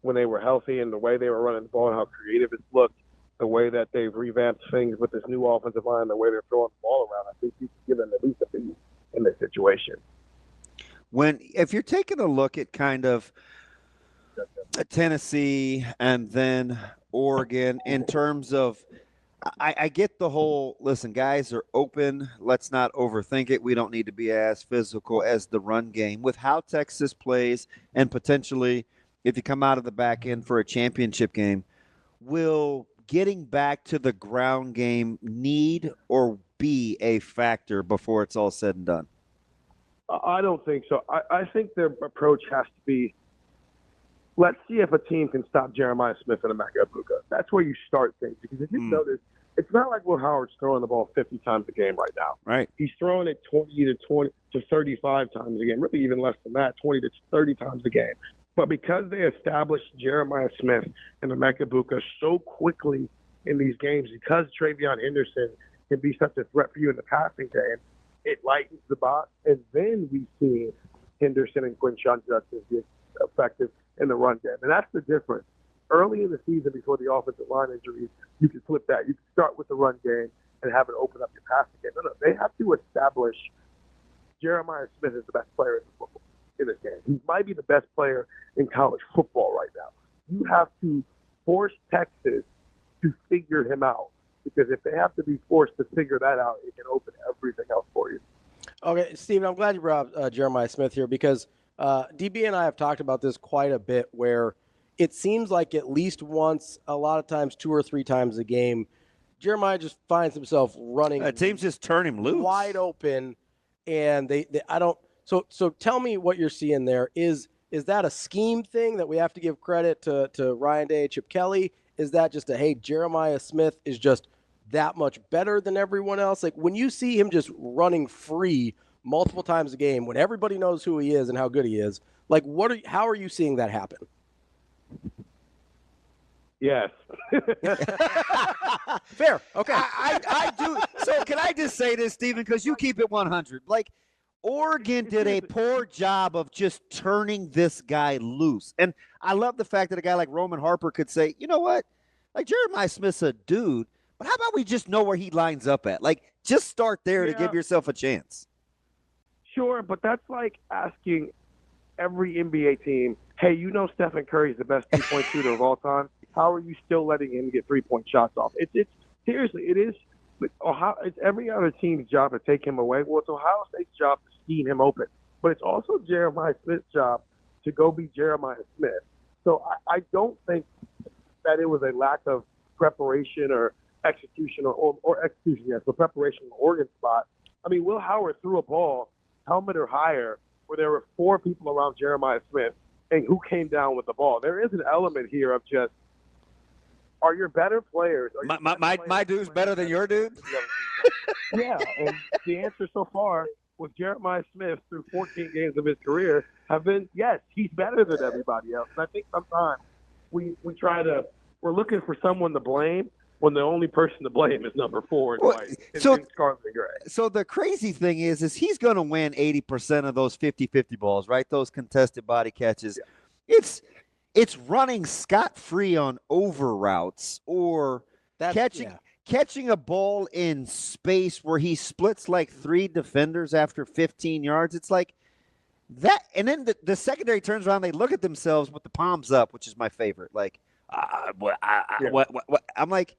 when they were healthy and the way they were running the ball and how creative it looked, the way that they've revamped things with this new offensive line, the way they're throwing the ball around, I think you can give them at least a B in this situation. If you're taking a look at kind of Tennessee and then Oregon in terms of, I get the whole, listen, guys are open. Let's not overthink it. We don't need to be as physical as the run game. With how Texas plays and potentially if you come out of the back end for a championship game, will getting back to the ground game need or be a factor before it's all said and done? I don't think so. I think their approach has to be, let's see if a team can stop Jeremiah Smith and Emeka Egbuka. That's where you start things. Because if you notice, it's not like Will Howard's throwing the ball 50 times a game right now. Right. He's throwing it 20 to 35 times a game, really even less than that, 20 to 30 times a game. But because they established Jeremiah Smith and Emeka Egbuka so quickly in these games, because Travion Henderson can be such a threat for you in the passing game, it lightens the box. And then we see Henderson and Quinshon Judkins be effective in the run game. And that's the difference. Early in the season, before the offensive line injuries, you can flip that. You can start with the run game and have it open up your passing game. No, they have to establish Jeremiah Smith is the best player in football in this game. He might be the best player in college football right now. You have to force Texas to figure him out, because if they have to be forced to figure that out, it can open everything else for you. Okay, Stephen, I'm glad you brought up Jeremiah Smith here, because DB and I have talked about this quite a bit, where it seems like at least once, a lot of times 2 or 3 times a game, Jeremiah just finds himself running. Teams just turn him loose, wide open, and they I don't. So tell me what you're seeing there. Is that a scheme thing that we have to give credit to Ryan Day, Chip Kelly? Is that just hey, Jeremiah Smith is just that much better than everyone else? Like, when you see him just running free multiple times a game, when everybody knows who he is and how good he is, like, how are you seeing that happen? Yes. Fair. Okay. I do. So can I just say this, Stephen, because you keep it 100. Like, Oregon did a poor job of just turning this guy loose. And I love the fact that a guy like Roman Harper could say, you know what? Like, Jeremiah Smith's a dude, but how about we just know where he lines up at? Like, just start there to give yourself a chance. Sure, but that's like asking every NBA team, hey, you know Stephen Curry's the best three-point shooter of all time. How are you still letting him get three-point shots off? It's seriously, it is. It's every other team's job to take him away. Well, it's Ohio State's job to scheme him open. But it's also Jeremiah Smith's job to go be Jeremiah Smith. So I don't think that it was a lack of preparation or execution or execution, yes, but preparation in the Oregon spot. I mean, Will Howard threw a ball helmet or higher where there were 4 people around Jeremiah Smith, and who came down with the ball. There is an element here of just, are your better players? My dude's better than your dude? Yeah, and the answer so far with Jeremiah Smith through 14 games of his career have been, yes, he's better than everybody else. And I think sometimes we're looking for someone to blame when the only person to blame is number 4 in white. So Scarlet and gray. So the crazy thing is he's going to win 80% of those 50-50 balls, right? Those contested body catches. Yeah. It's running scot-free on over routes or catching a ball in space where he splits like 3 defenders after 15 yards. It's like that. And then the secondary turns around. They look at themselves with the palms up, which is my favorite. Like, what? I'm like,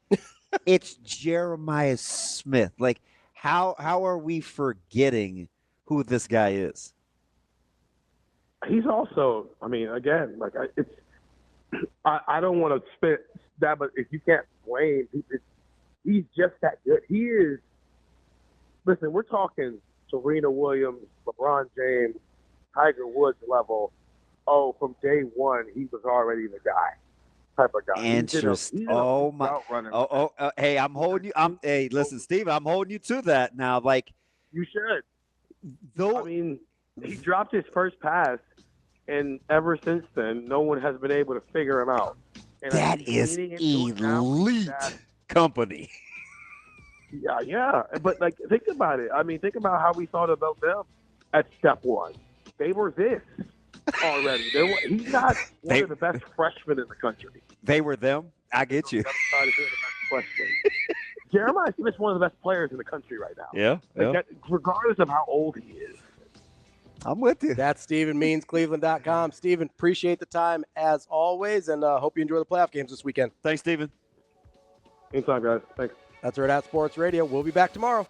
it's Jeremiah Smith. Like, how are we forgetting who this guy is? He's also, I mean, again, like I don't want to spit that, but if you can't blame, he's just that good. He is. Listen, we're talking Serena Williams, LeBron James, Tiger Woods level. Oh, from day one, he was already the guy. Type of guy. Interesting. Hey, I'm holding you. Hey, listen, Steve, I'm holding you to that now. Like, you should. I mean, he dropped his first pass, and ever since then, no one has been able to figure him out. And that is elite company. Yeah. But like, think about it. I mean, think about how we thought about them at step 1. They were this already. He's not one of the best freshmen in the country. They were them. I get you. Jeremiah Smith's one of the best players in the country right now. Yeah. Regardless of how old he is. I'm with you. That's Steven Means, Cleveland.com. Steven, appreciate the time as always, and hope you enjoy the playoff games this weekend. Thanks, Steven. Anytime, guys. Thanks. That's Hurrdat Sports Radio. We'll be back tomorrow.